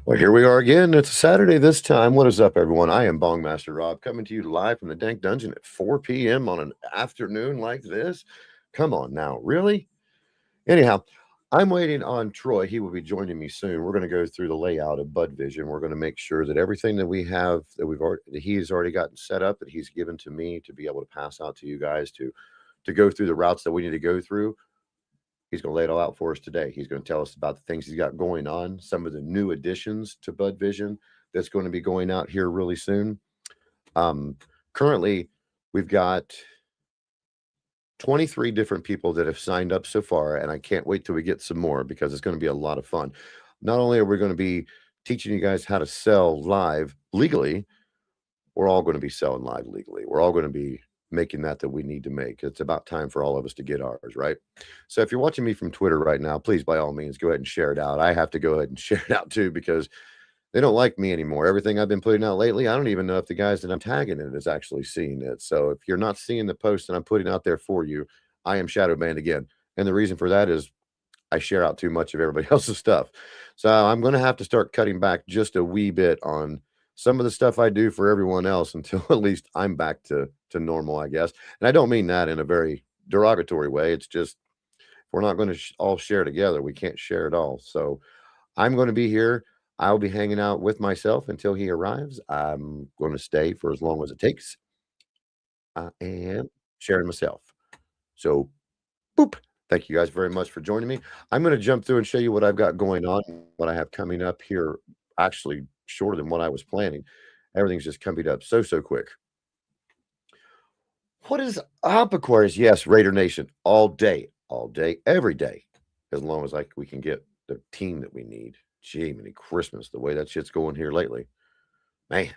Well, here we are again. It's a Saturday this time. What is up, everyone? I am Bongmaster Rob coming to you live from the Dank Dungeon at 4 p.m. on an afternoon like this. Come on now, really? Anyhow, I'm waiting on Troy. He will be joining me soon. We're going to go through the layout of Bud Vision. We're going to make sure that everything that we have that he's already gotten set up, that he's given to me to be able to pass out to you guys to go through the routes that we need to go through. He's going to lay it all out for us today. He's going to tell us about the things he's got going on, some of the new additions to Bud Vision that's going to be going out here really soon. Um, Currently, we've got 23 different people that have signed up so far, and I can't wait till we get some more because it's going to be a lot of fun. Not only are we going to be teaching you guys how to sell live legally, we're all going to be selling live legally. We're all going to be making that we need to make. It's about time for all of us to get ours, right? So if you're watching me from Twitter right now, please by all means go ahead and share it out. I have to go ahead and share it out too because they don't like me anymore. Everything I've been putting out lately, I don't even know if the guys that I'm tagging in it is actually seeing it. So if you're not seeing the post that I'm putting out there for you, I am shadow banned again. And the reason for that is I share out too much of everybody else's stuff. So I'm going to have to start cutting back just a wee bit on some of the stuff I do for everyone else until at least I'm back to normal, I guess. And I don't mean that in a very derogatory way. It's just if we're not going to all share together, we can't share it all. So I'm going to be here. I'll be hanging out with myself until he arrives. I'm going to stay for as long as it takes. I am sharing myself. So, boop. Thank you guys very much for joining me. I'm going to jump through and show you what I've got going on, what I have coming up here. Actually, shorter than what I was planning. Everything's just coming up so quick. What is up, Aquarius? Yes, Raider Nation, all day, every day, as long as we can get the team that we need. Gee, many Christmas, the way that shit's going here lately, man.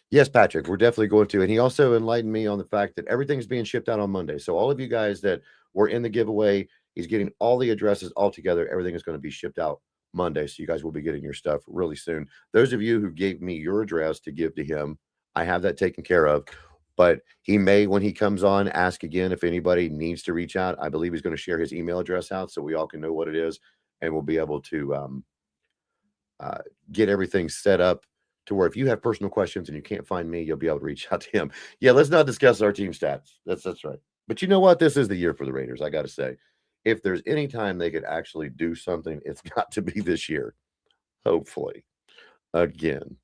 Yes, Patrick, we're definitely going to. And he also enlightened me on the fact that everything's being shipped out on Monday. So all of you guys that were in the giveaway, he's getting all the addresses all together. Everything is going to be shipped out Monday. So you guys will be getting your stuff really soon. Those of you who gave me your address to give to him, I have that taken care of. But he may, when he comes on, ask again if anybody needs to reach out. I believe he's going to share his email address out so we all can know what it is. And we'll be able to get everything set up to where if you have personal questions and you can't find me, you'll be able to reach out to him. Yeah, let's not discuss our team stats. That's right. But you know what? This is the year for the Raiders. I got to say, if there's any time they could actually do something, it's got to be this year. Hopefully, again.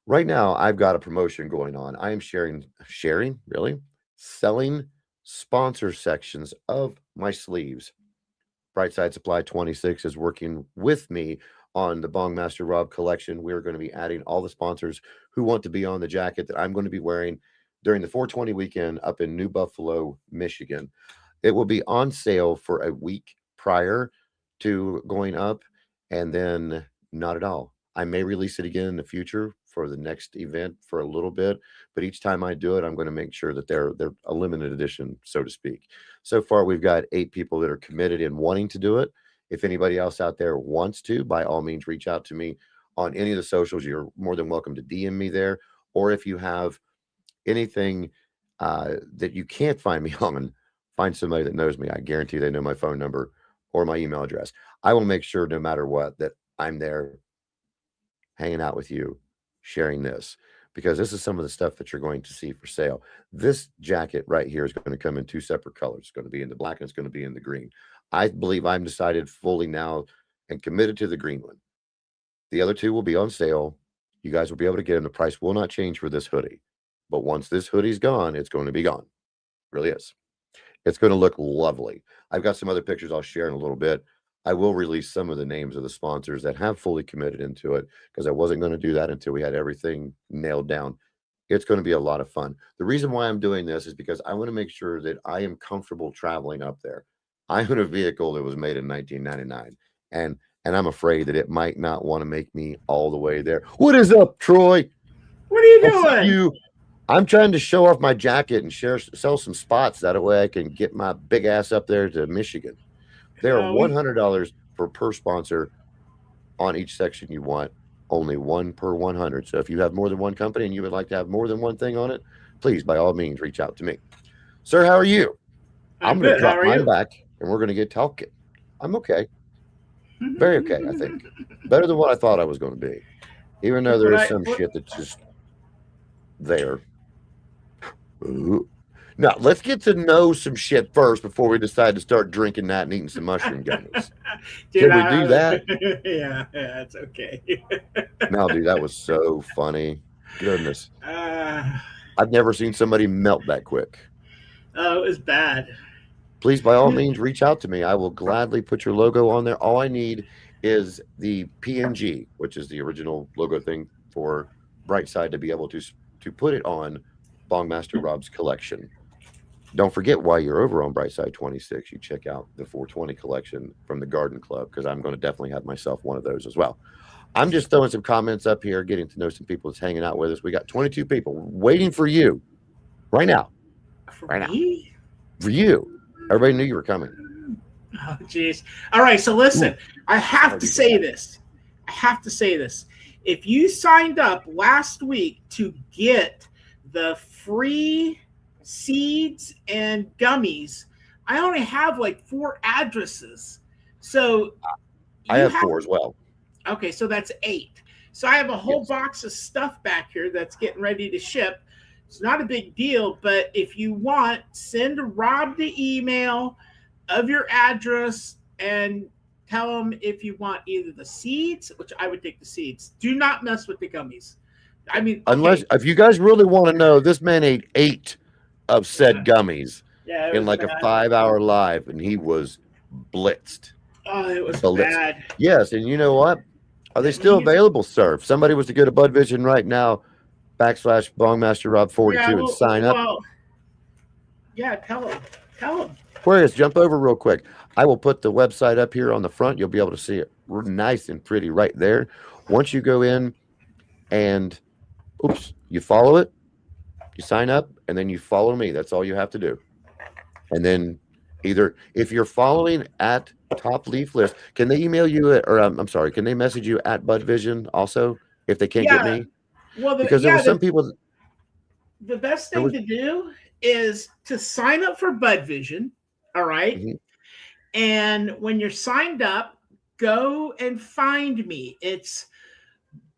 Right now, I've got a promotion going on. I am really selling sponsor sections of my sleeves. Brightside Supply 26 is working with me on the Bongmaster Rob collection. We're going to be adding all the sponsors who want to be on the jacket that I'm going to be wearing during the 420 weekend up in New Buffalo, Michigan. It will be on sale for a week prior to going up, and then not at all. I may release it again in the future for the next event for a little bit, but each time I do it, I'm going to make sure that they're a limited edition, so to speak. So far, we've got 8 people that are committed in wanting to do it. If anybody else out there wants to, by all means, reach out to me on any of the socials. You're more than welcome to DM me there. Or if you have anything that you can't find me on, find somebody that knows me. I guarantee they know my phone number or my email address. I will make sure no matter what that I'm there hanging out with you, sharing this, because this is some of the stuff that you're going to see for sale. This jacket right here is going to come in 2 separate colors. It's going to be in the black and it's going to be in the green. I believe I'm decided fully now and committed to the green one. The other 2 will be on sale. You guys will be able to get them. The price will not change for this hoodie. But once this hoodie's gone, it's going to be gone. It really is. It's going to look lovely. I've got some other pictures I'll share in a little bit. I will release some of the names of the sponsors that have fully committed into it because I wasn't going to do that until we had everything nailed down. It's going to be a lot of fun. The reason why I'm doing this is because I want to make sure that I am comfortable traveling up there. I own a vehicle that was made in 1999, and I'm afraid that it might not want to make me all the way there. What is up, Troy? What are you doing? You. I'm trying to show off my jacket and sell some spots. That way I can get my big ass up there to Michigan. There are $100 per sponsor on each section you want, only 1 per 100. So if you have more than one company and you would like to have more than one thing on it, please, by all means, reach out to me. Sir, how are you? I'm going to drop mine back and we're going to get talking. I'm okay. Very okay, I think. Better than what I thought I was going to be. Even though That's there what is I. some What, shit that's just there. Ooh. Now, let's get to know some shit first before we decide to start drinking that and eating some mushroom gummies. dude, Can we do that? yeah, it's okay. No, dude, that was so funny. Goodness. Uh, I've never seen somebody melt that quick. oh, it was bad. Please, by all means, reach out to me. I will gladly put your logo on there. All I need is the PNG, which is the original logo thing for Brightside to be able to put it on Bongmaster Rob's collection. Don't forget, while you're over on Brightside 26, you check out the 420 collection from the Garden Club, because I'm going to definitely have myself one of those as well. I'm just throwing some comments up here, getting to know some people that's hanging out with us. We got 22 people waiting for you right now. For Right now. me? For you. Everybody knew you were coming. Oh, jeez. All right, so listen. Ooh, I have to say this. I have to say this. If you signed up last week to get the free seeds and gummies, I only have like 4 addresses. So I have 4 as well. Okay, so that's 8. So I have a whole Yes. box of stuff back here that's getting ready to ship. It's not a big deal, but if you want, send Rob the email of your address and tell him if you want either the seeds, which I would take the seeds. Do not mess with the gummies. I mean, Unless, if you guys really want to know, this man ate 8 of said gummies in like bad. a 5-hour live, and he was blitzed. Oh, it was Blitzed. bad. Yes, and you know what? Are they still available, sir? If somebody was to go to Bud Vision right now, /Bongmaster Rob 42 and sign up. Yeah, tell him. Tell him. Aquarius, jump over real quick. I will put the website up here on the front. You'll be able to see it nice and pretty right there. Once you go in and, you follow it, you sign up, and then you follow me. That's all you have to do. And then either, if you're following at Top Leaf List, can they email you or I'm sorry, can they message you at Bud Vision also if they can't get me? Well, because there were some people. The best thing to do is to sign up for Bud Vision. All right. Mm-hmm. And when you're signed up, go and find me. It's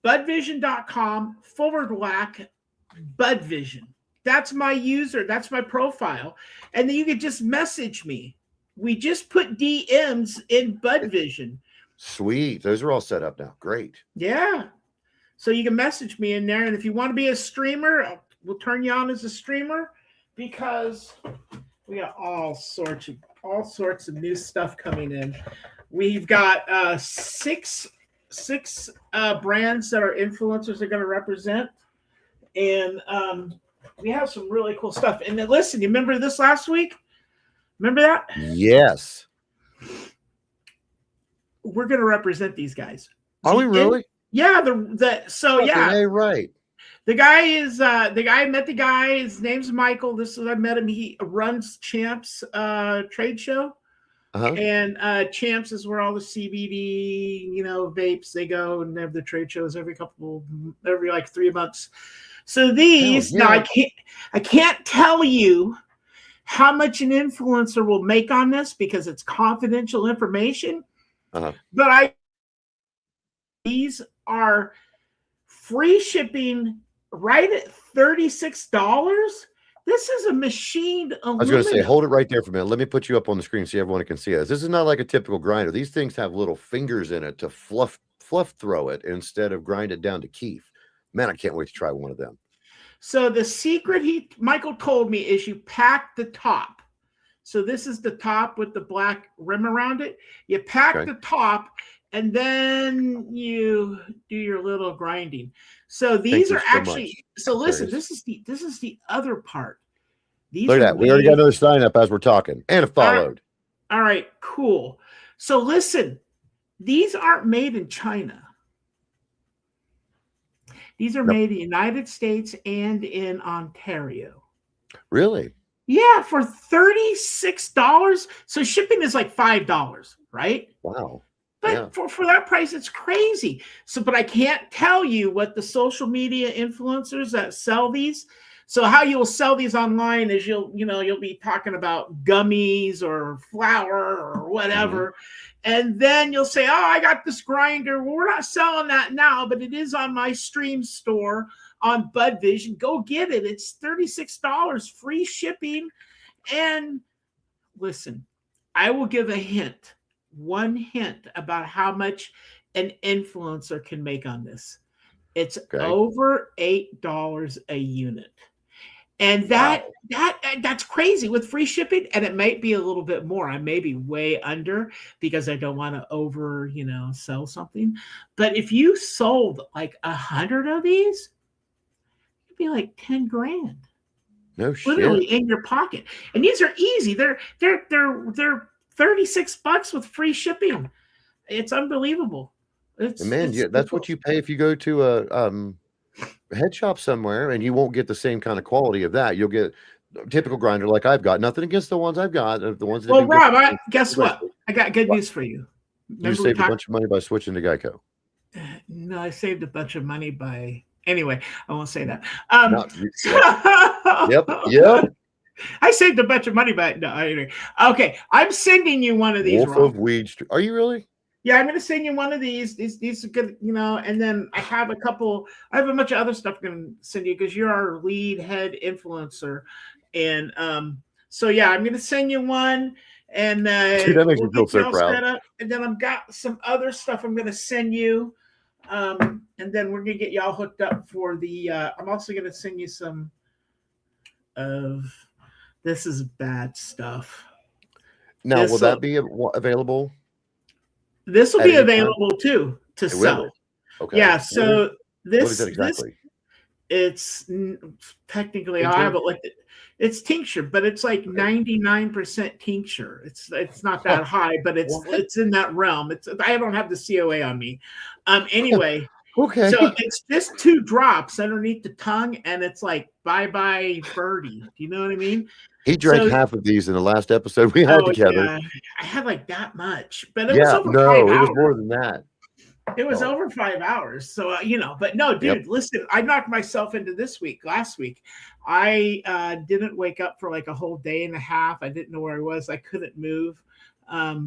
budvision.com/Budvision. That's my user. That's my profile. And then you can just message me. We just put DMs in Bud Vision. Sweet. Those are all set up now. Great. Yeah. So you can message me in there. And if you want to be a streamer, we'll turn you on as a streamer, because we got all sorts of new stuff coming in. We've got 6 brands that our influencers are going to represent. And we have some really cool stuff. And then, listen, you remember this last week? Remember that? Yes. We're going to represent these guys. Are we really? Yeah. Yeah. Right. The guy is I met the guy. His name's Michael. I met him. He runs Champs trade show. Uh-huh. And Champs is where all the CBD, vapes, they go, and they have the trade shows every like 3 months. So these, now I can't tell you how much an influencer will make on this because it's confidential information. Uh-huh. But these are free shipping right at $36. This is a machine. I was going to say, hold it right there for a minute. Let me put you up on the screen so everyone can see this. This is not like a typical grinder. These things have little fingers in it to fluff throw it instead of grind it down to keef. Man, I can't wait to try one of them. So the secret Michael told me is you pack the top. So this is the top with the black rim around it. You pack the top, and then you do your little grinding. So these are actually. So listen, this is the other part. Look at that. We already got another sign up as we're talking, and it followed. All right, cool. So listen, these aren't made in China. These are made in the United States and in Ontario. Really? Yeah, for $36. So shipping is like $5, right? Wow. But for that price, it's crazy. So, but I can't tell you what the social media influencers that sell these. So how you'll sell these online is you'll be talking about gummies or flour or whatever. And then you'll say, oh, I got this grinder. Well, we're not selling that now, but it is on my stream store on Bud Vision. Go get it. It's $36, free shipping. And listen, I will give a hint, one hint about how much an influencer can make on this. It's over $8 a unit. And that's crazy with free shipping. And it might be a little bit more. I may be way under because I don't want to over, sell something. But if you sold like 100 of these, it'd be like 10 grand. No shit. Literally in your pocket. And these are easy. They're $36 with free shipping. It's unbelievable. It's that's what you pay if you go to a head shop somewhere, and you won't get the same kind of quality of that. You'll get a typical grinder like I've got. Nothing against the ones I've got. The ones that Rob, guess what? I got good news for you. You saved a bunch of money by switching to Geico. No, I saved a bunch of money by anyway. I won't say that. Yep. I saved a bunch of money by anyway. Okay, I'm sending you one of these. Wolf of Weed Street. Are you really? Yeah, I'm going to send you one of these. These are good, and then I have a bunch of other stuff I'm going to send you because you're our lead head influencer. And so, yeah, I'm going to send you one. And Dude, that makes me feel so proud. And then I've got some other stuff I'm going to send you. And then we're going to get y'all hooked up for the, I'm also going to send you some of, this is bad stuff. Now, will that be available? This will be available too to sell. Okay. Yeah. So what is it exactly? It's technically I have it like it's tincture, but it's like 99% tincture. It's not that high, but it's in that realm. I don't have the COA on me. Anyway. Okay. So it's just 2 drops underneath the tongue, and it's like bye birdie. Do you know what I mean? He drank half of these in the last episode we had together. Yeah. I had like that much, but it was over 5 hours. It was more than that. It was over 5 hours. So, but no, dude, listen, I knocked myself into last week. I didn't wake up for like a whole day and a half. I didn't know where I was. I couldn't move. I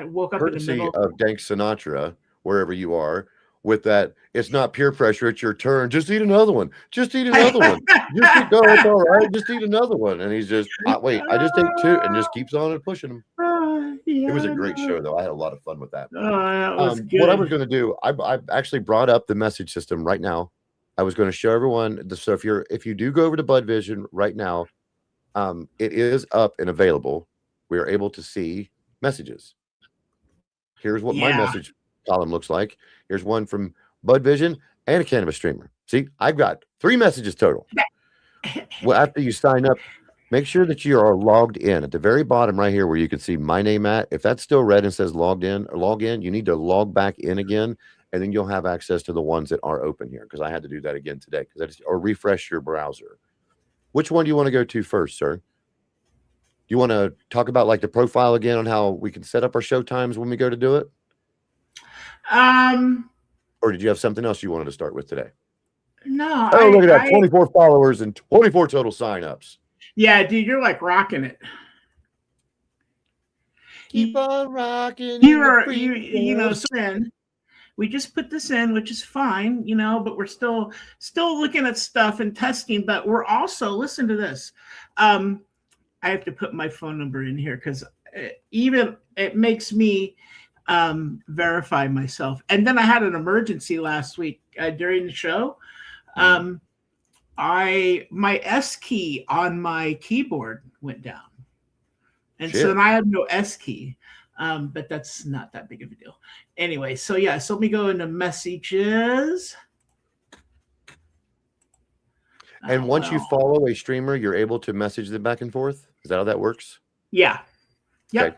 woke up in the middle of Dank Sinatra, wherever you are. With that, it's not peer pressure. It's your turn. Just eat another one. Just eat another one. It's all right. Just eat another one. And he's just, wait, I just ate 2, and just keeps on and pushing him. It was a great show, though. I had a lot of fun with that. That was good. What I was going to do, I actually brought up the message system right now. I was going to show everyone. So if you do go over to Bud Vision right now, it is up and available. We are able to see messages. Here's what my message column looks like. Here's one from Bud Vision and a cannabis streamer. See, I've got 3 messages total. Well, after you sign up, make sure that you are logged in at the very bottom right here where you can see my name at. If that's still red and says logged in or log in, you need to log back in again, and then you'll have access to the ones that are open here, because I had to do that again today, or refresh your browser. Which one do you want to go to first, sir? You want to talk about like the profile again on how we can set up our show times when we go to do it? Or did you have something else you wanted to start with today? No. Oh, look at that. 24 followers and 24 total signups. Yeah, dude, you're like rocking it. Keep on rocking. We just put this in, which is fine, but we're still looking at stuff and testing, but we're also, listen to this. I have to put my phone number in here because it makes me verify myself. And then I had an emergency last week during the show. My S key on my keyboard went down, and so then I have no S key. But that's not that big of a deal. Anyway, so let me go into messages. And once you follow a streamer, you're able to message them back and forth. Is that how that works? Yeah. Yep. Okay.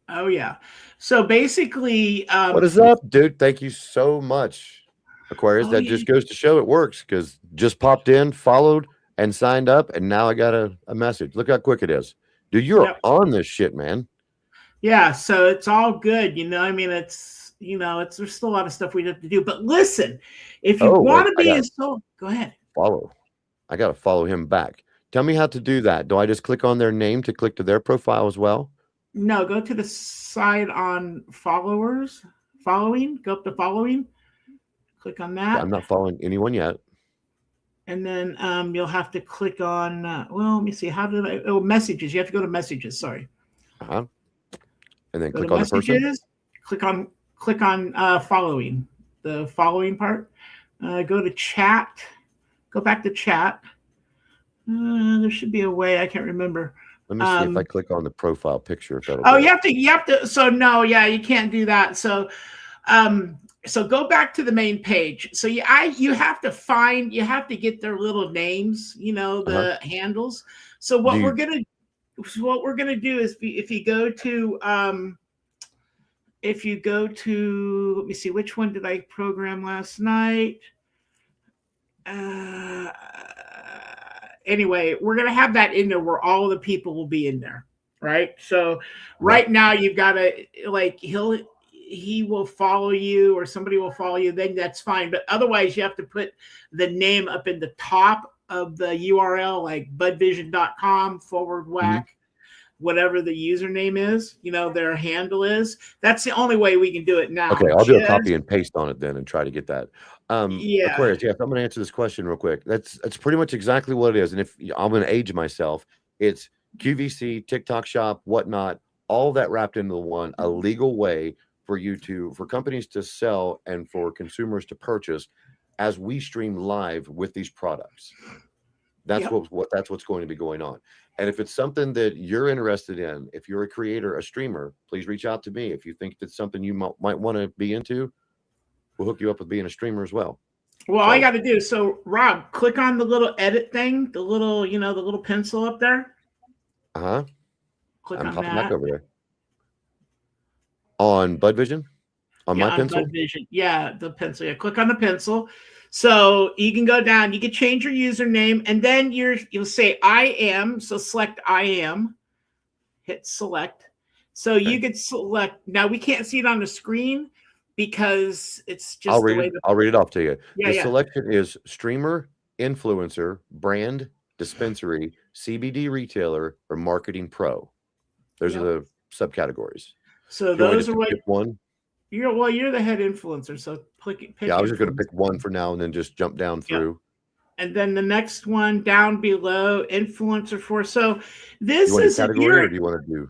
Oh yeah. So basically, what is up, dude? Thank you so much, Aquarius. That just goes to show it works, because just popped in, followed, and signed up, and now I got a message. Look how quick it is, dude. You're on this shit, man. Yeah. So it's all good. I mean, it's there's still a lot of stuff we have to do. But listen, if you want to be go ahead. Follow. I got to follow him back. Tell me how to do that. Do I just click on their name to click to their profile as well? No, go to the side on followers, following, go up to following, click on Yeah, I'm that. not following anyone yet. And then you'll have to click on, well, let me see, how did I, oh, messages. You have to go to messages, sorry. Uh-huh. And then Go to click on the person. messages, click on following, the following part. Go to chat, go back to chat. There should be a way, I can't remember. Let me see if I click on the profile picture, if that'll Oh, do it. you have to, so no, yeah, you can't do that. So go back to the main page. So you have to find, you have to get their little names, you know, the handles. So what we're gonna do is if you go to let me see, which one did I program last night? Anyway, we're gonna have that in there where all the people will be in there, right? So right now you've got to, like, he will follow you or somebody will follow you, then that's fine. But otherwise you have to put the name up in the top of the URL, like budvision.com/whack, whatever the username is, you know, their handle is. That's the only way we can do it now. Okay, I'll do a copy and paste on it then and try to get that. Yeah. Aquarius, yeah, I'm going to answer this question real quick. That's pretty much exactly what it is. And if I'm going to age myself, it's QVC, TikTok Shop, whatnot, all that wrapped into one, a legal way for companies to sell and for consumers to purchase as we stream live with these products. That's that's what's going to be going on. And if it's something that you're interested in, if you're a creator, a streamer, please reach out to me. If you think that's something you might want to be into, we'll hook you up with being a streamer as well. Well, all I got to do, so Rob, click on the little edit thing, the little, you know, the little pencil up there. Click on that. Back over there. On BudVision? On my pencil? BudVision. Yeah, the pencil. Yeah, click on the pencil. So you can go down, you can change your username, and then you'll say I am. So select I am, hit select. So you could select. Now we can't see it on the screen because it's just I'll read it off to you. Yeah, the selection is streamer, influencer, brand, dispensary, CBD retailer, or marketing pro. Those are the subcategories. So those are pick one. You're the head influencer, so pick. Yeah, I was just going to pick one for now and then just jump down through. And then the next one down below, influencer for. So this is category, or do you want to do?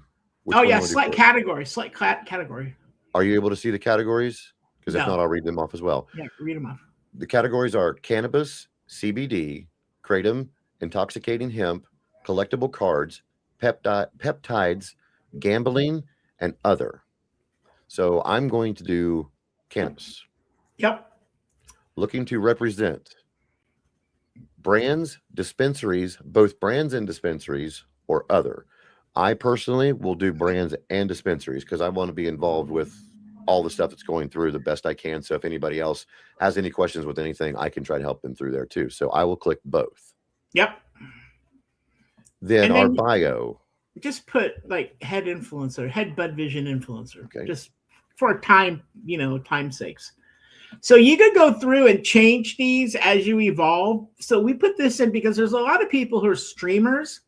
Select category. Select category. Are you able to see the categories? Because if not, I'll read them off as well. Yeah, read them off. The categories are cannabis, CBD, kratom, intoxicating hemp, collectible cards, peptides, gambling, and other. So I'm going to do cannabis. Yep. Looking to represent brands, dispensaries, both brands and dispensaries, or other. I personally will do brands and dispensaries because I want to be involved with all the stuff that's going through the best I can. So if anybody else has any questions with anything, I can try to help them through there too. So I will click both. Yep. Then our bio. Just put like head influencer, head BudVision influencer. Okay. Just for time, time sakes. So you could go through and change these as you evolve. So we put this in because there's a lot of people who are streamers.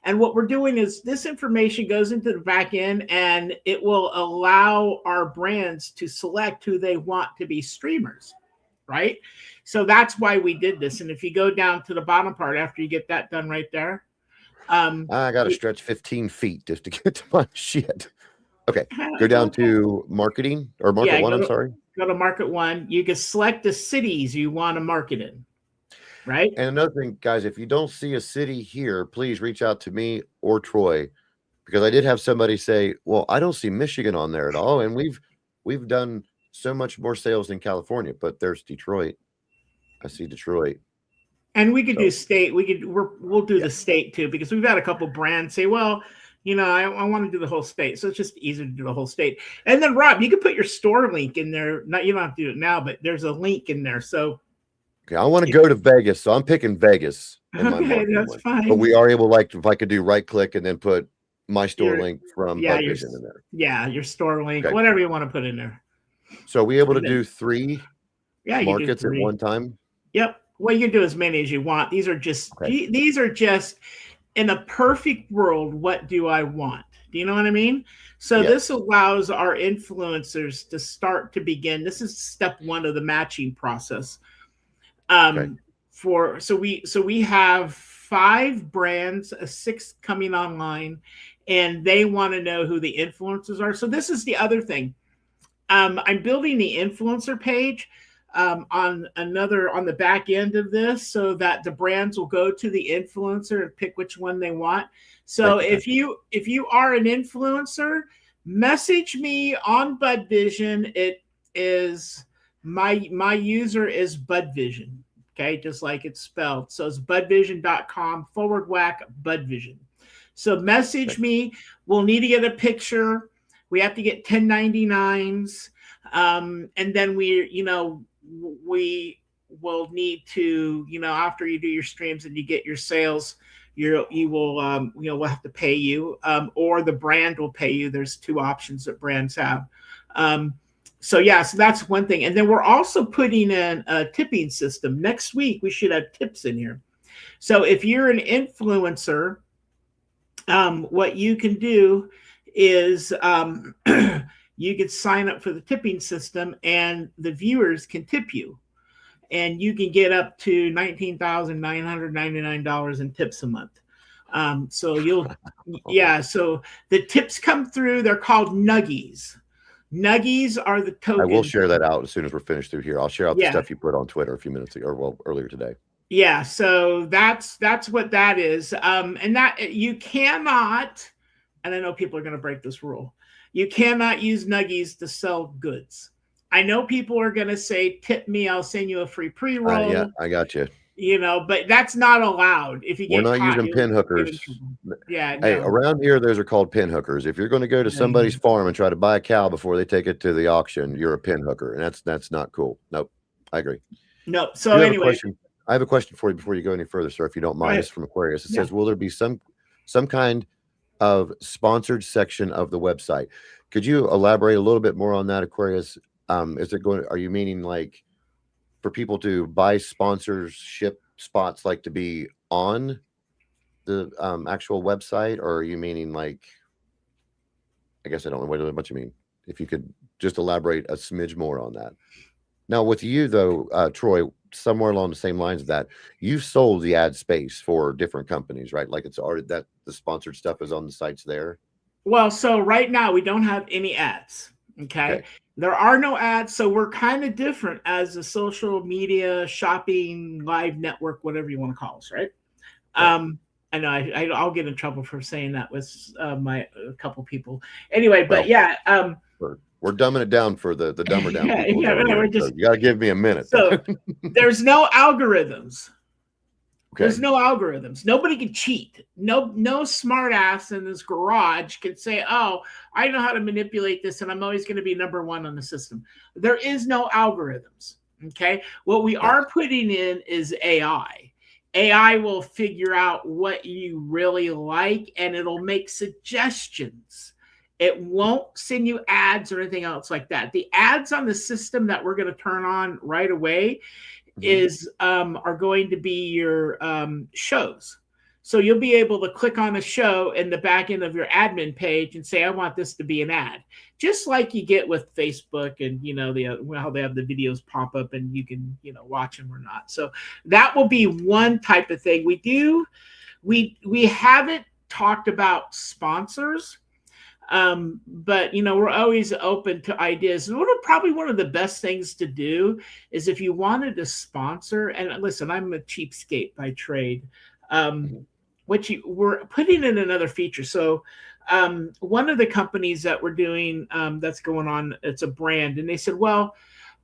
And what we're doing is this information goes into the back end and it will allow our brands to select who they want to be streamers, right? So that's why we did this. And if you go down to the bottom part after you get that done right there. I got to stretch 15 feet just to get to my shit. Okay, go down to marketing or market one, I'm sorry. Go to market one. You can select the cities you want to market in. Right. And another thing, guys, if you don't see a city here, please reach out to me or Troy, because I did have somebody say, well, I don't see Michigan on there at all. And we've done so much more sales in California, but there's Detroit. I see Detroit. And we could do state. We'll do the state too, because we've had a couple brands say, well, I want to do the whole state. So it's just easier to do the whole state. And then Rob, you can put your store link in there. You don't have to do it now, but there's a link in there. So okay, I want to go to Vegas, so I'm picking Vegas. Okay, that's fine. But we are able, like, if I could do right click and then put my store link from BudVision in there. Yeah, your store link, whatever you want to put in there. So are we able to do 3 markets at one time? Yep. Well, you can do as many as you want. These are just in a perfect world, what do I want Do you know what I mean? So Yes. this allows our influencers to start to begin. This is step one of the matching process. Okay. So we have 5 brands, a 6th coming online, and they want to know who the influencers are. So this is the other thing. I'm building the influencer page on the back end of this, so that the brands will go to the influencer and pick which one they want. So if you are an influencer, message me on Bud Vision. It is my user is Bud Vision. Okay, just like it's spelled. So it's budvision.com/Bud Vision. So message me. We'll need to get a picture. We have to get 1099s. And then we will need to, after you do your streams and you get your sales, we'll have to pay you, or the brand will pay you. There's 2 options that brands have. So that's one thing. And then we're also putting in a tipping system. Next week, we should have tips in here. So if you're an influencer, what you can do is you could sign up for the tipping system, and the viewers can tip you. And you can get up to $19,999 in tips a month. So so the tips come through. They're called nuggies. Nuggies are the tokens. I will share that out as soon as we're finished through here. I'll share out the stuff you put on Twitter a few minutes ago, or earlier today. Yeah, so that's what that is. And that you cannot, and I know people are going to break this rule, you cannot use nuggies to sell goods. I know people are going to say, tip me, I'll send you a free pre-roll. Yeah, I got you. But that's not allowed. If you get we're not caught, using pin hookers. Yeah. Hey, around here, those are called pin hookers. If you're going to go to somebody's farm and try to buy a cow before they take it to the auction, you're a pin hooker, and that's not cool. Nope, I agree. Nope. So anyway, I have a question for you before you go any further, sir, if you don't mind. This is from Aquarius. It says, will there be some kind of sponsored section of the website? Could you elaborate a little bit more on that, Aquarius? Are you meaning like for people to buy sponsorship spots, like to be on the actual website, or are you meaning like, I guess I don't know what you mean. If you could just elaborate a smidge more on that. Now with you though, Troy, somewhere along the same lines of that, you've sold the ad space for different companies, right? Like it's already that the sponsored stuff is on the sites there. Well, so right now we don't have any ads. Okay. There are no ads. So we're kind of different as a social media shopping live network, whatever you want to call us. Right. I know I'll get in trouble for saying that with a couple people anyway, but we're dumbing it down for the dumber down. You got to give me a minute. So there's no algorithms. There's no algorithms. Nobody can cheat. No smart ass in this garage can say, oh, I know how to manipulate this and I'm always going to be number 1 on the system. There is no algorithms. Okay. What we are putting in is AI. AI will figure out what you really like, and it'll make suggestions. It won't send you ads or anything else like that. The ads on the system that we're going to turn on right away are going to be your shows. So you'll be able to click on a show in the back end of your admin page and say, I want this to be an ad, just like you get with Facebook and how they have the videos pop up and you can watch them or not. So that will be one type of thing. We haven't talked about sponsors. But we're always open to ideas. And probably one of the best things to do is if you wanted to sponsor, and listen, I'm a cheapskate by trade, we're putting in another feature. So one of the companies that we're doing that's going on, it's a brand, and they said, well,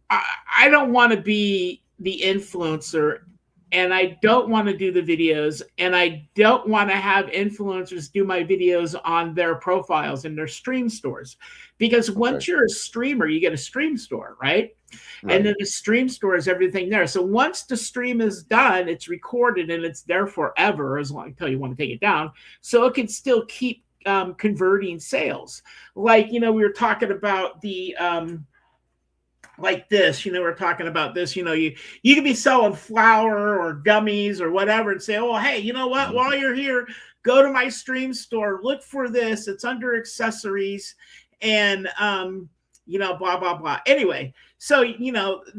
I don't want to be the influencer, and I don't want to do the videos, and I don't want to have influencers do my videos on their profiles in their stream stores. Because once you're a streamer, you get a stream store, right? And then the stream store is everything there. So once the stream is done, it's recorded and it's there forever, as long until you want to take it down. So it can still keep converting sales. Like, we were talking about the like this, we're talking about this, you could be selling flour or gummies or whatever and say, oh, hey, you know what? While you're here, go to my stream store, look for this. It's under accessories, and blah blah blah. Anyway, so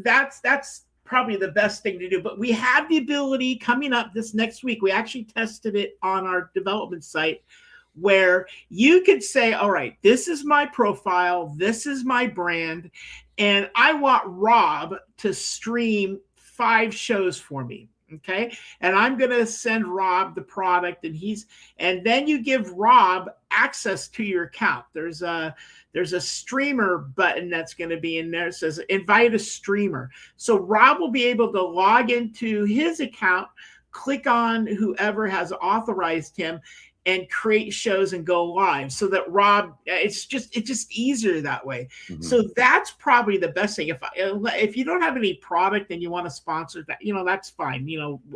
that's probably the best thing to do. But we have the ability coming up this next week. We actually tested it on our development site, where you could say, all right, this is my profile, this is my brand, and I want Rob to stream 5 shows for me. Okay. And I'm going to send Rob the product, and then you give Rob access to your account. There's a streamer button that's going to be in there. It says invite a streamer. So Rob will be able to log into his account, click on whoever has authorized him, and create shows and go live, so that Rob, it's just easier that way. Mm-hmm. So that's probably the best thing. If you don't have any product and you want to sponsor that, that's fine.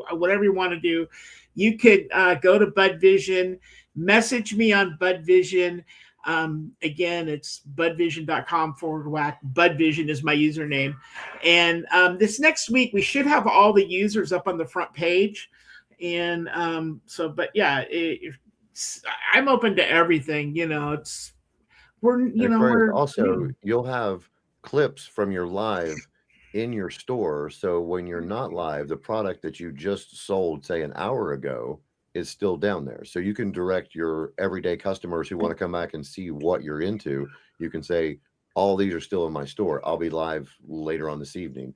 Whatever you want to do, you could go to Bud Vision, message me on Bud Vision. Again, it's budvision.com/whack. Bud Vision is my username. And this next week, we should have all the users up on the front page. And but yeah, I'm open to everything. You'll have clips from your live in your store. So when you're not live, the product that you just sold, say, an hour ago, is still down there. So you can direct your everyday customers who want to come back and see what you're into. You can say, all these are still in my store. I'll be live later on this evening.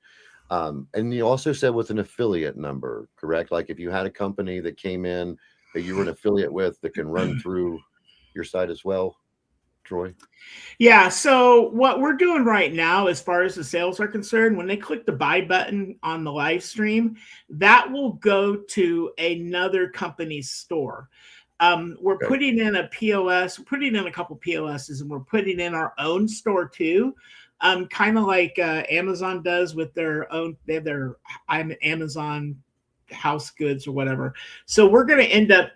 And you also said with an affiliate number, correct? Like if you had a company that came in that you were an affiliate with that can run through your site as well, Troy? Yeah. So what we're doing right now, as far as the sales are concerned, when they click the buy button on the live stream, that will go to another company's store. We're putting in a POS, we're putting in a couple POSs, and we're putting in our own store too. Kind of like Amazon does with their own, they have their Amazon house goods or whatever. So we're going to end up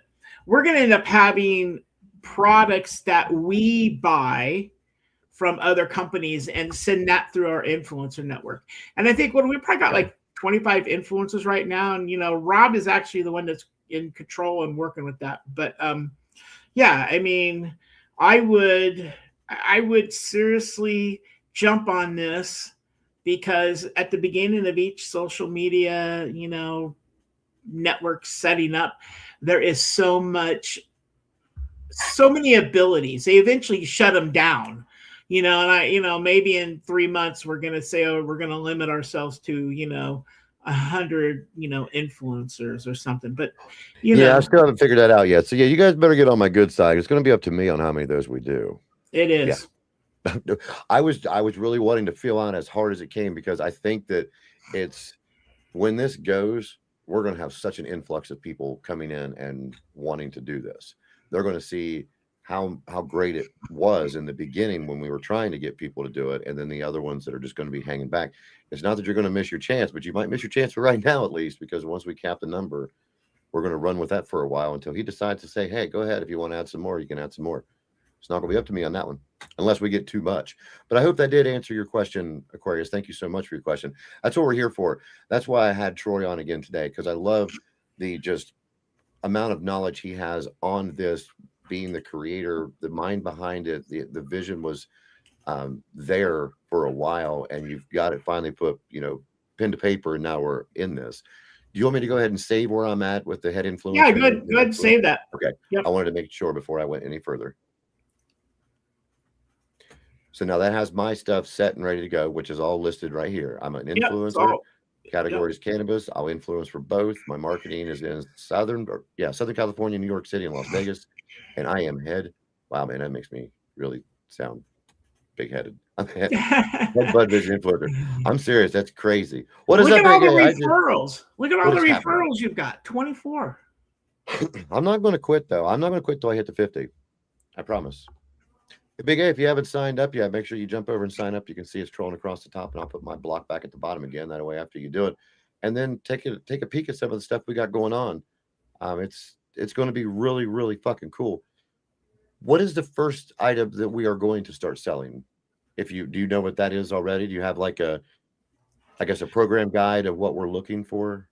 having products that we buy from other companies and send that through our influencer network. And I think we probably got like 25 influencers right now. And, Rob is actually the one that's in control and working with that. But yeah, I mean, I would seriously jump on this, because at the beginning of each social media, network setting up, there is so many abilities. They eventually shut them down, and maybe in 3 months we're going to say, we're going to limit ourselves to 100 influencers or something. But I still haven't figured that out yet. So yeah, you guys better get on my good side. It's going to be up to me on how many of those we do. It is. Yeah. I was really wanting to feel on as hard as it came, because I think that it's, when this goes, we're going to have such an influx of people coming in and wanting to do this. They're going to see how great it was in the beginning when we were trying to get people to do it, and then the other ones that are just going to be hanging back. It's not that you're going to miss your chance, but you might miss your chance for right now, at least, because once we cap the number, we're going to run with that for a while until he decides to say, hey, go ahead. If you want to add some more, you can add some more. It's not going to be up to me on that one, unless we get too much. But I hope that did answer your question, Aquarius. Thank you so much for your question. That's what we're here for. That's why I had Troy on again today, because I love the just amount of knowledge he has on this, being the creator, the mind behind it. The vision was there for a while, and you've got it finally put, pen to paper, and now we're in this. Do you want me to go ahead and save where I'm at with the head influencer? Yeah, good. Good. Save that. Okay. Yep. I wanted to make sure before I went any further. So now that has my stuff set and ready to go, which is all listed right here. I'm an influencer. Category is cannabis. I'll influence for both. My marketing is in Southern California, New York City, and Las Vegas. And I am head. Wow, man, that makes me really sound big-headed. I'm head Bud Vision influencer. I'm serious. That's crazy. What is Look up, at all the referrals. Look at all the referrals you've got. 24. I'm not going to quit, though. I'm not going to quit till I hit the 50. I promise. Big A, if you haven't signed up yet, make sure you jump over and sign up. You can see it's trolling across the top, and I'll put my block back at the bottom again. That way, after you do it, and then take a peek at some of the stuff we got going on. It's going to be really, really fucking cool. What is the first item that we are going to start selling? Do you know what that is already? Do you have like a program guide of what we're looking for?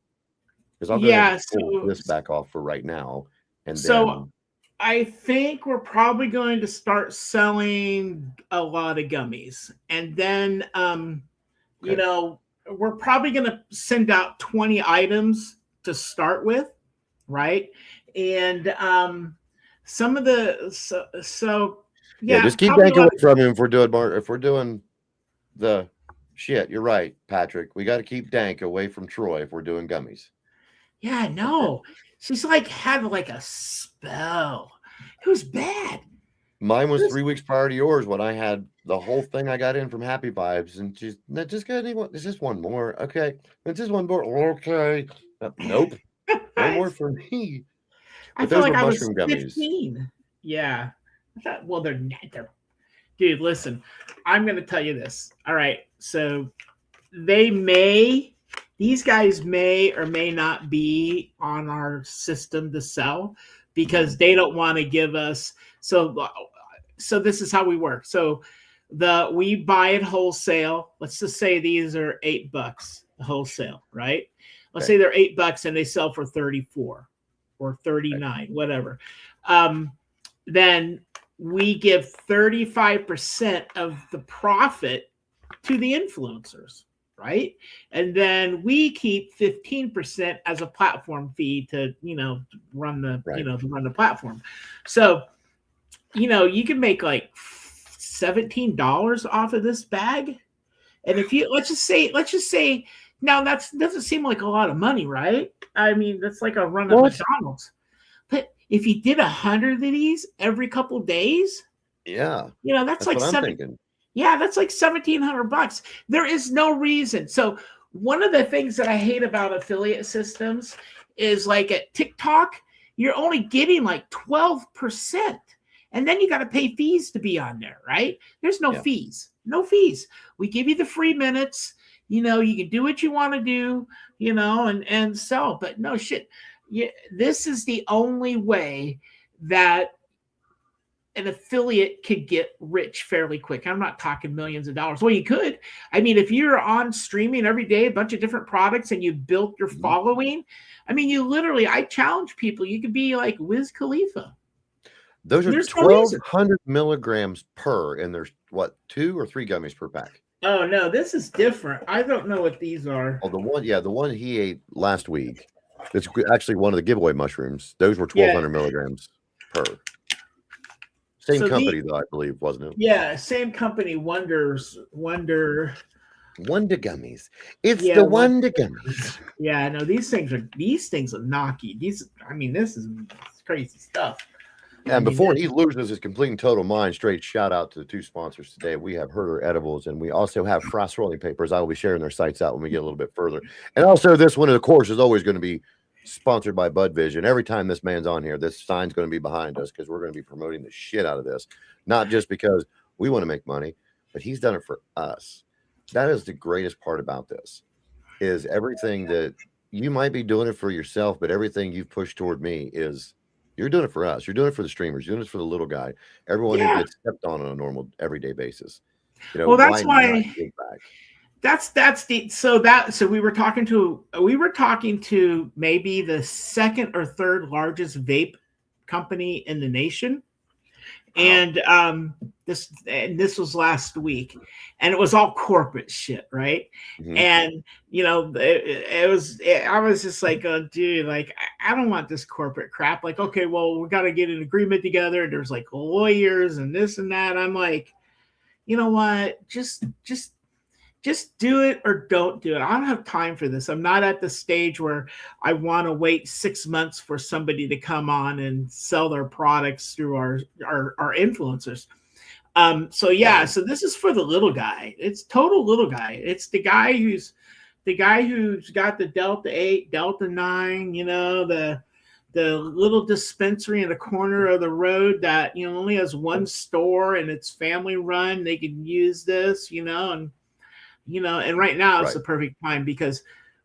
Because I'll go ahead and pull this back off for right now, And So then I think we're probably going to start selling a lot of gummies. And then you okay. know, we're probably going to send out 20 items to start with, right? And some of the Yeah, yeah, just keep probably a Dank away lot of from him if we're doing if we're doing the shit. You're right, Patrick. We got to keep Dank away from Troy if we're doing gummies. yeah, no. She's like had like a spell. It was bad. Mine It was was 3 weeks prior to yours when I had the whole thing I got in from Happy Vibes, and she's not just got any one. It's just one more. Okay, it's just one more. Okay, nope, no I, more for me. I But feel those like were I was mushroom gummies. 15. Yeah. I thought, well, they're dude, listen, I'm going to tell you this. All right. So these guys may or may not be on our system to sell because they don't want to give us. So this is how we work. So we buy it wholesale. Let's just say these are $8 wholesale, right? Let's Okay, say they're $8 and they sell for 34 or okay, 39, whatever. Then we give 35% of the profit to the influencers, right? And then we keep 15% as a platform fee to, run right. the platform. So, you can make like $17 off of this bag. And if you let's just say now that doesn't seem like a lot of money, right? I mean, that's like a run at What? McDonald's. But if you did 100 of these every couple of days, Yeah, that's that's like what I'm thinking. yeah, that's like $1,700. There is no reason. So one of the things that I hate about affiliate systems is like at TikTok, you're only getting like 12%. And then you got to pay fees to be on there, right? There's no Yeah, fees. No fees. We give you the free minutes. You can do what you want to do, and sell. But no shit. Yeah, this is the only way that an affiliate could get rich fairly quick. I'm not talking millions of dollars. Well, you could. I mean, if you're on streaming every day, a bunch of different products, and you built your mhm. following, I mean, I challenge people. You could be like Wiz Khalifa. Those are There's no reason. 1,200 milligrams per, and there's what, 2 or 3 gummies per pack. Oh no, this is different. I don't know what these are. Oh, the one he ate last week. It's actually one of the giveaway mushrooms. Those were Yeah. 1,200 milligrams per. Same So company, though, I believe, wasn't it? yeah, same company. Wonder. Wonder gummies. It's Yeah, the Wonder gummies. Yeah, no, these things are knocky. This is crazy stuff. And before he loses his complete and total mind, straight shout out to the 2 sponsors today. We have Herder Edibles, and we also have Frost Rolling Papers. I will be sharing their sites out when we get a little bit further. And also, this one, of course, is always going to be sponsored by Bud Vision. Every time this man's on here, this sign's going to be behind us because we're going to be promoting the shit out of this. Not just because we want to make money, but he's done it for us. That is the greatest part about this, is everything that you might be doing it for yourself, but everything you've pushed toward me is you're doing it for us. You're doing it for the streamers. You're doing it for the little guy, everyone who Yeah. gets stepped on a normal everyday basis. Well, that's why not why give back? So we were talking to maybe the second or third largest vape company in the nation. Wow. And this was last week, and it was all corporate shit, right? Mhm. And I was just like, oh dude, like I don't want this corporate crap. Like, okay, well, we got to get an agreement together. There's like lawyers and this and that. I'm like, you know what? Just do it or don't do it. I don't have time for this. I'm not at the stage where I want to wait 6 months for somebody to come on and sell their products through our influencers. So this is for the little guy. It's total little guy. It's the guy who's got the Delta 8, Delta 9, the little dispensary in the corner of the road that only has one store and it's family run. They can use this, and right now it's the perfect time because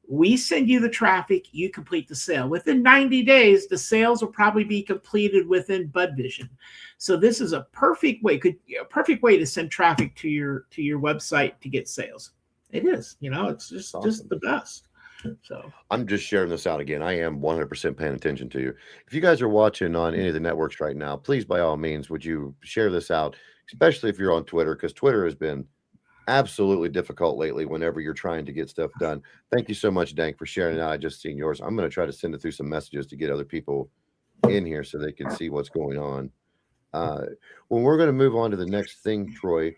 we send you the traffic, you complete the sale. Within 90 days, the sales will probably be completed within Bud Vision. So this is a perfect way to send traffic to your website to get sales. It is, it's just Awesome. the best. So I'm just sharing this out again. I am 100% paying attention to you. If you guys are watching on any of the networks right now, please, by all means, would you share this out, especially if you're on Twitter, because Twitter has been absolutely difficult lately whenever you're trying to get stuff done. Thank you so much, Dank, for sharing it out. I just seen yours. I'm going to try to send it through some messages to get other people in here so they can see what's going on. When we're going to move on to the next thing, Troy,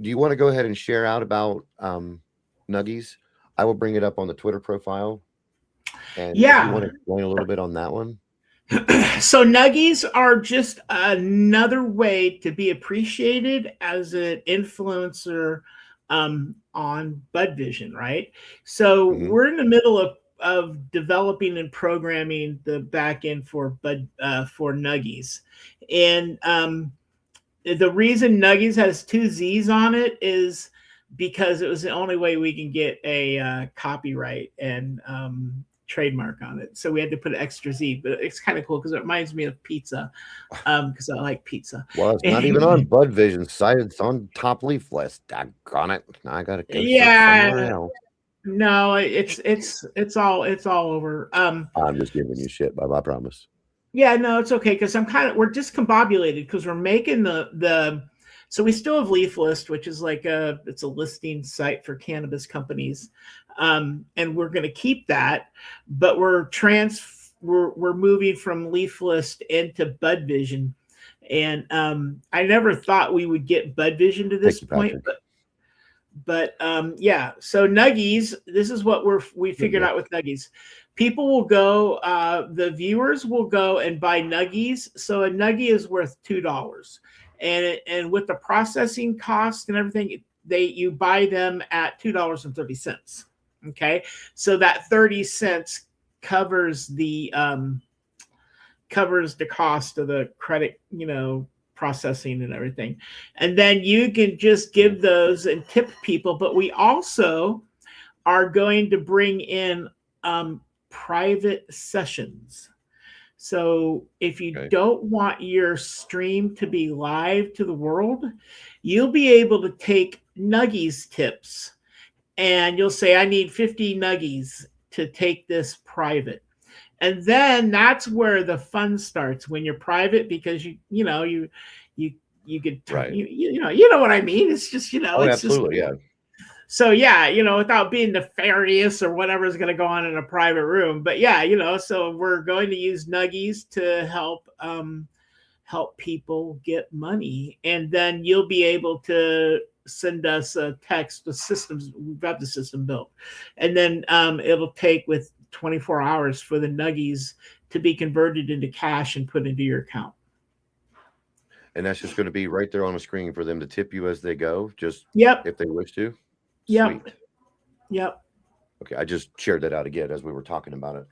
do you want to go ahead and share out about Nuggies? I will bring it up on the Twitter profile. And if you want to explain a little bit on that one. So Nuggies are just another way to be appreciated as an influencer on Bud Vision, right? So we're in the middle of developing and programming the back end for Nuggies, and the reason Nuggies has 2 Z's on it is because it was the only way we can get a copyright and trademark on it. So we had to put an extra Z, but it's kind of cool because it reminds me of pizza, because I like pizza. Well, it's not even on Bud Vision's site. It's on Top Leaf List. Daggone it. Now I got to go somewhere else. No, it's all over. I'm just giving you shit, Bob, I promise. Yeah, no, it's okay because we're discombobulated because we're making so we still have Leaf List, which is like it's a listing site for cannabis companies, and we're going to keep that, but we're moving from Leaf List into Bud Vision, and I never thought we would get Bud Vision to this point, but yeah. So Nuggies, this is what we figured out with Nuggies. People will go, the viewers will go and buy Nuggies. So a Nuggie is worth $2. And with the processing cost and everything, you buy them at $2.30. Okay. So that 30 cents covers the cost of the credit, processing and everything. And then you can just give those and tip people. But we also are going to bring in private sessions. So if you don't want your stream to be live to the world, you'll be able to take Nuggies tips and you'll say, I need 50 Nuggies to take this private. And then that's where the fun starts when you're private, because you could, you know what I mean? It's just, Oh, it's absolutely. just, yeah. So yeah, without being nefarious or whatever is going to go on in a private room, but yeah, so we're going to use Nuggies to help people get money, and then you'll be able to send us a text. The systems, we've got the system built, and then it'll take with 24 hours for the Nuggies to be converted into cash and put into your account. And that's just going to be right there on the screen for them to tip you as they go, just if they wish to. Yep. Sweet. Yep. Okay, I just shared that out again as we were talking about it.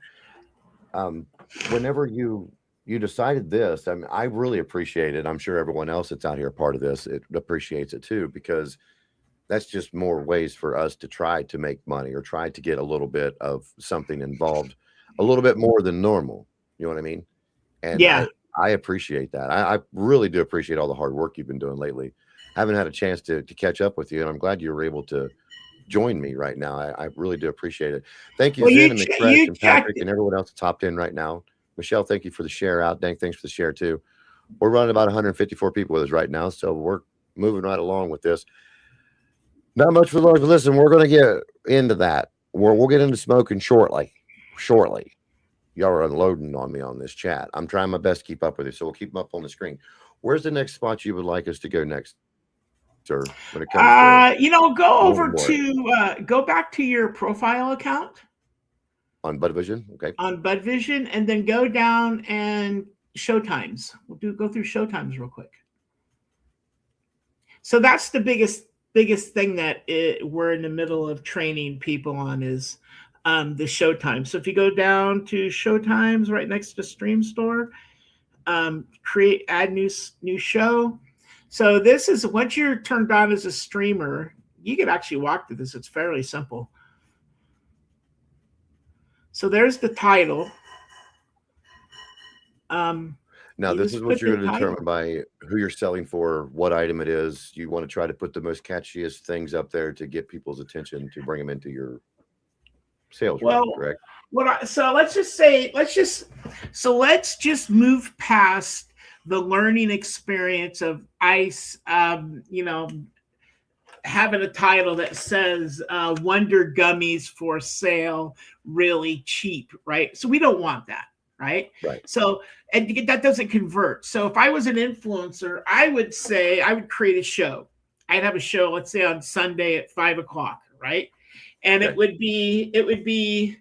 Whenever you decided this, I mean, I really appreciate it. I'm sure everyone else that's out here a part of this, it appreciates it too, because that's just more ways for us to try to make money or try to get a little bit of something involved, a little bit more than normal. You know what I mean? And yeah, I appreciate that. I really do appreciate all the hard work you've been doing lately. I haven't had a chance to catch up with you, and I'm glad you were able to join me right now. I really do appreciate it. Thank you, Zen and McCresh and Patrick and everyone else that's hopped in right now. Michelle, thank you for the share out. Dank, thanks for the share too. We're running about 154 people with us right now, so we're moving right along with this. Not much for large, but listen, we're going to get into that. We'll get into smoking shortly. Y'all are unloading on me on this chat. I'm trying my best to keep up with you, so we'll keep them up on the screen. Where's the next spot you would like us to go next, sir? When it comes to go back to your profile account on Bud Vision. Okay. On Bud Vision, and then go down and showtimes. We'll go through showtimes real quick. So that's the biggest thing that we're in the middle of training people on is the showtime. So if you go down to showtimes right next to Stream Store, add new show. So this is, once you're turned on as a streamer, you can actually walk through this. It's fairly simple. So there's the title. Now, this is what you're going to determine by who you're selling for, what item it is. You want to try to put the most catchiest things up there to get people's attention, to bring them into your sales rep, Well, correct? so let's just move past the learning experience of ice, having a title that says Wonder Gummies for sale, really cheap, right? So we don't want that, right? Right. So, and that doesn't convert. So if I was an influencer, I would say I would create a show. I'd have a show, let's say on Sunday at 5 o'clock, right? And Okay. it would be,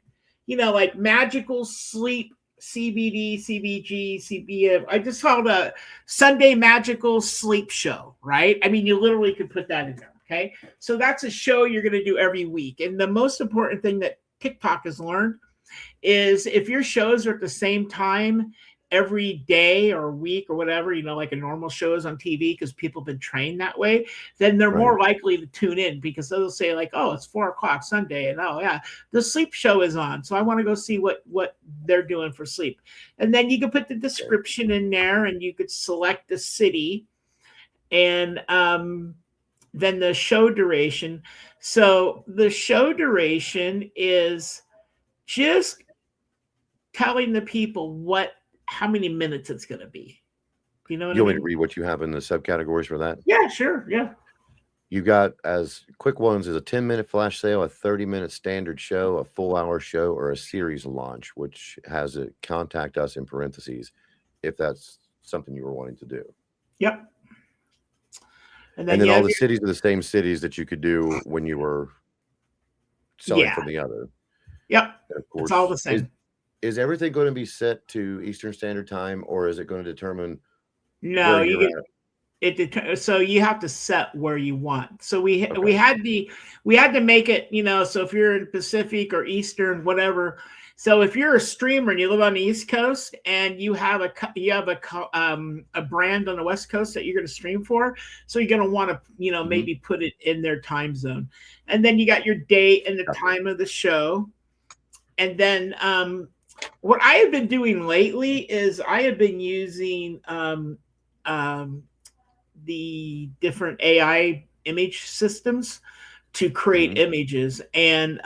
like magical sleep, CBD, CBG, CBM. I just called a Sunday magical sleep show, right? I mean, you literally could put that in there. Okay. So that's a show you're going to do every week. And the most important thing that TikTok has learned is if your shows are at the same time every day or week or whatever, like a normal show is on TV because people have been trained that way, then they're Right. more likely to tune in because they'll say like, oh, it's 4 o'clock Sunday. And oh yeah, the sleep show is on. So I want to go see what they're doing for sleep. And then you can put the description in there and you could select the city and then the show duration. So the show duration is just telling the people how many minutes it's going to be. You know what You I want me mean? to read what you have in the subcategories for that? Yeah, sure. Yeah. You got as quick ones as a 10-minute flash sale, a 30-minute standard show, a full hour show, or a series launch, which has a contact us in parentheses if that's something you were wanting to do. Yep. And then all the cities are the same cities that you could do when you were selling from the other. Yep. And of course, it's all the same. Is everything going to be set to Eastern Standard Time, or is it going to determine? No, so you have to set where you want. So we had to make it, so if you're in Pacific or Eastern, whatever. So if you're a streamer and you live on the East Coast and you have a brand on the West Coast that you're going to stream for, so you're going to want to, maybe put it in their time zone. And then you got your date and the time of the show. And then what I have been doing lately is I have been using the different AI image systems to create images. And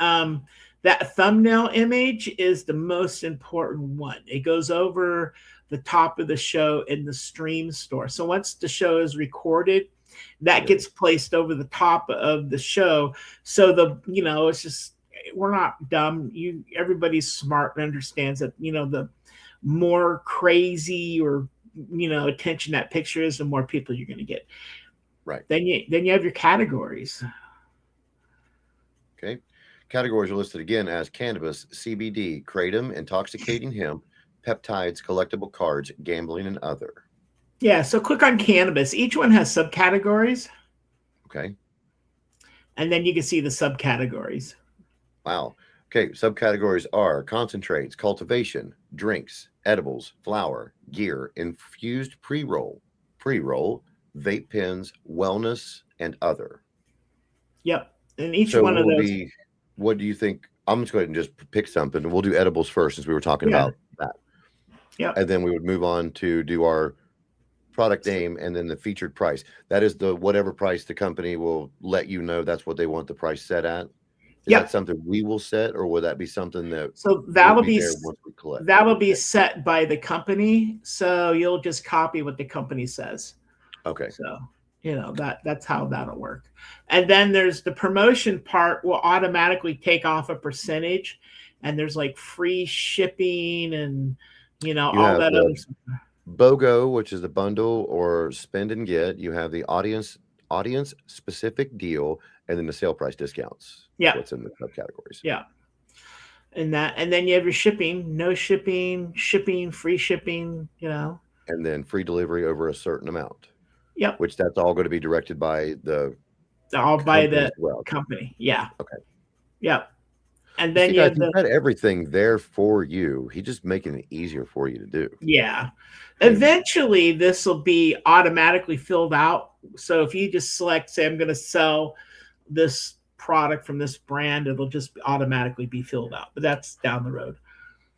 that thumbnail image is the most important one. It goes over the top of the show in the stream store. So once the show is recorded, that gets placed over the top of the show. So it's just, we're not dumb. Everybody's smart and understands that, the more crazy or attention that picture is, the more people you're going to get. Right. Then you have your categories. Okay. Categories are listed again as cannabis, CBD, kratom, intoxicating hemp, peptides, collectible cards, gambling, and other. Yeah. So click on cannabis. Each one has subcategories. Okay. And then you can see the subcategories. Wow. Okay. Subcategories are concentrates, cultivation, drinks, edibles, flower, gear, infused pre-roll, vape pens, wellness, and other. Yep. And each one of those. What do you think? I'm just going to just pick something. We'll do edibles first, since we were talking about that. Yeah. And then we would move on to do our product name and then the featured price. That is the whatever price the company will let you know that's what they want the price set at. Is that something we will set, or will that be something that? So that'll be there once we collect? That'll be set by the company. So you'll just copy what the company says. Okay. So that's how that'll work. And then there's the promotion part will automatically take off a percentage, and there's like free shipping and all that other stuff. BOGO, which is the bundle or spend and get. You have the audience specific deal, and then the sale price discounts. Yeah. What's in the subcategories. Yeah. And then you have your shipping, no shipping, free shipping, And then free delivery over a certain amount. Yep. Which that's all going to be directed by the company. Yeah. Okay. Yep. And then he's got everything there for you. He's just making it easier for you to do. Yeah. Eventually, this will be automatically filled out. So if you just select, say, I'm going to sell this product from this brand, it'll just automatically be filled out. But that's down the road.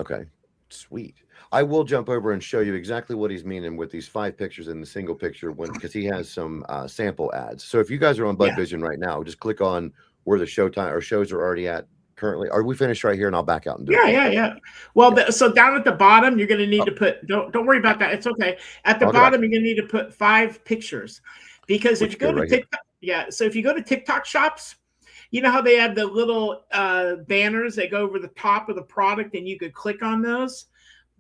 Okay. Sweet. I will jump over and show you exactly what he's meaning with these 5 pictures in the single picture because he has some sample ads. So if you guys are on Bud Vision right now, just click on where the shows are already at currently? Are we finished right here? And I'll back out and do Yeah, it. yeah. Well, so down at the bottom, you're going to need to put. Don't worry about that. It's okay. At the I'll go back. bottom, you're going to need to put 5 pictures, because if Which you go go to right here. TikTok, so if you go to TikTok shops, you know how they have the little banners that go over the top of the product, and you could click on those.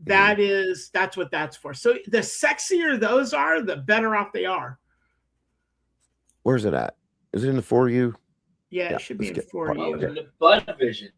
That's what that's for. So the sexier those are, the better off they are. Where's it at? Is it in the For You? Yeah, it should be in For You. Welcome to Bud Vision,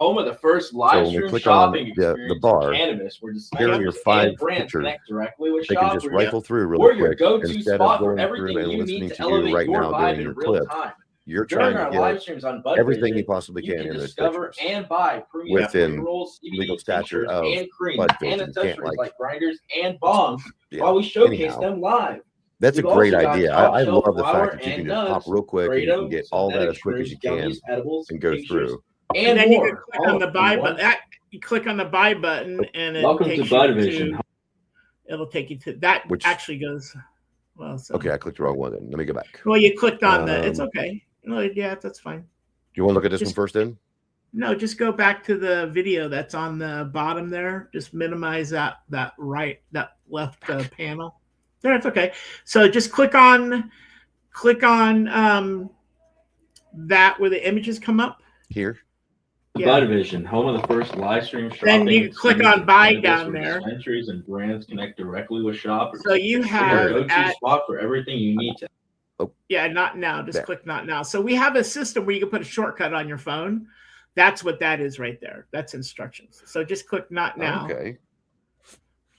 home of the first live when we stream click on shopping the experience bar, in cannabis, where here are your 5 and brands pictures. connect directly with They can just shoppers, rifle through or really your quick go-to instead spot of for going through everything and you listening need to to you elevate right your now vibe doing in your real clip. time. You're trying During to our live get streams on Bud everything you Vision, possibly you can in those discover pictures and buy premium within pre-rolls, legal CBD stature tinctures, of and creams, Bud and Vision. You can't accessories like grinders and bongs yeah. while we showcase Anyhow, them live. that's a We've great also got idea. top I shelf love the flower fact that you and can just pop nuts, real quick and you can kratom, get all that synthetic as quick as shrooms, you can gummies, edibles, and go tinctures, through. and then more. you can click on the buy button. You click on the buy button, and it Welcome to takes Bud you Vision. it'll take you to that. Which actually goes well. So. Okay, I clicked the wrong one. Then let me go back. Well, you clicked on the. It's Do okay. No, yeah, that's fine. you want to look at this Just- one first? Then No, just go back to the video that's on the bottom there. Just minimize that left panel. There, it's okay. So just click on that where the images come up. here. Yeah. Bud Vision, home of the first live stream shopping. Then you click experience on in buy cannabis, down where there. Dispensaries and brands connect directly with shoppers. So you Your have go-to spot for everything you need to. not now. Just There. click not now. So we have a system where you can put a shortcut on your phone. That's what that is right there. That's instructions. So just click not now. Okay.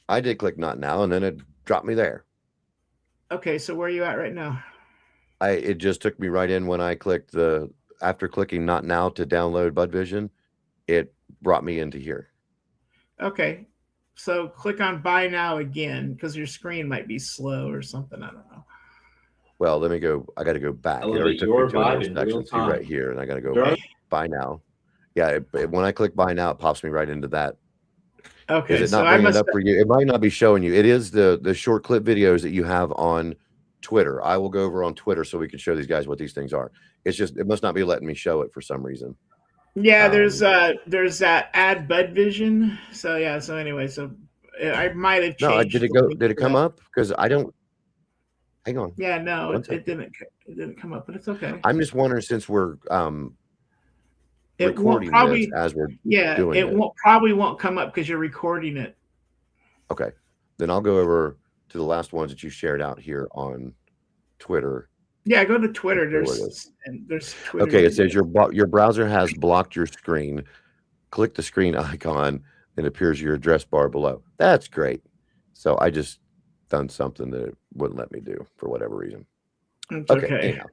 I did click not now, and then it dropped me there. Okay, so where are you at right now? It just took me right in when I clicked after clicking not now to download Bud Vision, it brought me into here. Okay, so click on buy now again because your screen might be slow or something. I don't know. Well, let me go. I got to go back. It Elevate already took your me to another vibe in real section. See right time. here, and I got to go During- buy now. Yeah, when I click buy now, it pops me right into that. Okay, Is it so not I bringing it must. up for you? It might not be showing you. It is the short clip videos that you have on Twitter. I will go over on Twitter so we can show these guys what these things are. It's just it must not be letting me show it for some reason. Yeah, there's that add Bud Vision. So yeah, so anyway, so I might have changed. No, did it the go? link Did it to come that. up? Because I don't. Hang on. Yeah, no, One it second. didn't come up, but it's okay. I'm just wondering since we're It won't recording probably. this as we're Yeah, doing it it. won't come up because you're recording it. okay. Then I'll go over to the last ones that you shared out here on Twitter. Yeah, go to Twitter. There it There's Twitter. Okay, it says your browser has blocked your screen. Click the screen icon and it appears your address bar below. That's great. So I just done something that it wouldn't let me do for whatever reason. It's Okay. okay. Anyhow.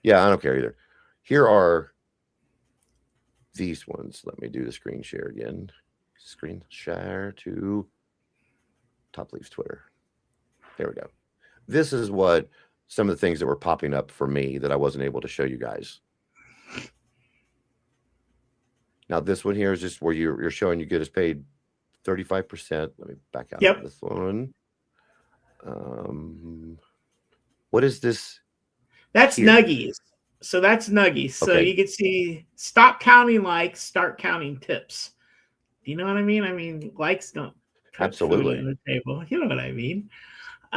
Yeah, I don't care either. Here are these ones. Let me do the screen share again. Screen share to Top Leafs Twitter. There we go. This is what some of the things that were popping up for me that I wasn't able to show you guys. Now this one here is just where you're showing you get us paid 35%. Let me back out Yep. of this one. What is this? That's Here. Nuggies. So that's Nuggies. So Okay. you can see stop counting likes, start counting tips. Do you know what I mean? I mean, likes don't put Absolutely. food on the table. You know what I mean?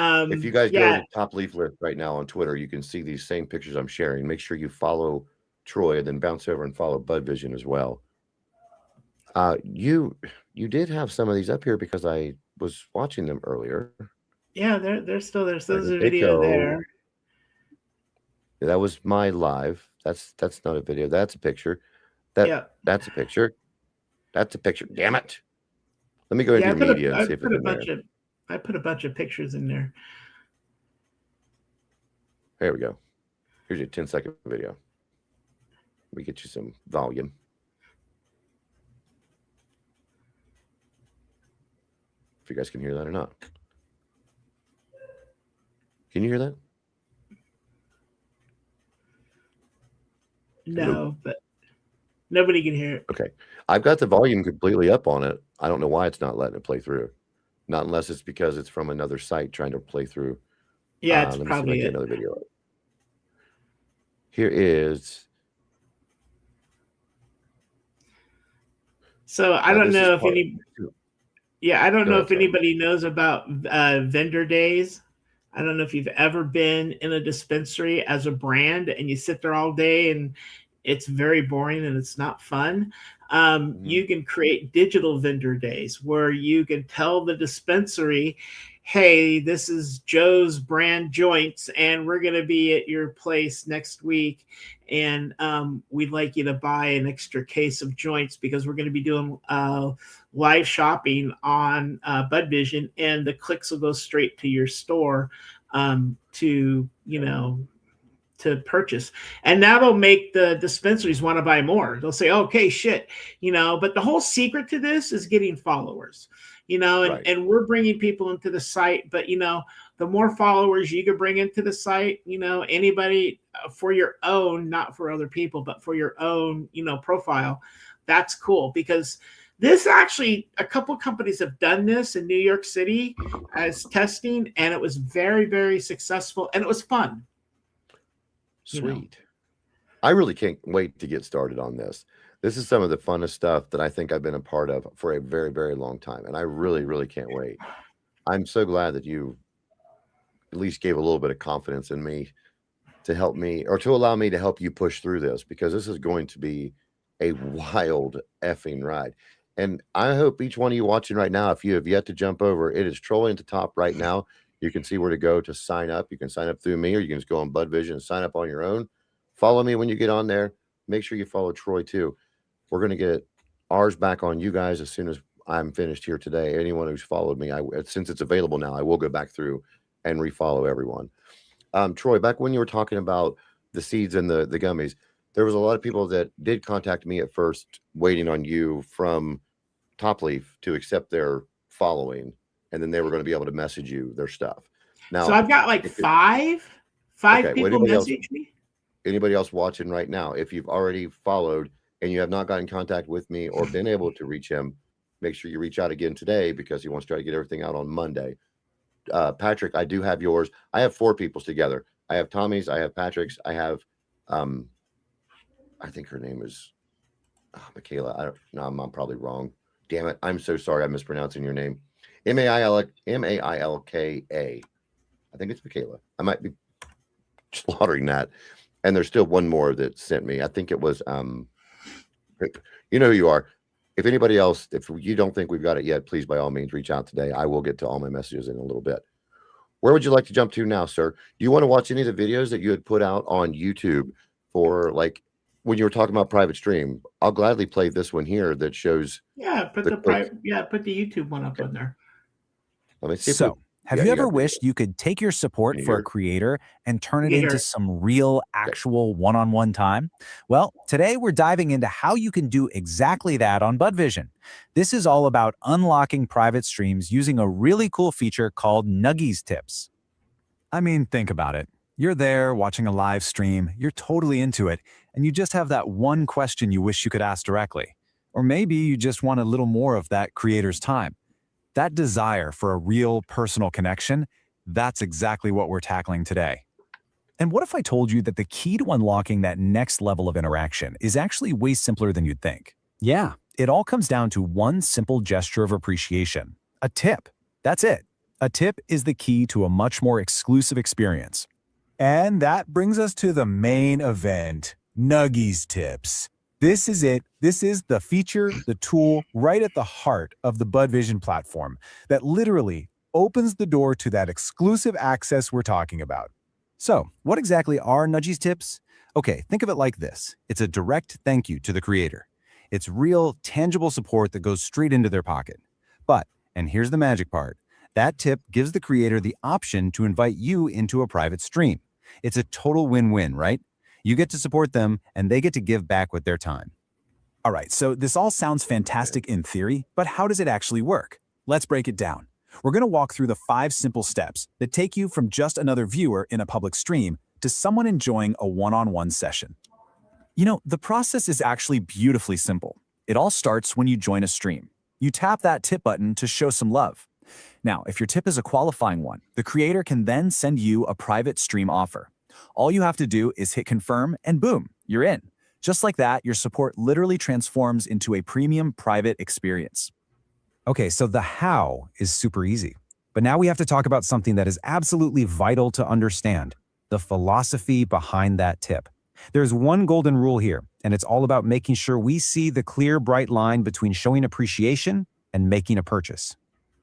If you guys yeah, go to Top Leaf List right now on Twitter, you can see these same pictures I'm sharing. Make sure you follow Troy, then bounce over and follow Bud Vision as well. You did have some of these up here because I was watching them earlier. yeah, they're still there. So there's a They video go- there. That was my live. That's not a video. That's a picture. That's a picture. That's a picture. Damn it. Let me go Yeah, into media and see if it's in there. I put a bunch of pictures in there. There we go. Here's your 10-second video. Let me get you some volume. If you guys can hear that or not. Can you hear that? No, but nobody can hear it. Okay. I've got the volume completely up on it. I don't know why it's not letting it play through. Not unless it's because it's from another site trying to play through. Yeah, it's let me see if I probably can get it. another video up. Here is So I Now, don't this is know if part. I don't Go know ahead, if sorry. anybody knows about vendor days. I don't know if you've ever been in a dispensary as a brand and you sit there all day and it's very boring and it's not fun. Mhm. You can create digital vendor days where you can tell the dispensary, hey, this is Joe's brand joints, and we're going to be at your place next week. And we'd like you to buy an extra case of joints because we're going to be doing live shopping on Bud Vision, and the clicks will go straight to your store to to purchase, and that'll make the dispensaries want to buy more. They'll say, okay, shit, but the whole secret to this is getting followers, and Right. we're bringing people into the site. But the more followers you can bring into the site, anybody, for your own, not for other people, but for your own profile, that's cool. Because this actually, a couple of companies have done this in New York City as testing, and it was very, very successful, and it was fun. Sweet. I really can't wait to get started on this. This is some of the funnest stuff that I think I've been a part of for a very, very long time, and I really, really can't wait. I'm so glad that you at least gave a little bit of confidence in me to help me or to allow me to help you push through this, because this is going to be a wild effing ride. And I hope each one of you watching right now, if you have yet to jump over, it is trolling at the top right now. You can see where to go to sign up. You can sign up through me, or you can just go on Bud Vision and sign up on your own. Follow me when you get on there. Make sure you follow Troy too. We're going to get ours back on you guys as soon as I'm finished here today. Anyone who's followed me, since it's available now, I will go back through and refollow everyone. Troy, back when you were talking about the seeds and the gummies, there was a lot of people that did contact me at first, waiting on you from Top Leaf to accept their following, and then they were going to be able to message you their stuff. So Now, I've got like if it, five okay, well, people message me. anybody else watching right now, if you've already followed and you have not got in contact with me or been able to reach him, make sure you reach out again today, because he wants to try to get everything out on Monday. Patrick, I do have yours. I have 4 people's together. I have Tommy's, I have Patrick's, I have I think her name is Michaela. I don't know, I'm probably wrong. Damn it. I'm so sorry, I'm mispronouncing your name. Mailka. I think it's Michaela. I might be slaughtering that. And there's still one more that sent me. I think it was you know who you are. If anybody else, if you don't think we've got it yet, please by all means reach out today. I will get to all my messages in a little bit. Where would you like to jump to now, sir? Do you want to watch any of the videos that you had put out on YouTube for, like, when you were talking about private stream? I'll gladly play this one here that shows Put the clips. put the YouTube one up on there. Let me see. So, have yeah, you you ever got wished you could take your support Can you for hear a it? creator and turn it You hear into it. some real, actual one-on-one time? Well, today we're diving into how you can do exactly that on Bud Vision. This is all about unlocking private streams using a really cool feature called Nuggies Tips. I mean, think about it. You're there watching a live stream, you're totally into it, and you just have that one question you wish you could ask directly. Or maybe you just want a little more of that creator's time. That desire for a real personal connection, that's exactly what we're tackling today. And what if I told you that the key to unlocking that next level of interaction is actually way simpler than you'd think? Yeah, it all comes down to one simple gesture of appreciation: a tip. That's it. A tip is the key to a much more exclusive experience. And that brings us to the main event, Nuggies Tips. This is it. This is the feature, the tool right at the heart of the Bud Vision platform that literally opens the door to that exclusive access we're talking about. So, what exactly are Nudgies Tips? Okay, think of it like this. It's a direct thank you to the creator. It's real, tangible support that goes straight into their pocket. But, and here's the magic part, that tip gives the creator the option to invite you into a private stream. It's a total win-win, right? You get to support them, and they get to give back with their time. All right, so this all sounds fantastic in theory, but how does it actually work? Let's break it down. We're going to walk through the 5 simple steps that take you from just another viewer in a public stream to someone enjoying a one-on-one session. You know, the process is actually beautifully simple. It all starts when you join a stream. You tap that tip button to show some love. Now, if your tip is a qualifying one, the creator can then send you a private stream offer. All you have to do is hit confirm and boom, you're in. Just like that, your support literally transforms into a premium private experience. Okay, so the how is super easy. But now we have to talk about something that is absolutely vital to understand: the philosophy behind that tip. There's one golden rule here, and it's all about making sure we see the clear, bright line between showing appreciation and making a purchase.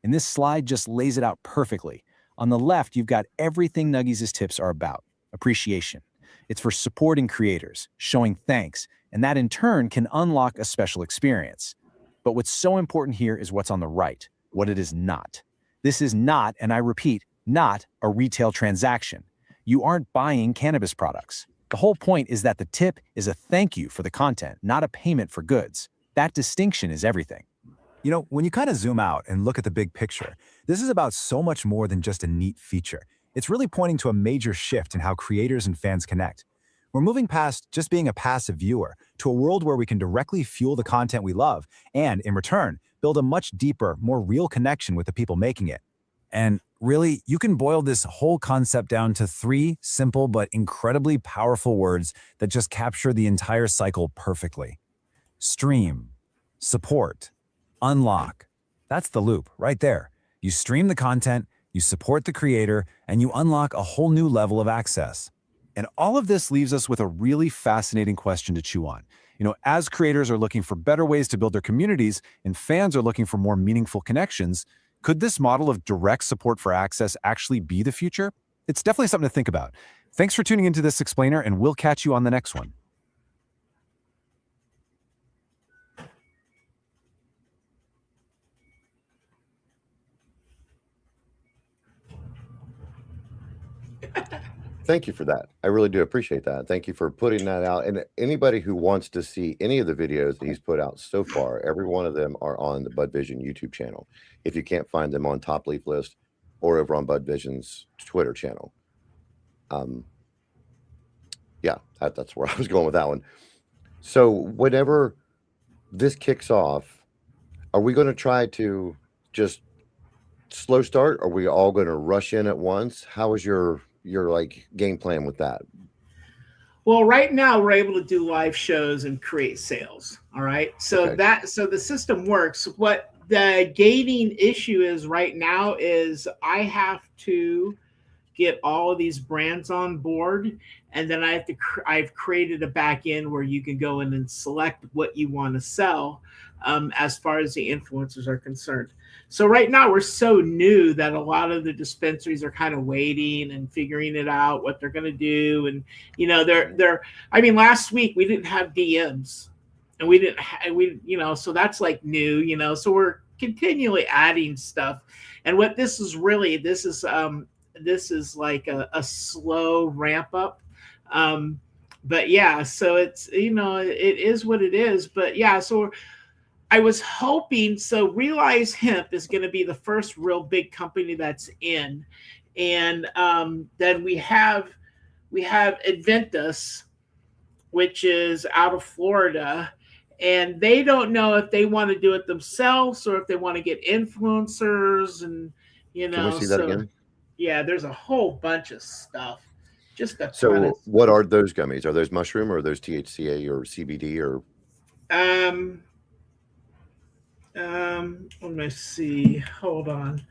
And this slide just lays it out perfectly. On the left, you've got everything Nuggies' tips are about: appreciation. It's for supporting creators, showing thanks, and that in turn can unlock a special experience. But what's so important here is what's on the right, what it is not. This is not, and I repeat, not a retail transaction. You aren't buying cannabis products. The whole point is that the tip is a thank you for the content, not a payment for goods. That distinction is everything. You know, when you kind of zoom out and look at the big picture, this is about so much more than just a neat feature. It's really pointing to a major shift in how creators and fans connect. We're moving past just being a passive viewer to a world where we can directly fuel the content we love and, in return, build a much deeper, more real connection with the people making it. And really, you can boil this whole concept down to 3 simple but incredibly powerful words that just capture the entire cycle perfectly: stream, support, unlock. That's the loop right there. You stream the content, you support the creator, and you unlock a whole new level of access. And all of this leaves us with a really fascinating question to chew on. You know, as creators are looking for better ways to build their communities and fans are looking for more meaningful connections, could this model of direct support for access actually be the future? It's definitely something to think about. Thanks for tuning into this explainer, and we'll catch you on the next one. Thank you for that. I really do appreciate that. Thank you for putting that out. And anybody who wants to see any of the videos that he's put out so far, every one of them are on the Bud Vision YouTube channel. If you can't find them on Top Leaf List or over on Bud Vision's Twitter channel. Yeah, that's where I was going with that one. So whenever this kicks off, are we going to try to just slow start? Are we all going to rush in at once? How is your like game plan with that? Well, right now we're able to do live shows and create sales. All right. So Okay. so the system works. What the gating issue is right now is I have to get all of these brands on board, and then I've created a back end where you can go in and select what you want to sell, as far as the influencers are concerned. So right now we're so new that a lot of the dispensaries are kind of waiting and figuring it out what they're going to do. And they're I mean, last week we didn't have DMs, and so that's like new. So we're continually adding stuff. And what this is really, this is like a slow ramp up. But yeah, so it is what it is. But yeah, so I was hoping, so Realize Hemp is going to be the first real big company that's in. And then we have Adventus, which is out of Florida, and they don't know if they want to do it themselves or if they want to get influencers. And Can we see that again? yeah, there's a whole bunch of stuff. Just a ton So of what are those gummies? Are those mushroom, or are those THCA or CBD or? Let me see. Hold on.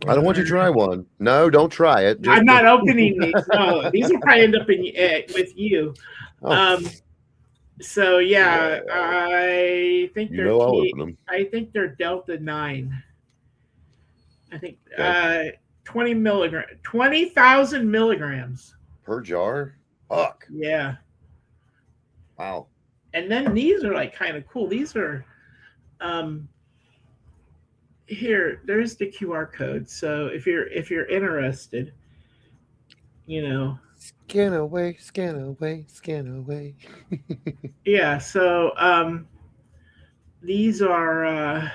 I don't want you to try one. No, don't try it. I'm not opening these. No, these will probably end up with you. Oh, So yeah, I think I'll open them. I think they're Delta 9. I think Okay. 20,000 milligrams Per jar. Fuck. Yeah. Wow. And then these are like kind of cool. These are here. There's the QR code. So if you're interested, Scan away, scan away, scan away. yeah. So these are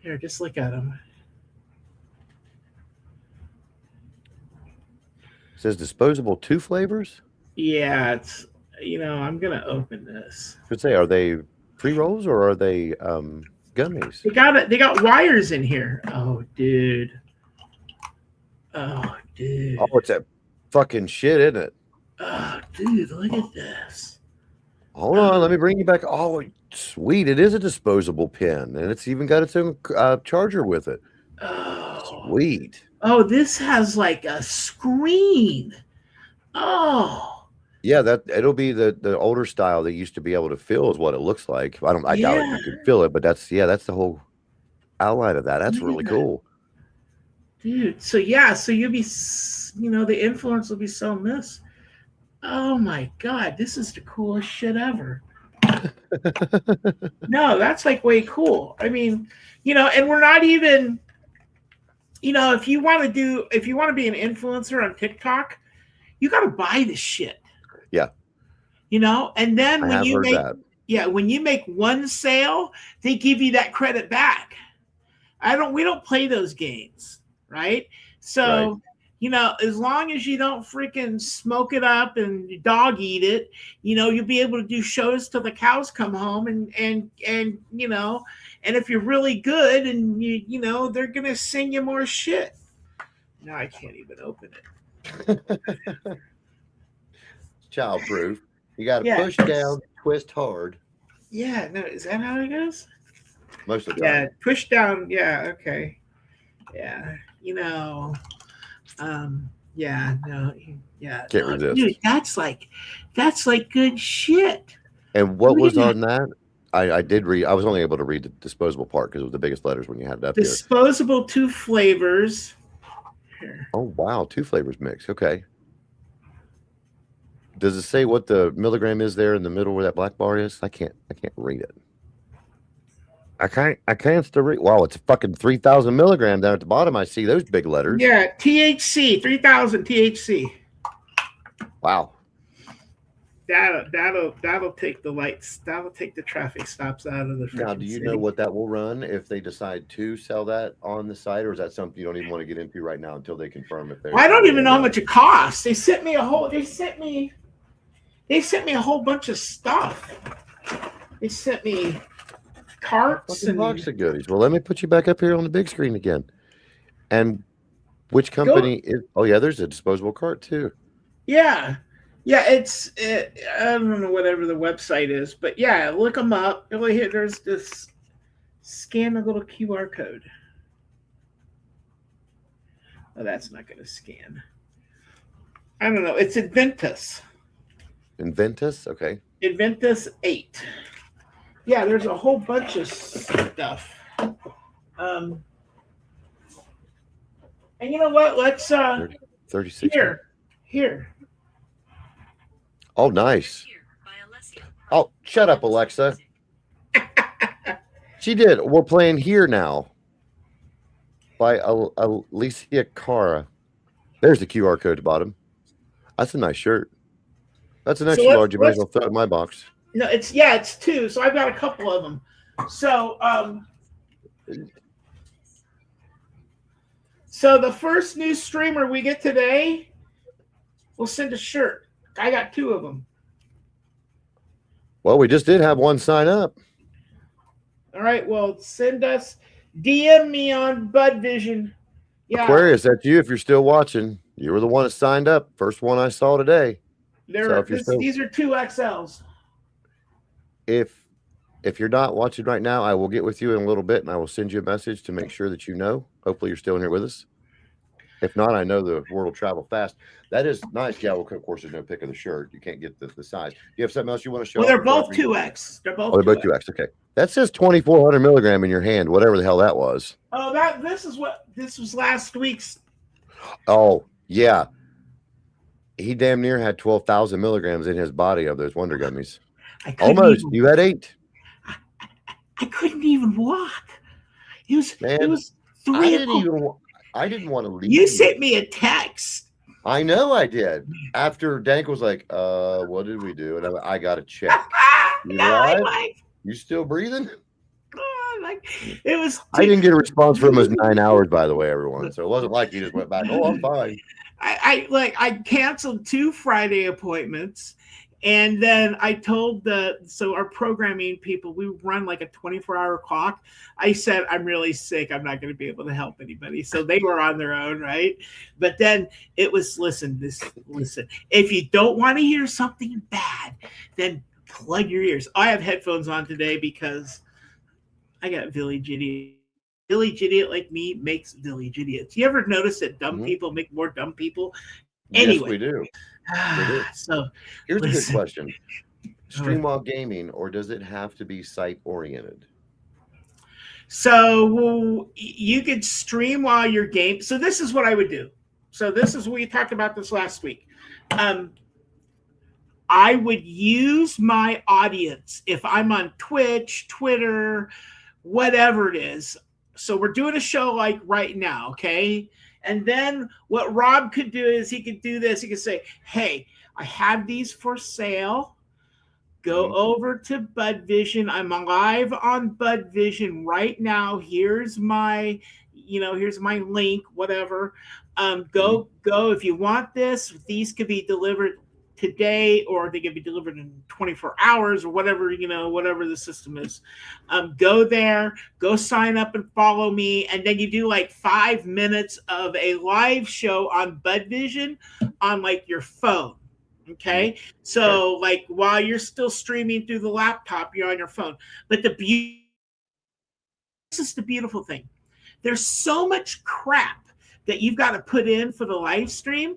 here. Just look at them. It says disposable 2 flavors. Yeah, it's I'm gonna open this. Should say, are they pre-rolls or are they gummies? They got wires in here. Oh, dude. Oh, dude. Oh, it's that fucking shit, isn't it? Oh, dude, look at this. Hold on, let me bring you back. Oh, sweet! It is a disposable pen, and it's even got its own charger with it. Oh, Sweet. oh, this has like a screen. Oh, Yeah, that it'll be the older style that used to be able to fill is what it looks like. I doubt yeah. you could fill it, but that's the whole outline of that. That's really Yeah. cool. Dude, so yeah, so you'll be, the influence will be so missed. Oh my God, this is the coolest shit ever. No, that's like way cool. I mean, and we're not even, if you want to be an influencer on TikTok, you got to buy this shit. Yeah. And then I when have you heard make, that. when you make one sale, they give you that credit back. We don't play those games, right? So, Right. as long as you don't freaking smoke it up and dog eat it, you'll be able to do shows till the cows come home and if you're really good and they're gonna sing you more shit. No, I can't even open it. Childproof. You got to Yeah. push down, twist hard Yeah, no, is that how it goes? most of the Yeah, time. push down. Yeah, okay. Yeah, yeah, no, yeah. Can't No, resist. dude, that's like good shit. And what Look was at on that? I did read. I was only able to read the disposable part because it was the biggest letters when you had it up here. Disposable 2 flavors. Here. Oh wow, 2 flavors mix. Okay. Does it say what the milligram is there in the middle where that black bar is? I can't read it. I can't still read. Wow, it's fucking 3,000 milligram down at the bottom. I see those big letters. Yeah, THC, 3,000 THC. Wow. That'll take the lights. That'll take the traffic stops out of the. Now, do you city. know what that will run if they decide to sell that on the site, or is that something you don't even want to get into right now until they confirm if they're? I don't even know how much it costs. They sent me a whole bunch of stuff. They sent me carts Fucking and box of goodies. Well, let me put you back up here on the big screen again. And which company is? Oh yeah, there's a disposable cart too. yeah. It's I don't know whatever the website is, but yeah, look them up. There's this scan a little QR code. Oh, that's not going to scan. I don't know. It's Inventus. Inventus, okay. Inventus 8. Yeah, there's a whole bunch of stuff. And you know what? Let's 36. here. Oh, nice. Oh, shut up, Alexa. She did. We're playing Here Now by Alicia Cara. There's the QR code at the bottom. That's a nice shirt. That's an extra large. You might as well throw it in my box. No, it's 2. So I've got a couple of them. So the first new streamer we get today, we'll send a shirt. I got 2 of them. Well, we just did have one sign up. All right. Well, DM me on Bud Vision. Yeah. Aquarius, that's you. If you're still watching, you were the one that signed up. First one I saw today. These are 2 XLs. If you're not watching right now, I will get with you in a little bit and I will send you a message to make sure that you know. Hopefully you're still in here with us. If not, I know the world will travel fast. That is nice. Yeah, well, of course, there's no pic of the shirt. You can't get the size. Do you have something else you want to show? Well, they're both 2X. They're both 2X. Okay. That says 2,400 milligram in your hand, whatever the hell that was. Oh, this was last week's. Oh, yeah. He damn near had 12,000 milligrams in his body of those Wonder Gummies. Almost. You had 8. I couldn't even walk. It was 3 o'clock. I didn't want to leave. You sent me a text. I know I did. After Dank was like, what did we do? And I got to check. You right? You still breathing? It was. I didn't get a response for almost 9 hours, by the way, everyone. So it wasn't like you just went back. Oh, I'm fine. I canceled 2 Friday appointments. And then I told our programming people, we run like a 24-hour clock. I said, I'm really sick. I'm not going to be able to help anybody. So they were on their own, right? But then it was, listen, if you don't want to hear something bad, then plug your ears. I have headphones on today because I got village idiot. Village idiot like me makes village idiots. You ever notice that dumb people make more dumb people? Anyway. Yes, we do. So Here's a good listen. question. Stream while gaming, or does it have to be site oriented? So you could stream while you're game. So this is what I would do. So this is we talked about this last week. I would use my audience if I'm on Twitch, Twitter, whatever it is. So we're doing a show like right now, okay? And then what Rob could do is he could do this. He could say, hey, I have these for sale. Go over to Bud Vision. I'm live on Bud Vision right now. Here's my, here's my link, whatever. Go. If you want this, these could be delivered today, or they could be delivered in 24 hours, or whatever, whatever the system is. Go there, go sign up and follow me. And then you do like 5 minutes of a live show on Bud Vision on like your phone. Okay. So like while you're still streaming through the laptop, you're on your phone. But this is the beautiful thing. There's so much crap that you've got to put in for the live stream.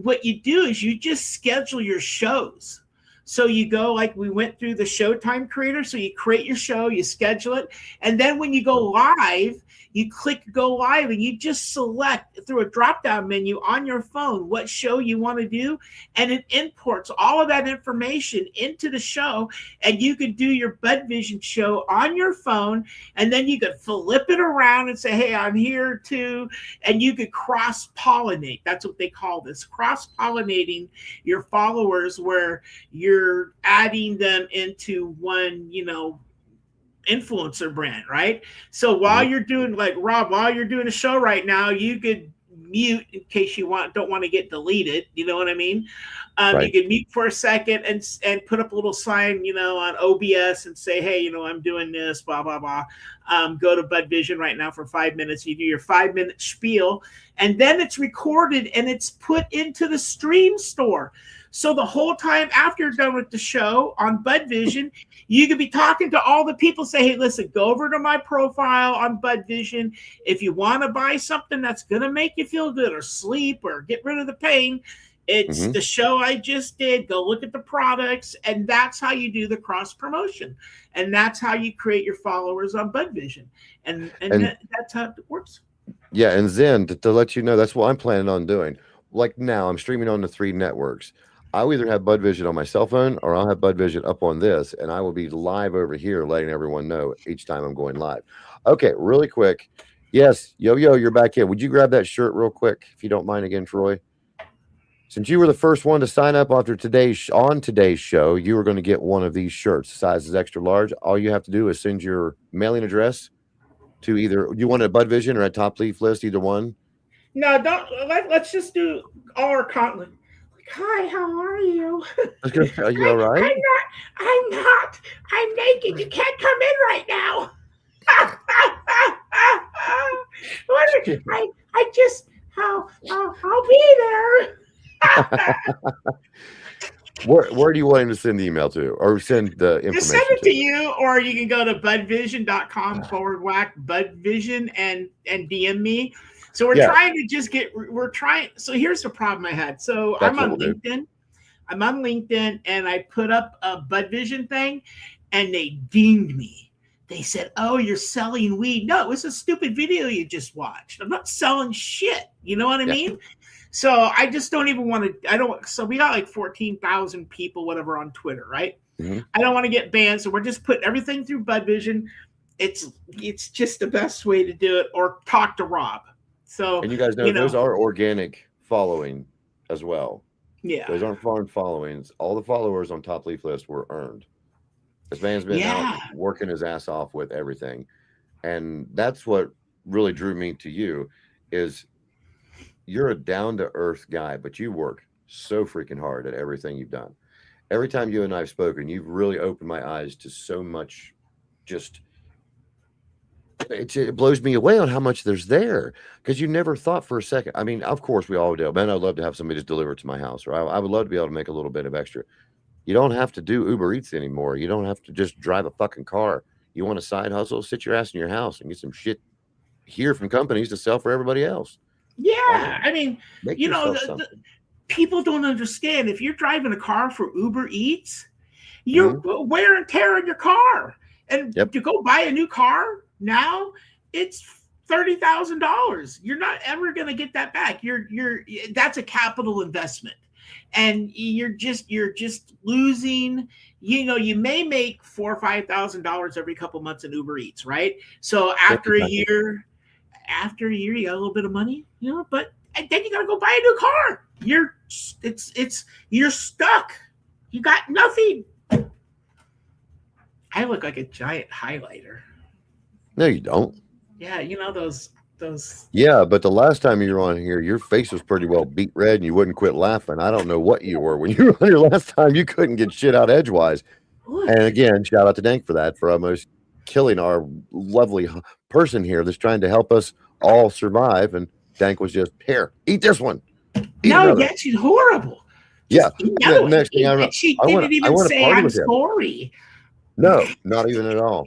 What you do is you just schedule your shows. So you go, like we went through the Showtime creator. So you create your show, you schedule it. And then when you go live, you click go live and you just select through a drop-down menu on your phone what show you want to do. And it imports all of that information into the show. And you could do your Bud Vision show on your phone. And then you could flip it around and say, hey, I'm here too. And you could cross-pollinate. That's what they call this, cross-pollinating your followers, where you're adding them into one, influencer brand, right? So while you're doing, like Rob, while you're doing a show right now, you could mute in case you don't want to get deleted. You know what I mean? You can mute for a second and put up a little sign, on OBS and say, hey, I'm doing this, blah, blah, blah. Go to Bud Vision right now for 5 minutes. You do your 5-minute spiel, and then it's recorded and it's put into the stream store. So the whole time after you're done with the show on Bud Vision, you could be talking to all the people, say, hey, listen, go over to my profile on Bud Vision. If you want to buy something that's going to make you feel good or sleep or get rid of the pain, it's the show I just did. Go look at the products. And that's how you do the cross promotion. And that's how you create your followers on Bud Vision. And that's how it works. Yeah. And Zen, to let you know, that's what I'm planning on doing. Like now, I'm streaming on the 3 networks. I'll either have Bud Vision on my cell phone, or I'll have Bud Vision up on this, and I will be live over here letting everyone know each time I'm going live. Okay, really quick. Yes, Yo-Yo, you're back in. Would you grab that shirt real quick, if you don't mind again, Troy? Since you were the first one to sign up after today's show, you were going to get one of these shirts. The size is extra large. All you have to do is send your mailing address to either, you want it at Bud Vision or at Top Leaf List, either one. No, let's just do all our content. Hi, how are you? Are you all right? I'm not. I'm naked. You can't come in right now. I just, I'll be there. Where do you want him to send the email to, or send the information? Just send it to you, or you can go to budvision.com/Budvision and DM me. So we're trying to just so here's the problem I had. So I'm on LinkedIn. I'm on LinkedIn, and I put up a Bud Vision thing, and they dinged me. They said, oh, you're selling weed. No, it was a stupid video you just watched. I'm not selling shit. You know what I mean? So I just don't even want to, so we got like 14,000 people, whatever, on Twitter, right? I don't want to get banned. So we're just putting everything through Bud Vision. It's just the best way to do it, or talk to Rob. So, and you guys know, those are organic following as well. Yeah. Those aren't foreign followings. All the followers on Top Leaf List were earned. This man's been out working his ass off with everything. And that's what really drew me to you, is you're a down-to-earth guy, but you work so freaking hard at everything you've done. Every time you and I have spoken, you've really opened my eyes to so much. Just it blows me away on how much there's there, because you never thought for a second. I mean, of course we all do. Man, I'd love to have somebody just deliver it to my house, or I would love to be able to make a little bit of extra. You don't have to do Uber Eats anymore. You don't have to just drive a fucking car. You want a side hustle? Sit your ass in your house and get some shit here from companies to sell for everybody else. Yeah, I mean, Make you know, yourself something. people don't understand. If you're driving a car for Uber Eats, you're wear and tear in your car, and Yep. to go buy a new car now, it's $30,000. You're not ever going to get that back. That's a capital investment, and you're just losing. You know, you may make $4,000 or $5,000 every couple months in Uber Eats, right? So after a year, you got a little bit of money, you know, but then you got to go buy a new car. You're stuck. You got nothing. I look like a giant highlighter. No, you don't. Yeah, you know those. Yeah, but the last time you were on here, your face was pretty well beat red, and you wouldn't quit laughing. I don't know what you were when you were on your last time. You couldn't get shit out edgewise. What? And again, shout out to Dank for that, for almost killing our lovely person here that's trying to help us all survive. And Dank was just, here, eat this one. Eat No, another. yeah, she's horrible. Yeah. Just eat Yeah, another the next one. thing I remember, And she I didn't wanna even say party I'm with him. sorry. No, not even at all.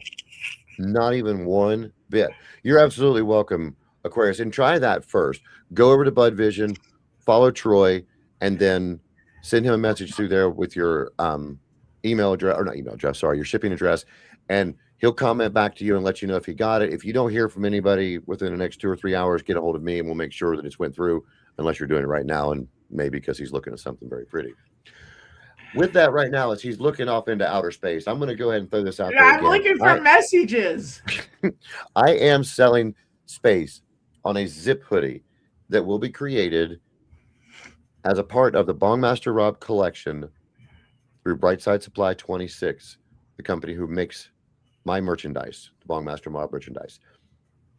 Not even one bit. You're absolutely welcome, Aquarius. And try that first. Go over to Bud Vision, follow Troy, and then send him a message through there with your email address, or not email address, sorry, your shipping address. And he'll comment back to you and let you know if he got it. If you don't hear from anybody within the next 2 or 3 hours, get a hold of me and we'll make sure that it's went through, unless you're doing it right now, and maybe because he's looking at something very pretty. With that right now, as he's looking off into outer space, I'm going to go ahead and throw this out there I'm again. looking for messages. I am selling space on a zip hoodie that will be created as a part of the Bongmaster Rob collection through Brightside Supply 26, the company who makes my merchandise, the Bongmaster Rob merchandise.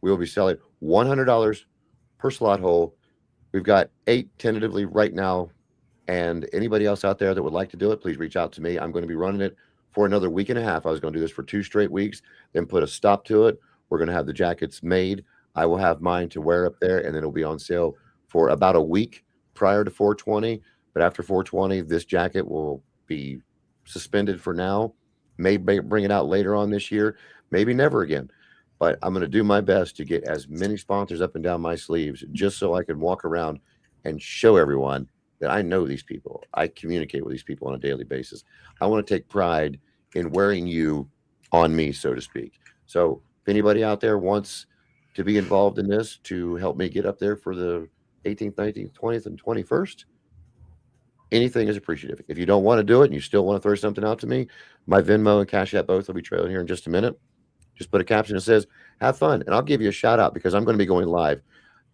We will be selling $100 per slot hole. We've got 8 tentatively right now. And anybody else out there that would like to do it, please reach out to me. I'm going to be running it for another week and a half. I was going to do this for 2 straight weeks, then put a stop to it. We're going to have the jackets made. I will have mine to wear up there, and then it'll be on sale for about a week prior to 420. But after 420, this jacket will be suspended for now. Maybe bring it out later on this year, maybe never again. But I'm going to do my best to get as many sponsors up and down my sleeves just so I can walk around and show everyone that I know these people. I communicate with these people on a daily basis. I want to take pride in wearing you on me, so to speak. So if anybody out there wants to be involved in this to help me get up there for the 18th, 19th, 20th, and 21st, anything is appreciative. If you don't want to do it and you still want to throw something out to me, my Venmo and Cash App both will be trailing here in just a minute. Just put a caption that says, have fun. And I'll give you a shout out because I'm going to be going live.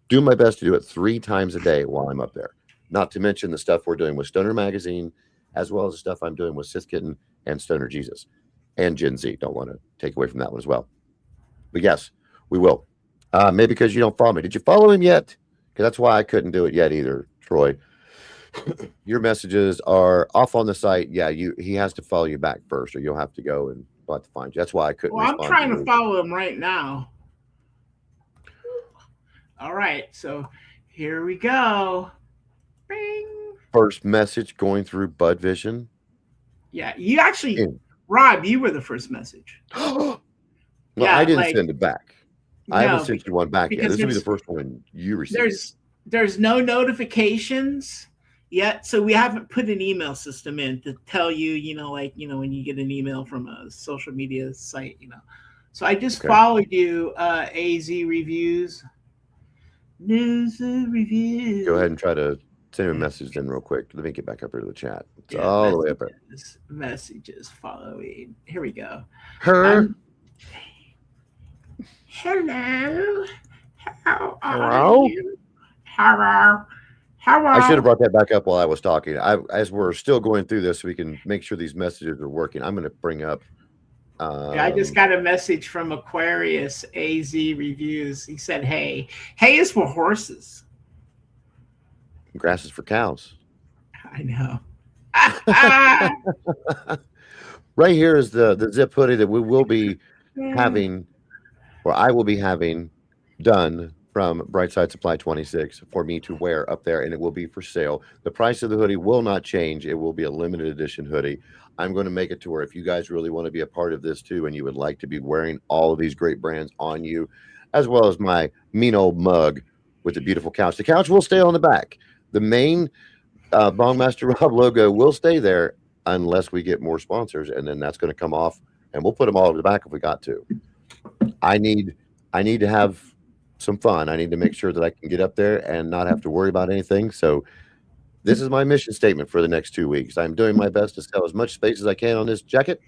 Do my best to do it 3 times a day while I'm up there. Not to mention the stuff we're doing with Stoner Magazine, as well as the stuff I'm doing with Sith Kitten and Stoner Jesus and Gen Z. Don't want to take away from that one as well. But yes, we will. Maybe because you don't follow me. Did you follow him yet? Because that's why I couldn't do it yet either, Troy. Your messages are off on the site. Yeah, he has to follow you back first, or you'll have to go and we'll have to find you. That's why I couldn't. Well, I'm trying to follow him right now. All right, so here we go. Bing. First message going through Bud Vision. Yeah, you actually, Rob, you were the first message. No, Yeah, I didn't send it back. I no, haven't sent you one back yet. because This will be the first one you received. There's no notifications yet, so we haven't put an email system in to tell you, when you get an email from a social media site, So I just followed you, AZ Reviews. News review. Go ahead and try to send him a message then real quick. Let me get back up here to the chat. It's all the way up there. Messages following. Here we go. Her. Hello. How are you? Hello. I should have brought that back up while I was talking. As we're still going through this, so we can make sure these messages are working. I'm going to bring up. I just got a message from Aquarius AZ Reviews. He said, "Hey, hay is for horses. Grass is for cows." I know. Right here is the zip hoodie that we will be having, or I will be having done from Brightside Supply 26 for me to wear up there, and it will be for sale. The price of the hoodie will not change. It will be a limited edition hoodie. I'm going to make it to where if you guys really want to be a part of this too, and you would like to be wearing all of these great brands on you, as well as my mean old mug with the beautiful couch. The couch will stay on the back. The main Bongmaster Rob logo will stay there unless we get more sponsors, and then that's going to come off, and we'll put them all over the back if we got to. I need to have some fun. I need to make sure that I can get up there and not have to worry about anything. So this is my mission statement for the next 2 weeks. I'm doing my best to sell as much space as I can on this jacket,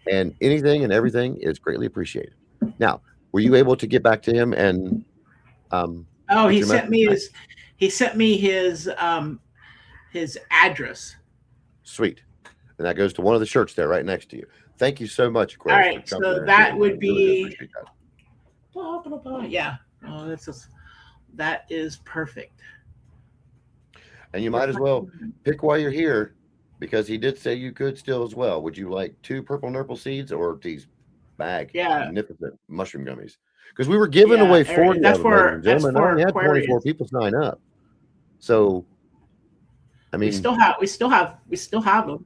and anything and everything is greatly appreciated. Now, were you able to get back to him and oh, he sent me his address. Sweet. And that goes to one of the shirts there right next to you. Thank you so much, Aquarius. All right, so that would be blah, blah, blah. Yeah. Oh, that is perfect. And you might as well pick while you're here, because he did say you could still as well. Would you like 2 purple nurple seeds or these magnificent mushroom gummies? Because we were giving away 40 that's of them, ladies and gentlemen. I only had Aquarius. 24 people sign up. So I mean, we still have them.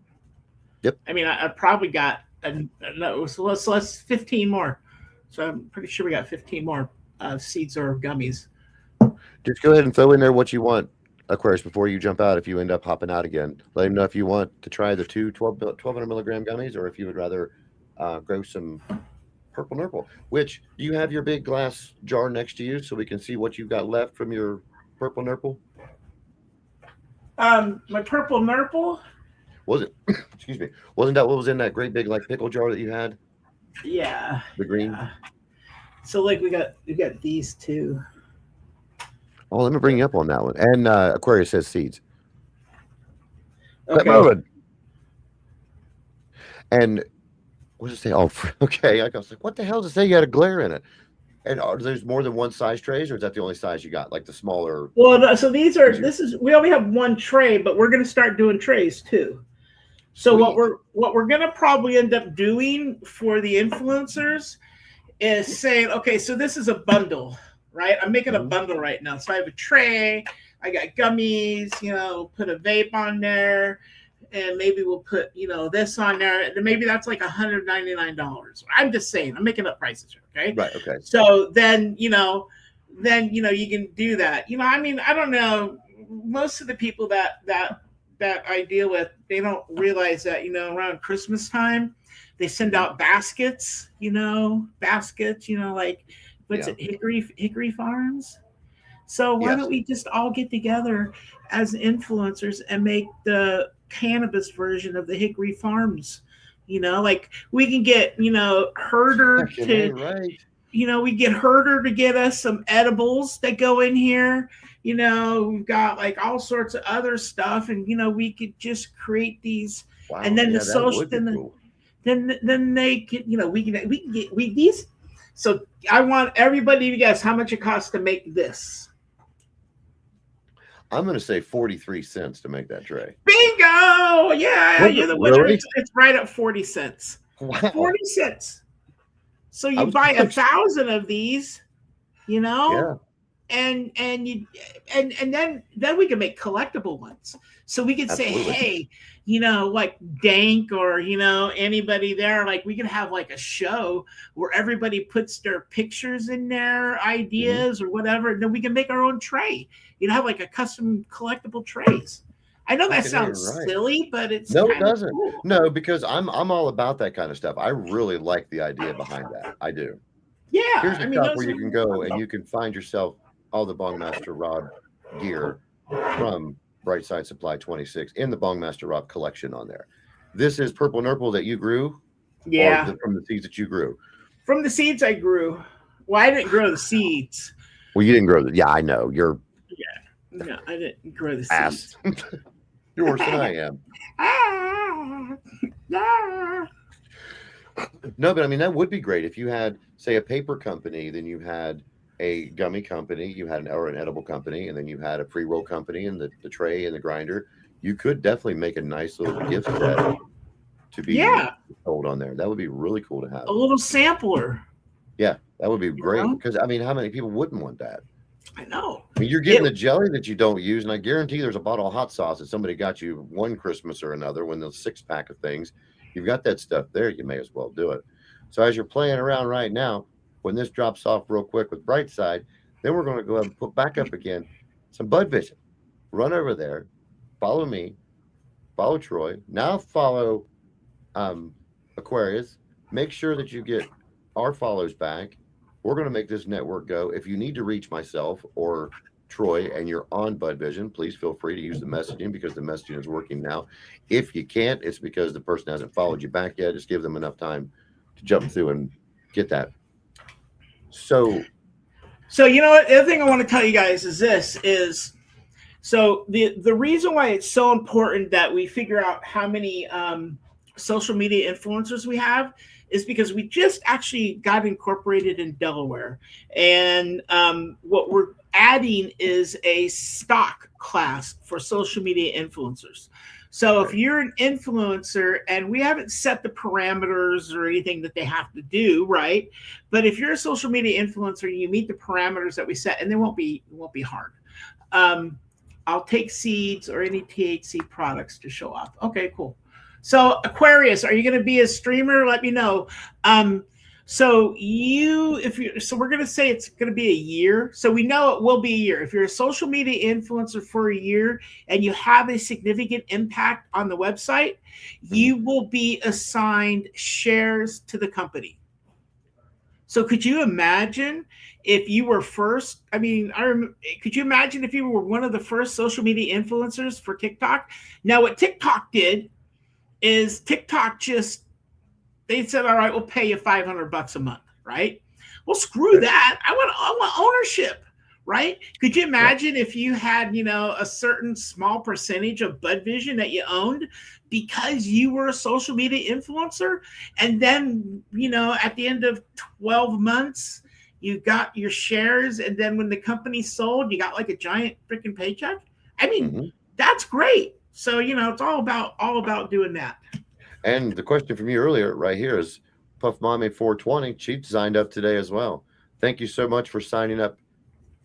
Yep. I mean, I probably got so let's 15 more. So I'm pretty sure we got 15 more seeds or gummies. just go ahead and throw in there what you want, Aquarius, before you jump out. If you end up hopping out again, let him know if you want to try the 1200 milligram gummies, or if you would rather grow some purple nurple. Which, do you have your big glass jar next to you so we can see what you've got left from your purple nurple? My purple nurple. Was it? Excuse me. Wasn't that what was in that great big like pickle jar that you had? Yeah. The green. Yeah. So like we got these two. Oh, let me bring you up on that one. And Aquarius says seeds. Okay. And what does it say? Oh, okay. I was like, what the hell does it say? You got a glare in it. And there's more than one size trays, or is that the only size you got? Like the smaller? Well, so we only have one tray, but we're going to start doing trays too. So Sweet. what we're going to probably end up doing for the influencers is saying, okay, so this is a bundle, right? I'm making a bundle right now. So I have a tray, I got gummies, put a vape on there, and maybe we'll put, this on there. And maybe that's like $199. I'm just saying, I'm making up prices here, okay? Right, okay. So then, you can do that. I mean, I don't know. Most of the people that I deal with, they don't realize that, around Christmas time, they send out baskets, like what's it, Hickory Farms. So why don't we just all get together as influencers and make the cannabis version of the Hickory Farms? Like we can get, Herder we get Herder to get us some edibles that go in here. We've got like all sorts of other stuff, and we could just create these. Wow, and then the that social, would be cool. then they can, we can get these. So I want everybody to guess how much it costs to make this. I'm going to say 43 cents to make that tray. Bingo! Yeah, you're the winner. Really? It's right at 40 cents. Wow. 40 cents. So you buy 1,000 of these, Yeah. and then we can make collectible ones. So we could Absolutely. say, hey, like Dank or anybody there, like we could have like a show where everybody puts their pictures in there, ideas or whatever, and then we can make our own tray. Have like a custom collectible trays. I know that sounds silly, but it's no, it doesn't. Cool. No, because I'm all about that kind of stuff. I really like the idea behind that. I do. Yeah, Here's a shop where you can go and you can find yourself all the Bongmaster Rob gear from Brightside Supply 26 in the Bongmaster Rob collection on there. This is purple nurple that you grew. Yeah, or from the seeds that you grew. From the seeds I grew. Well, I didn't grow the seeds. Well, you didn't grow the. Yeah, I know. You're. No, I didn't grow the ass. seeds. You're worse than I am. No, but I mean, that would be great if you had, say, a paper company, then you had a gummy company, you had an edible company, and then you had a pre-roll company and the tray and the grinder. You could definitely make a nice little gift set to be sold on there. That would be really cool to have. A little sampler. Yeah, that would be great. Because, I mean, how many people wouldn't want that? I know. I mean, you're getting the jelly that you don't use, and I guarantee there's a bottle of hot sauce that somebody got you one Christmas or another when the 6-pack of things. You've got that stuff there. You may as well do it. So as you're playing around right now, when this drops off real quick with Brightside, then we're going to go ahead and put back up again some Bud Vision. Run over there, follow me, follow Troy. Now follow Aquarius. Make sure that you get our follows back. We're going to make this network go. If you need to reach myself or Troy and you're on Bud Vision, please feel free to use the messaging because the messaging is working now. If you can't, it's because the person hasn't followed you back yet. Just give them enough time to jump through and get that. So you know what? The other thing I want to tell you guys is this is so the reason why it's so important that we figure out how many social media influencers we have is because we just actually got incorporated in Delaware. And what we're adding is a stock class for social media influencers. So if you're an influencer, and we haven't set the parameters or anything that they have to do, right? But if you're a social media influencer, you meet the parameters that we set, and they won't be hard. I'll take seeds or any THC products to show up. Okay, cool. So Aquarius, are you going to be a streamer? Let me know. So we're going to say it's going to be a year. So we know it will be a year. If you're a social media influencer for a year and you have a significant impact on the website, you will be assigned shares to the company. So could you imagine if you were first? I mean, could you imagine if you were one of the first social media influencers for TikTok? Now, what TikTok did is they said, all right, we'll pay you $500 a month, right? Well, screw that. I want ownership, right? Could you imagine if you had, a certain small percentage of Bud Vision that you owned because you were a social media influencer? And then, at the end of 12 months, you got your shares. And then when the company sold, you got like a giant freaking paycheck. I mean, that's great. So, it's all about doing that. And the question from you earlier right here is Puff Mommy 420. She signed up today as well. Thank you so much for signing up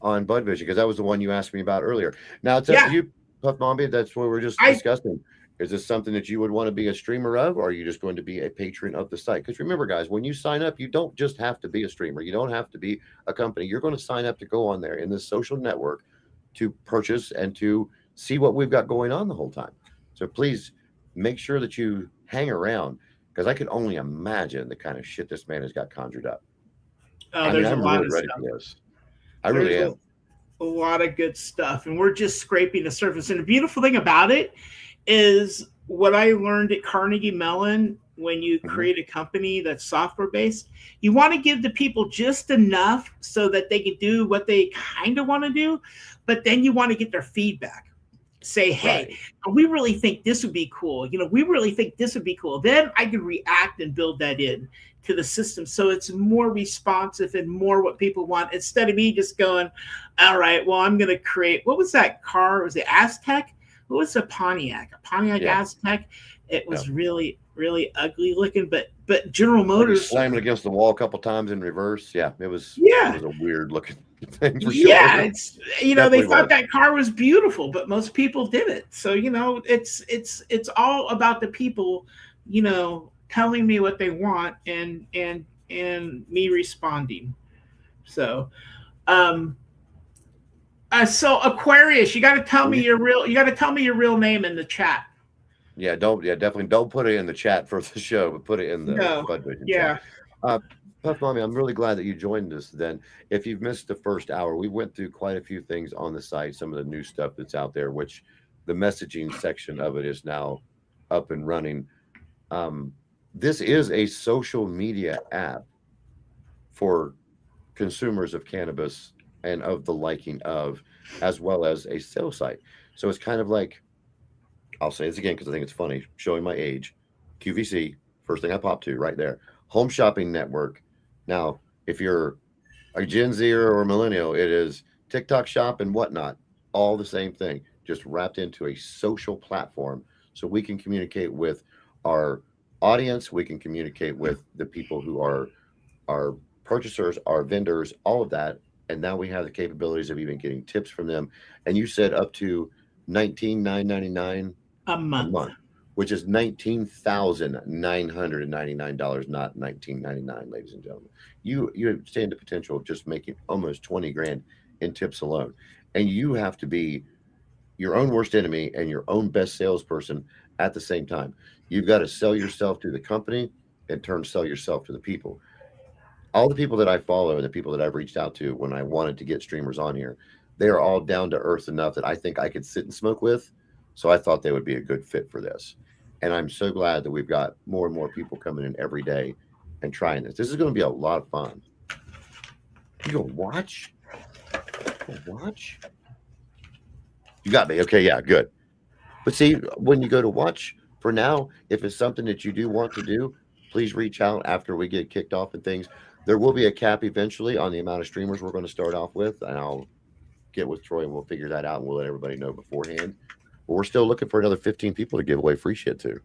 on Bud Vision because that was the one you asked me about earlier. Now it's up to you, Puff Mommy. That's what we're just discussing. Is this something that you would want to be a streamer of, or are you just going to be a patron of the site? Because remember, guys, when you sign up, you don't just have to be a streamer. You don't have to be a company. You're going to sign up to go on there in this social network to purchase and to see what we've got going on the whole time. So please make sure that you hang around because I could only imagine the kind of shit this man has got conjured up. I'm really ready for this. I really am. A lot of good stuff, and we're just scraping the surface. And the beautiful thing about it is what I learned at Carnegie Mellon. When you create a company that's software based, you want to give the people just enough so that they can do what they kind of want to do, but then you want to get their feedback. Say, hey, we really think this would be cool. We really think this would be cool. Then I could react and build that in to the system. So it's more responsive and more what people want instead of me just going, all right, well, I'm going to create, what was that car? Was it Aztec? What was a Pontiac? A Pontiac Aztec? It was really, really ugly looking, but General Motors slamming against the wall a couple times in reverse. Yeah, it was a weird looking thing for sure. It's they thought that car was beautiful, but most people didn't. So it's all about the people, telling me what they want and me responding. So so Aquarius, you got to tell me your real name in the chat. Yeah, definitely don't put it in the chat for the show, but put it in the Bud Vision chat. Puff Mommy, I'm really glad that you joined us then. If you've missed the first hour, we went through quite a few things on the site, some of the new stuff that's out there, which the messaging section of it is now up and running. This is a social media app for consumers of cannabis and of the liking of, as well as a sales site. So it's kind of like, I'll say this again because I think it's funny, showing my age. QVC, first thing I popped to right there. Home Shopping Network. Now, if you're a Gen Zer or a millennial, it is TikTok Shop and whatnot. All the same thing, just wrapped into a social platform so we can communicate with our audience. We can communicate with the people who are our purchasers, our vendors, all of that and now we have the capabilities of even getting tips from them. And you said up to $19,999 A a month. month, which is $19,999, not $19.99, ladies and gentlemen. You stand the potential of just making almost 20 grand in tips alone, and you have to be your own worst enemy and your own best salesperson at the same time. You've got to sell yourself to the company, in turn sell yourself to the people. All the people that I follow and the people that I've reached out to when I wanted to get streamers on here, they are all down to earth enough that I think I could sit and smoke with. So I thought they would be a good fit for this. And I'm so glad that we've got more and more people coming in every day and trying this. This is going to be a lot of fun. You gonna watch? Watch? You got me. Okay, yeah, good. But see, when you go to watch, for now, if it's something that you do want to do, please reach out after we get kicked off and things. There will be a cap eventually on the amount of streamers we're going to start off with, and I'll get with Troy and we'll figure that out and we'll let everybody know beforehand. But we're still looking for another 15 people to give away free shit to.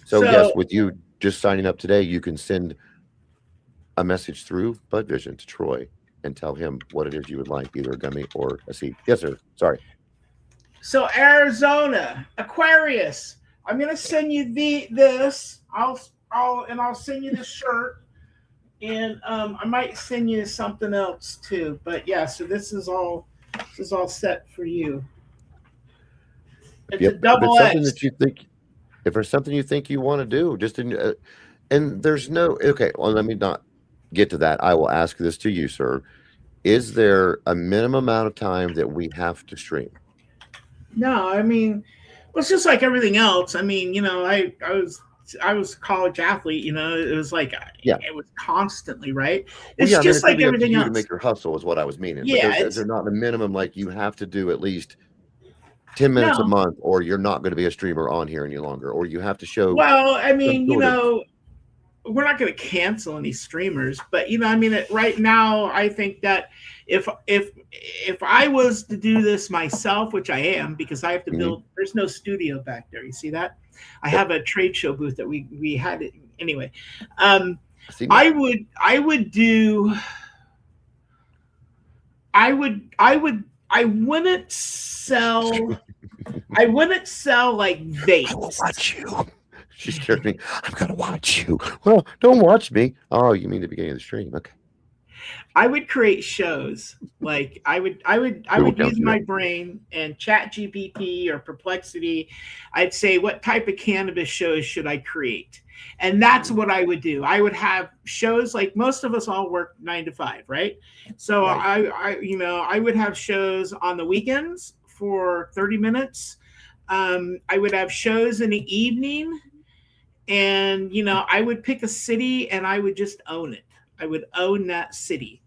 So yes, with you just signing up today, you can send a message through BudVision to Troy and tell him what it is you would like, either a gummy or a seed. Yes, sir. Sorry. So Arizona, Aquarius, I'm gonna send you this. I'll send you the shirt, and I might send you something else too. But yeah, so this is all set for you. It's a double If X. there's something you think you want to do, just in, and there's no okay. Well, let me not get to that. I will ask this to you, sir. Is there a minimum amount of time that we have to stream? No, I mean, well, it's just like everything else. I mean, you know, I was a college athlete. You know, it was like it was constantly right. It's just like everything else. To make your hustle is what I was meaning. Yeah, but they're not a minimum like you have to do at least 10 minutes a month, or you're not going to be a streamer on here any longer, or you have to show. Well, I mean, you know, we're not going to cancel any streamers, but you know, I mean, right now, I think that if I was to do this myself, which I am, because I have to build, there's no studio back there. You see that? I have a trade show booth that we had it anyway. I wouldn't sell like vapes. I will watch you. She scared me. I'm gonna watch you. Well, don't watch me. Oh, you mean the beginning of the stream? Okay. I would create shows. Like I would use my brain and ChatGPT or Perplexity. I'd say, what type of cannabis shows should I create? And that's what I would do. I would have shows, like most of us all work 9 to 5, right? So I would have shows on the weekends for 30 minutes. I would have shows in the evening, and you know, I would pick a city and I would just own it. I would own that city,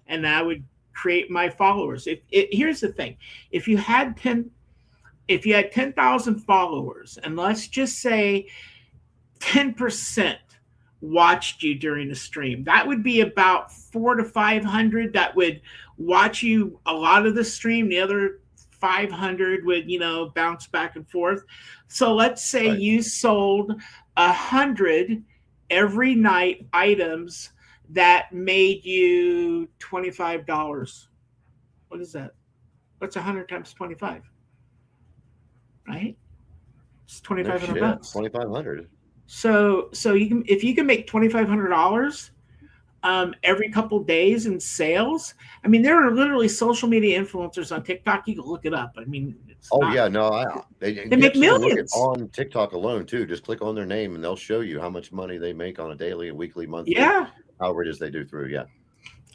and I would create my followers. Here's the thing: if you had 10,000 followers, and let's just say 10% watched you during the stream, that would be about 400 to 500 that would watch you a lot of the stream. The other 500 would, you know, bounce back and forth. So let's say you sold 100 every night items that made you $25. What is that? What's 100 times 25? Right? It's $2,500. 2,500. So you can, if you can make $2,500 every couple days in sales. I mean, there are literally social media influencers on TikTok. You can look it up. I mean, they make millions on TikTok alone too. Just click on their name and they'll show you how much money they make on a daily, weekly, monthly. Yeah, however it is they do through. Yeah.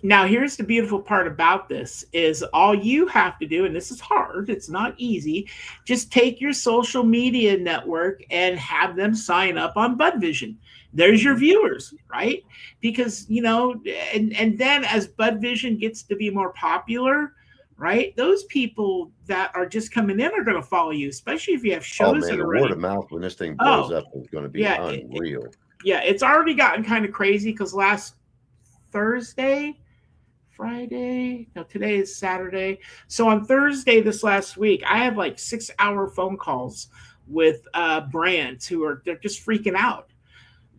Now, here's the beautiful part about this is all you have to do, and this is hard, it's not easy, just take your social media network and have them sign up on BudVision. There's your viewers, right? Because, you know, and then as BudVision gets to be more popular, right, those people that are just coming in are going to follow you, especially if you have shows that are word of mouth when this thing blows up is going to be unreal. It's already gotten kind of crazy because last Friday, no, today is Saturday. So on Thursday this last week, I have like 6-hour phone calls with brands they're just freaking out.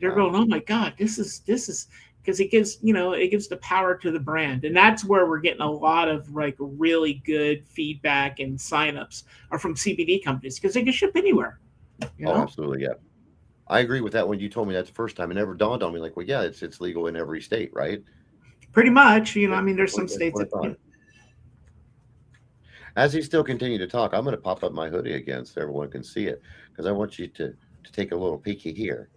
They're going, oh my God, this is because it gives, it gives the power to the brand. And that's where we're getting a lot of like really good feedback and signups are from CBD companies because they can ship anywhere. Oh, absolutely. Yeah. I agree with that when you told me that the first time. It never dawned on me like, well, yeah, it's legal in every state, right? Pretty much, Yeah, I mean, there's some that's states what I that, thought. As he still continue to talk, I'm going to pop up my hoodie again so everyone can see it because I want you to take a little peeky here.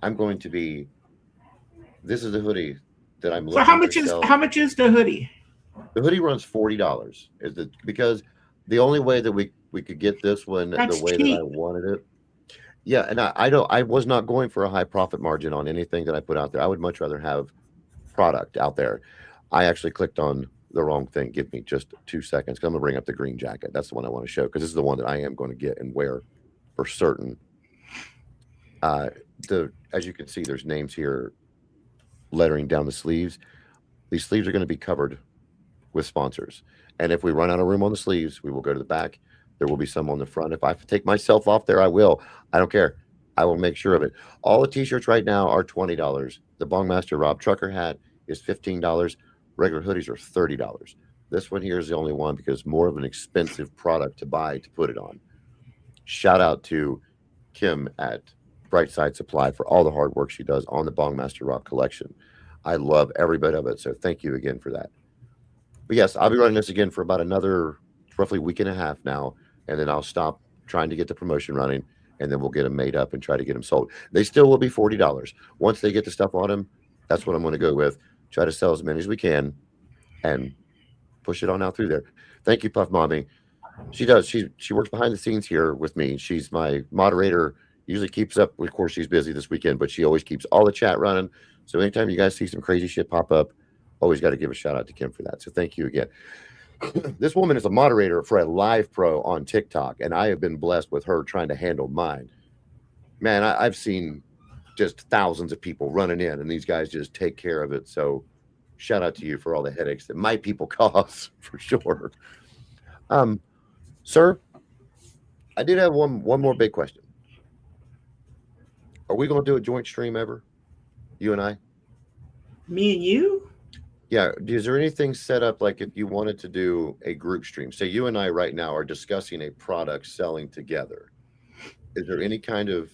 I'm going to be. This is the hoodie that I'm so looking to sell. how much is the hoodie? The hoodie runs $40. Is it because the only way that we could get this one That's the way cheap. that I wanted it? Yeah, and I was not going for a high profit margin on anything that I put out there. I would much rather have product out there. I actually clicked on the wrong thing. Give me just 2 seconds. 'Cause I'm gonna bring up the green jacket. That's the one I want to show because this is the one that I am going to get and wear for certain. As you can see, there's names here, lettering down the sleeves. These sleeves are going to be covered with sponsors, and if we run out of room on the sleeves, we will go to the back. There will be some on the front. If I have to take myself off there, I will. I don't care. I will make sure of it. All the t-shirts right now are $20. The Bongmaster Rob Trucker hat is $15. Regular hoodies are $30. This one here is the only one because it's more of an expensive product to buy to put it on. Shout out to Kim at Brightside Supply for all the hard work she does on the Bongmaster Rob collection. I love every bit of it, so thank you again for that. But yes, I'll be running this again for about another roughly week and a half now, and then I'll stop trying to get the promotion running, and then we'll get them made up and try to get them sold. They still will be $40. Once they get the stuff on them, that's what I'm going to go with. Try to sell as many as we can and push it on out through there. Thank you, Puff Mommy. She does. She works behind the scenes here with me. She's my moderator, usually keeps up. Of course, she's busy this weekend, but she always keeps all the chat running. So anytime you guys see some crazy shit pop up, always got to give a shout out to Kim for that. So thank you again. This woman is a moderator for a live pro on TikTok, and I have been blessed with her trying to handle mine. Man, I've seen just thousands of people running in, and these guys just take care of it. So shout out to you for all the headaches that my people cause, for sure. Sir, I did have one more big question. Are we going to do a joint stream ever? You and I? Me and you? Yeah. Is there anything set up like if you wanted to do a group stream? Say you and I right now are discussing a product selling together. Is there any kind of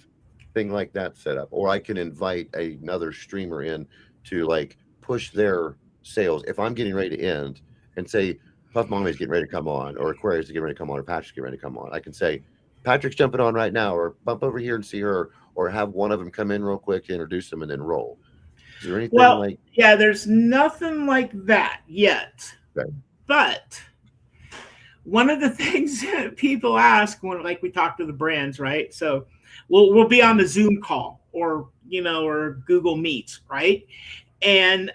thing like that set up? Or I can invite another streamer in to like push their sales. If I'm getting ready to end and say Puff Mommy's getting ready to come on, or Aquarius is getting ready to come on, or Patrick's getting ready to come on, I can say Patrick's jumping on right now, or bump over here and see her, or have one of them come in real quick to introduce them and then roll. Is there anything like? Yeah, there's nothing like that yet. Okay. But one of the things that people ask when, like, we talk to the brands, right? So we'll be on the Zoom call or Google Meets, right? And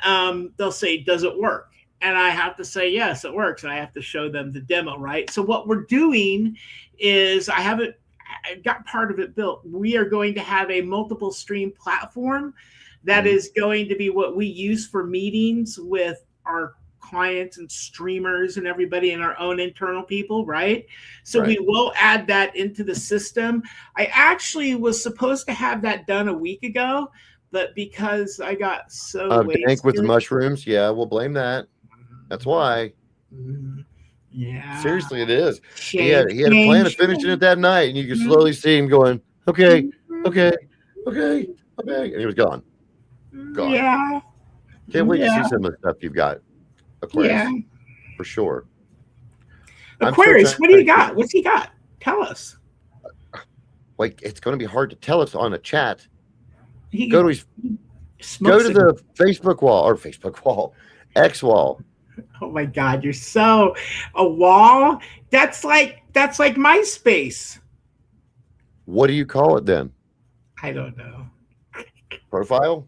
they'll say, "Does it work?" And I have to say, yes, it works. And I have to show them the demo, right? So what we're doing is I've got part of it built. We are going to have a multiple stream platform that is going to be what we use for meetings with our clients and streamers and everybody and our own internal people, right? So we will add that into the system. I actually was supposed to have that done a week ago, but because I got so Dank with the mushrooms, yeah, we'll blame that. That's why. Yeah. Seriously, it is. He had a plan of finishing it that night, and you can slowly see him going, okay, and he was gone. Yeah. Can't wait to see some of the stuff you've got, Aquarius, for sure. Aquarius, what do you got? What's he got? Tell us. Like, it's going to be hard to tell us on a chat. Go to the Facebook wall, X wall. Oh my God, you're so a wall. That's like MySpace. What do you call it then? I don't know. Profile?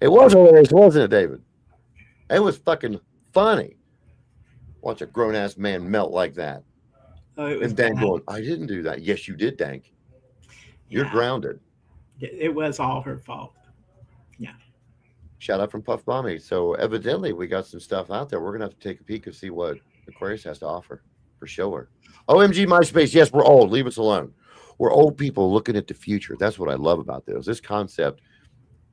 It was hilarious, wasn't it, David? It was fucking funny. Watch a grown ass man melt like that. And Dan going, I didn't do that. Yes, you did, Dank. You're grounded. It was all her fault. Yeah. Shout out from Puff Mommy. So evidently we got some stuff out there. We're gonna have to take a peek and see what Aquarius has to offer for sure. OMG MySpace. Yes, we're old. Leave us alone. We're old people looking at the future. That's what I love about this. This concept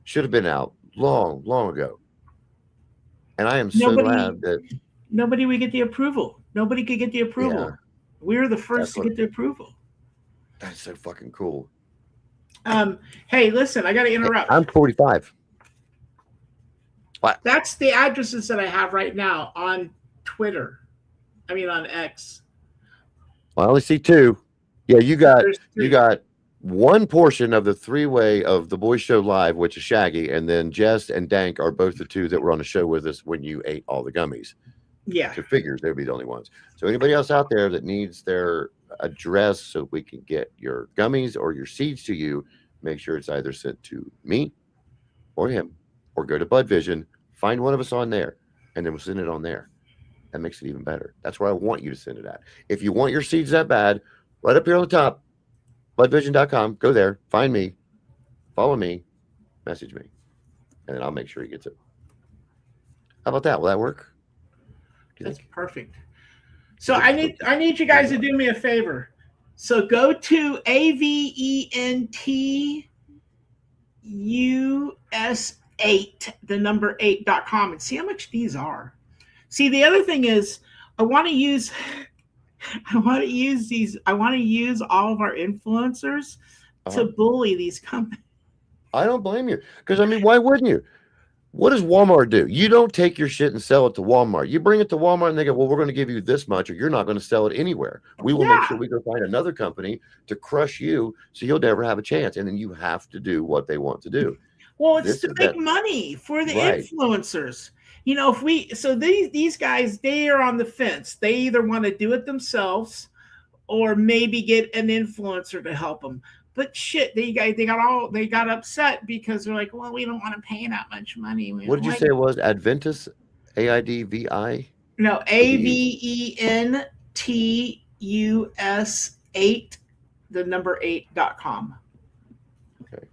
Should have been out long ago. And I am so Nobody- glad that Nobody would get the approval. Nobody could get the approval. Yeah. We were the That's first to what- get the approval. that's so fucking cool. Hey, listen, I got to interrupt. I'm 45. That's the addresses that I have right now on Twitter. I mean, on X. I only see two. Yeah, you got There's three. you got one portion of the three-way of the Boys Show Live, which is Shaggy, and then Jess and Dank are both the two that were on the show with us when you ate all the gummies. Yeah. So figures they'd be the only ones. So anybody else out there that needs their address so we can get your gummies or your seeds to you, make sure it's either sent to me or him, or go to Bud Vision, find one of us on there, and then we'll send it on there. That makes it even better. That's where I want you to send it at. If you want your seeds that bad, right up here on the top, budvision.com, go there, find me, follow me, message me, and then I'll make sure he gets it. How about that? Will that work? Do you That's think? perfect. So I need you guys to do me a favor. So go to AVENTUS8, the number 8.com, and see how much these are. See, the other thing is I want to use all of our influencers to bully these companies. I don't blame you. Because, I mean, why wouldn't you? What does Walmart do? You don't take your shit and sell it to Walmart. You bring it to Walmart and they go, well, we're going to give you this much or you're not going to sell it anywhere. We will make sure we go find another company to crush you so you'll never have a chance. And then you have to do what they want to do. Well, it's This to is make that- money for the Right. influencers. You know, these guys, they are on the fence. They either want to do it themselves or maybe get an influencer to help them. But shit, they got upset because they're like, well, we don't want to pay that much money. What did you say it was? Adventus? AIDVI? No, AVENTUS8, the number 8.com. Okay.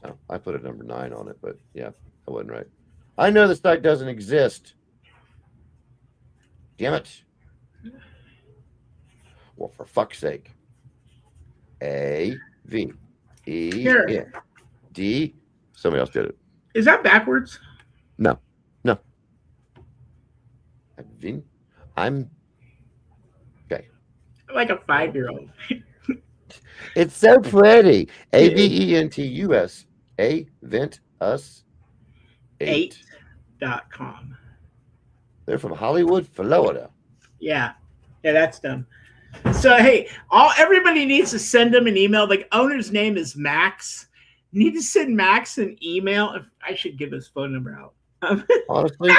Oh, I put a number 9 on it, but yeah, I wasn't right. I know the site doesn't exist. Damn it. Well, for fuck's sake. AVEND. Somebody else did it. Is that backwards? No. I'm okay. Like a 5-year-old. It's so pretty. AVENTUS. AVENTUS 8.com. They're from Hollywood, Florida. Yeah, that's them. So hey, everybody needs to send them an email. The owner's name is Max. You need to send Max an email. I should give his phone number out. Honestly,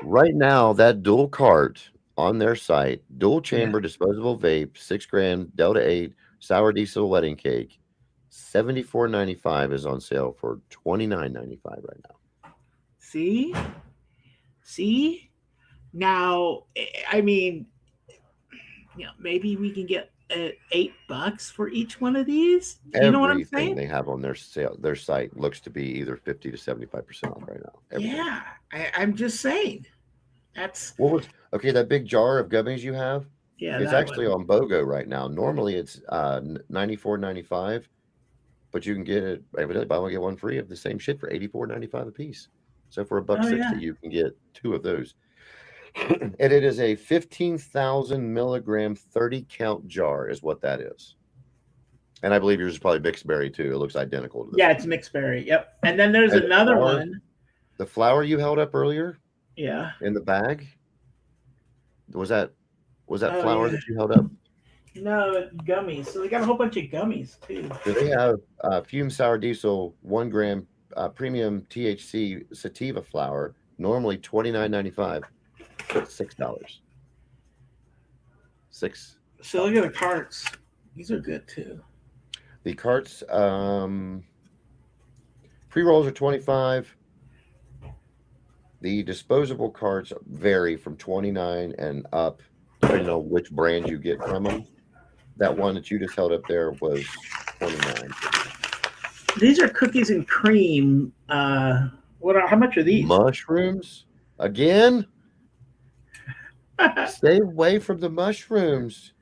right now, that dual cart on their site, dual chamber disposable vape, 6 gram Delta 8 sour diesel wedding cake, $74.95 is on sale for $29.95 right now. See? Now, I mean, maybe we can get $8 for each one of these. You know what I'm saying? They have on their site looks to be either 50 to 75% off right now. Everything. Yeah, I'm just saying. That's okay? That big jar of gummies you have, it's that actually on BOGO right now. Normally it's $94.95, but you can get it evidently buy one get one free of the same shit for $84.95 a piece. So for $1.60, you can get 2 of those. And it is a 15,000 milligram 30 count jar is what that is. And I believe yours is probably mixed berry too. It looks identical to this. Yeah, it's mixed berry. Yep. And then there's another one. The flower you held up earlier Yeah. in the bag. Was that Oh, flower yeah. that you held up? No, gummies. So they got a whole bunch of gummies too. Do they have fume sour diesel 1 gram premium THC sativa flower? Normally $29.95. $6. $6. So look at the carts. These are good too. The carts, pre-rolls are $25. The disposable carts vary from $29 and up, depending on which brand you get from them. That one that you just held up there was $29. These are cookies and cream. How much are these? Mushrooms? Again? Stay away from the mushrooms.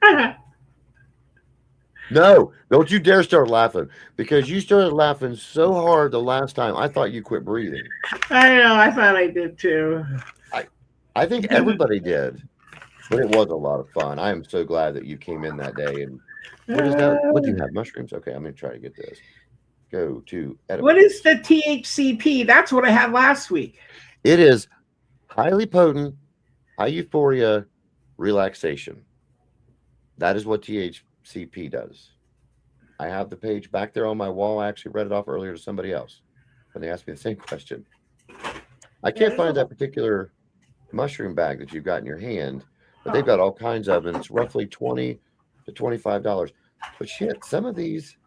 No, don't you dare start laughing because you started laughing so hard the last time. I thought you quit breathing. I know. I thought I did too. I think everybody did, but it was a lot of fun. I am so glad that you came in that day. And what is that? What do you have? Mushrooms? Okay, I'm going to try to get this. Go to What is edibles. the THCP? That's what I had last week. It is highly potent, high euphoria relaxation. That is what THCP does. I have the page back there on my wall. I actually read it off earlier to somebody else when they asked me the same question. I can't find that particular mushroom bag that you've got in your hand, but they've got all kinds of them. It's roughly $20 to $25. But shit, some of these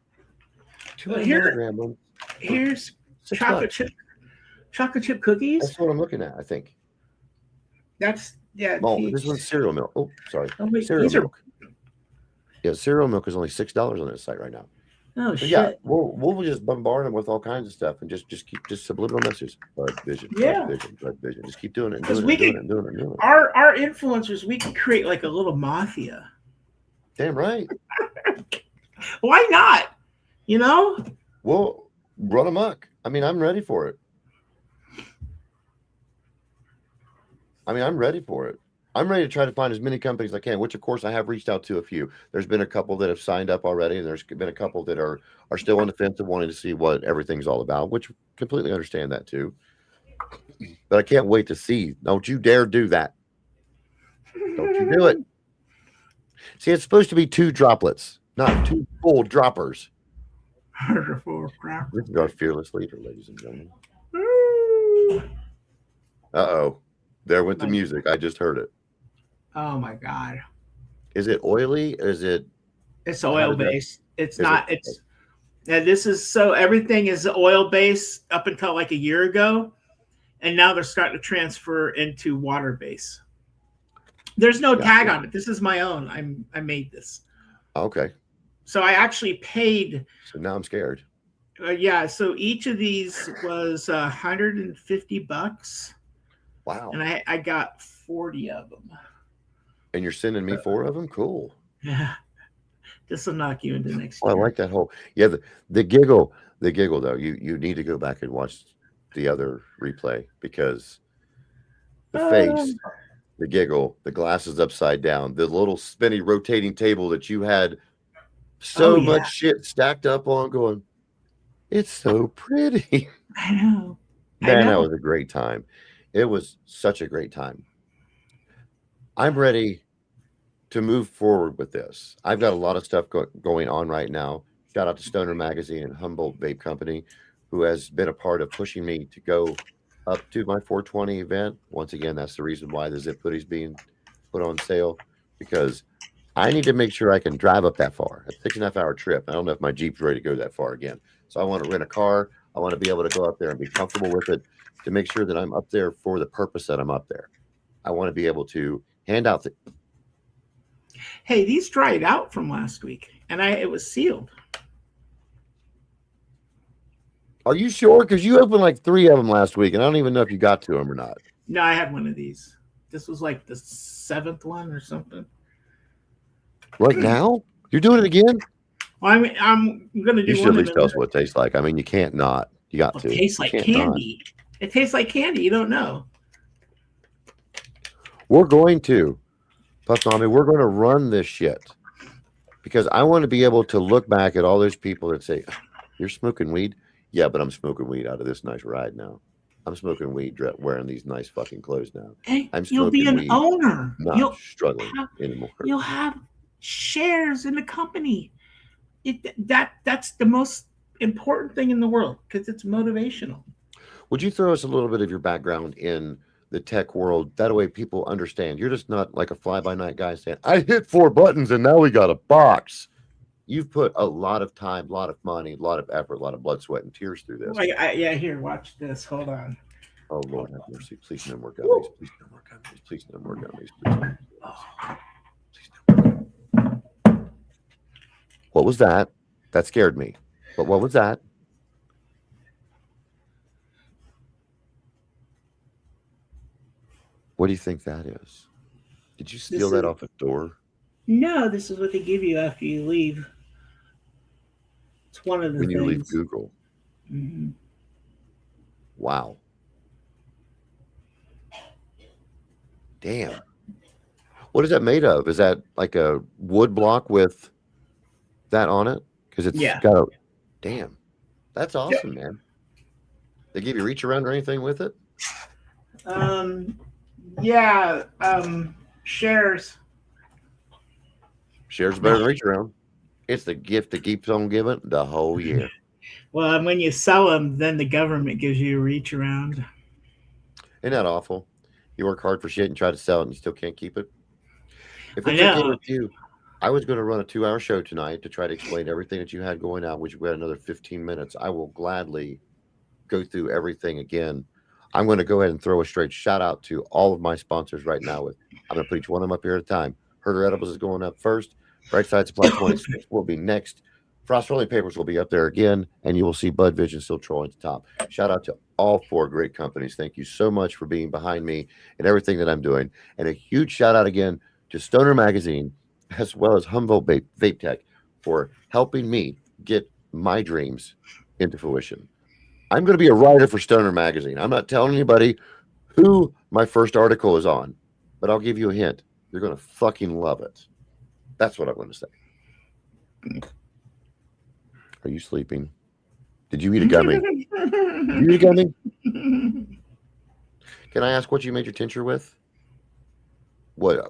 200 milligram ones, Here's $6. chocolate chip cookies. That's what I'm looking at, I think. That's yeah. Oh, this one's cereal milk. Oh, sorry. Oh, wait, Cereal these are. milk. Yeah, cereal milk is only $6 on this site right now. Oh But shit. yeah, we'll just bombard them with all kinds of stuff and just keep subliminal messages. Bud vision, Yeah. bud vision. Just keep doing it, and 'Cause doing we it, doing could- it, doing it, doing it. Our influencers, we could create like a little mafia. Damn right. Why not? You know? We'll run amok. I mean, I'm ready for it. I'm ready for it. I'm ready to try to find as many companies as I can, which of course I have reached out to a few. There's been a couple that have signed up already, and there's been a couple that are still on the fence of wanting to see what everything's all about, which completely understand that too. But I can't wait to see. Don't you dare do that. Don't you do it. See, it's supposed to be 2 droplets, not 2 full droppers. This is our fearless leader, ladies and gentlemen. Uh-oh. There went the music. I just heard it. Oh my god. Is it oily? Is it? It's How oil does that- based. It's is not. it- It's. Yeah, this is so everything is oil based up until like a year ago, and now they're starting to transfer into water base. There's no Gotcha. tag on it. This is my own. I made this. Okay. So I actually paid. So now I'm scared. Yeah. So each of these was $150, Wow. and I got 40 of them. And you're sending me 4 of them? Cool. Yeah. This will knock you into next Oh, I year. like that whole. Yeah, the giggle though. You need to go back and watch the other replay because the face, the giggle, the glasses upside down, the little spinny rotating table that you had so Oh, yeah. much shit stacked up on going, it's so pretty. I know. Man, that know. was a great time. It was such a great time. I'm ready to move forward with this. I've got a lot of stuff going on right now. Shout out to Stoner Magazine and Humboldt Vape Company, who has been a part of pushing me to go up to my 420 event. Once again, that's the reason why the Zip Hoodie's being put on sale, because I need to make sure I can drive up that far. A 6.5 hour trip. I don't know if my Jeep's ready to go that far again. So I want to rent a car. I want to be able to go up there and be comfortable with it to make sure that I'm up there for the purpose that I'm up there. I want to be able to hand out the. Hey, these dried out from last week, and it was sealed. Are you sure? Because you opened like 3 of them last week, and I don't even know if you got to them or not. No, I had one of these. This was like the 7th one or something. Right now? You're doing it again? Well, I'm gonna do You should one at in least a tell us minute. what it tastes like. I mean, you can't not. You got It to. tastes You like can't not. candy. It tastes like candy. You don't know. We're going to, Puff Mommy, we're going to run this shit because I want to be able to look back at all those people that say, you're smoking weed? Yeah, but I'm smoking weed out of this nice ride now. I'm smoking weed wearing these nice fucking clothes now. Hey, I'm you'll be smoking an weed, owner. Not You'll struggling have- anymore. you'll have shares in the company. That's the most important thing in the world because it's motivational. Would you throw us a little bit of your background in the tech world? That way people understand. You're just not like a fly-by-night guy saying, I hit 4 buttons and now we got a box. You've put a lot of time, a lot of money, a lot of effort, a lot of blood, sweat, and tears through this. Yeah, here, watch this. Hold on. Oh, Lord have mercy. Please no more gummies. Please no more gummies. Please no more gummies. Please no more gummies. Please no more gummies. What was that? That scared me. But what was that? What do you think that is? Did you steal This that is- off a door? No, this is what they give you after you leave. It's one of the when you leave things. Google. Mhm. Wow. Damn. What is that made of? Is that like a wood block with that on it? Because it's Yeah. got a damn. That's awesome, man. They give you reach around or anything with it? Yeah. Shares. Shares better than reach around. It's the gift that keeps on giving the whole year. Well, and when you sell them, then the government gives you a reach around. Isn't that awful? You work hard for shit and try to sell it and you still can't keep it. If I it's okay know. with you, I was going to run a 2-hour show tonight to try to explain everything that you had going on, which we had another 15 minutes. I will gladly go through everything again. I'm going to go ahead and throw a straight shout out to all of my sponsors right now. I'm going to put each one of them up here at a time. Herder Edibles is going up first. Brightside Supply 26 will be next. Frost Rolling Papers will be up there again, and you will see Bud Vision still trolling at the top. Shout out to all 4 great companies. Thank you so much for being behind me and everything that I'm doing. And a huge shout out again to Stoner Magazine, as well as Humboldt Vape Tech, for helping me get my dreams into fruition. I'm going to be a writer for Stoner Magazine. I'm not telling anybody who my first article is on, but I'll give you a hint. You're going to fucking love it. That's what I'm going to say. Are you sleeping? Did you eat a gummy? Did you eat a gummy? Can I ask what you made your tincture with? What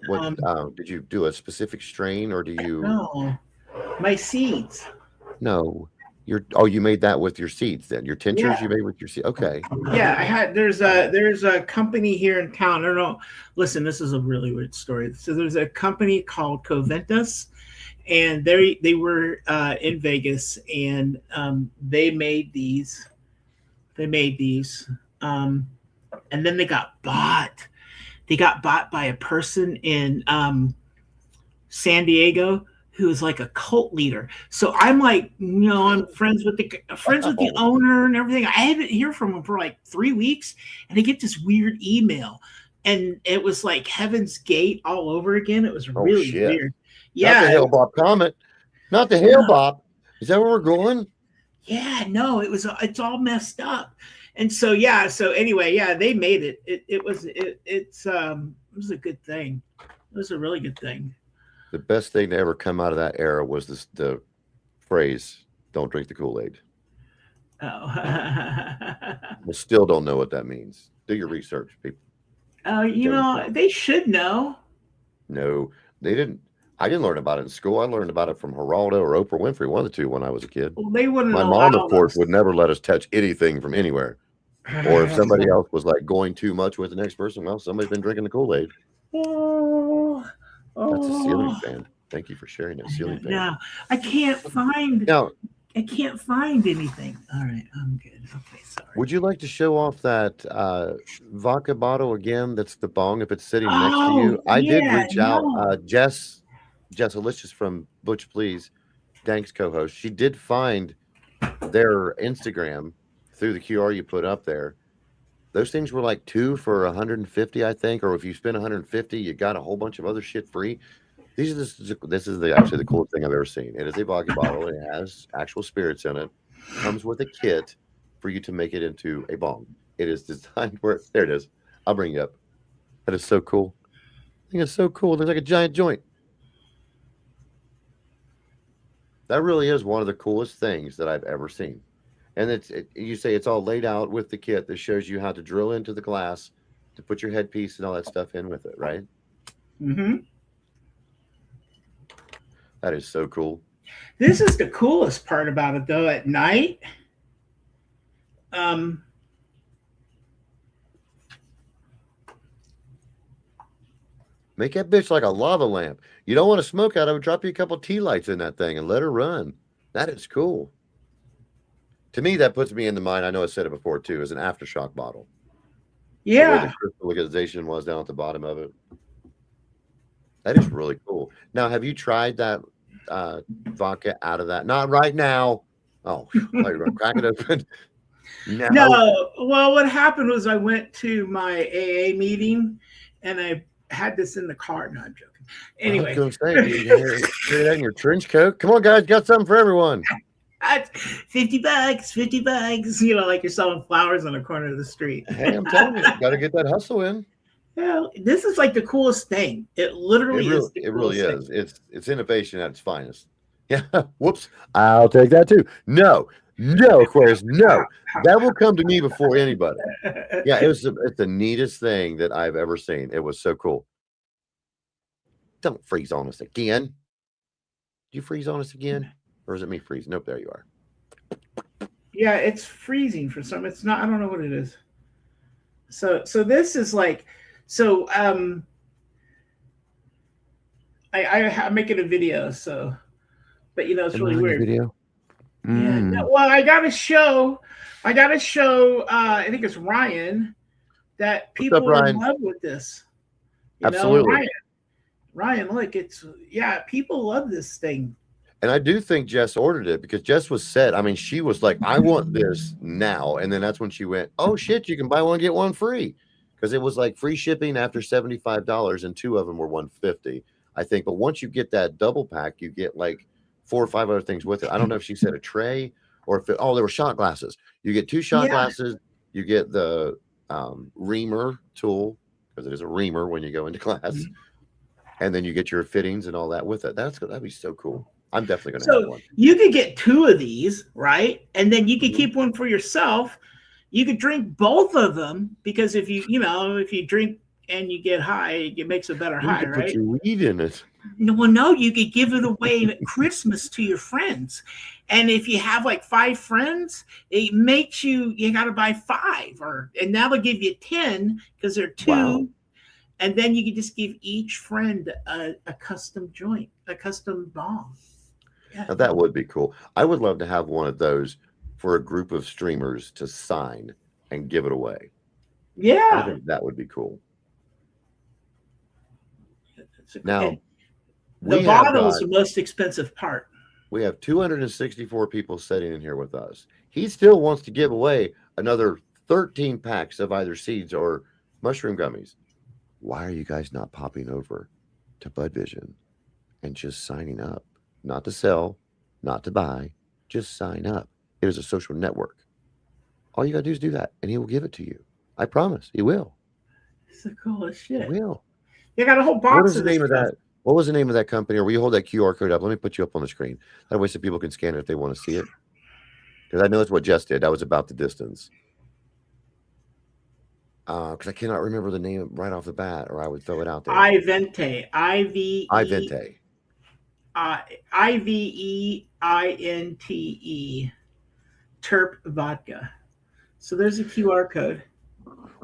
did you do a specific strain or do you? No, my seeds. No, you made that with your seeds then. Your tinctures you made with your seeds. Okay. Yeah, there's a company here in town. I don't know. Listen, this is a really weird story. So there's a company called Coventus, and they were in Vegas, and they made these. And then they got bought. They got bought by a person in San Diego who is like a cult leader. So I'm like, I'm friends with the owner and everything. I haven't heard from him for like 3 weeks, and I get this weird email, and it was like Heaven's Gate all over again. It was really weird. Yeah, not the Hale Bob comment. Not the Hale Bob. Is that where we're going? Yeah, no, it's all messed up. And so anyway, they made it. It was a good thing. It was a really good thing. The best thing to ever come out of that era was the phrase, "Don't drink the Kool-Aid." Oh. I still don't know what that means. Do your research, people. Oh, they should know. No, they didn't. I didn't learn about it in school. I learned about it from Geraldo or Oprah Winfrey, one of the two, when I was a kid. Well, they wouldn't. My mom, of course, would never let us touch anything from anywhere. Or if somebody else was like going too much with the next person, well, somebody's been drinking the Kool-Aid. That's a ceiling fan. Thank you for sharing that ceiling fan. No, I can't find. I can't find anything. All right, I'm good. Okay, sorry. Would you like to show off that vodka bottle again? That's the bong. If it's sitting next to you, I did reach out. Jess Alicious from Butch Please, Dank's co-host. She did find their Instagram through the QR you put up there. Those things were like 2 for $150, I think, or if you spend $150, you got a whole bunch of other shit free. This is actually the coolest thing I've ever seen. It is a vodka bottle. It has actual spirits in it. Comes with a kit for you to make it into a bong. It is designed where there it is. I'll bring you up. That is so cool. I think it's so cool. It looks like a giant joint. That really is one of the coolest things that I've ever seen. And you say it's all laid out with the kit that shows you how to drill into the glass to put your headpiece and all that stuff in with it, right? Mm-hmm. That is so cool. This is the coolest part about it, though. At night, make that bitch like a lava lamp. You don't want to smoke out of it. Drop you a couple tea lights in that thing and let her run. That is cool. To me, that puts me in the mind. I know I said it before too. As an aftershock bottle. Yeah. The crystallization was down at the bottom of it. That is really cool. Now, have you tried that vodka out of that? Not right now. Oh, you're going to crack it open. No. Well, what happened was I went to my AA meeting and I had this in the car. No, I'm joking. Anyway. I was going to say, you hear that in your trench coat? Come on, guys. Got something for everyone. $50, $50. You know, like you're selling flowers on the corner of the street. Hey, I'm telling you, got to get that hustle in. Yeah, this is like the coolest thing. It literally is. It really is. It's innovation at its finest. Yeah. Whoops. I'll take that too. No, Aquarius. No, that will come to me before anybody. Yeah, it's the neatest thing that I've ever seen. It was so cool. Don't freeze on us again. Did you freeze on us again? Or is it me freezing? Nope, there you are. Yeah, it's freezing for some. It's not. I don't know what it is. So this is like, so I'm making a video. So, but you know, it's really weird. Video. Yeah. No, well, I got to show. I think it's Ryan that people are in love with this. You Absolutely. know, Ryan, look, people love this thing. And I do think Jess ordered it because Jess was set. I mean, she was like, I want this now. And then that's when she went, oh shit, you can buy one, get one free. Because it was like free shipping after $75 and 2 of them were $150, I think. But once you get that double pack, you get like 4 or 5 other things with it. I don't know if she said a tray or if there were shot glasses. You get 2 shot glasses, you get the reamer tool, because it is a reamer when you go into class. And then you get your fittings and all that with it. That'd be so cool. I'm definitely going to have one. You could get 2 of these, right? And then you could keep one for yourself. You could drink both of them because if you drink and you get high, it makes a better high, right? Put your weed in it. No, you could give it away at Christmas to your friends. And if you have like 5 friends, it makes you got to buy 5 and now they'll give you 10 because they're 2. Wow. And then you can just give each friend a custom joint, a custom bomb. Yeah. Now that would be cool. I would love to have one of those for a group of streamers to sign and give it away. Yeah. I think that would be cool. Now, the bottle is the most expensive part. We have 264 people sitting in here with us. He still wants to give away another 13 packs of either seeds or mushroom gummies. Why are you guys not popping over to Bud Vision and just signing up? Not to sell, not to buy, just sign up. It is a social network. All you got to do is do that, and he will give it to you. I promise, he will. It's the coolest shit. He will. You got a whole box. What was the name of that? What was the name of that company? Or will you hold that QR code up? Let me put you up on the screen. That way so people can scan it if they want to see it. Because I know that's what Jess did. That was about the distance. Because I cannot remember the name right off the bat, or I would throw it out there. iVente. IVEINTE. Terp vodka. So there's a QR code.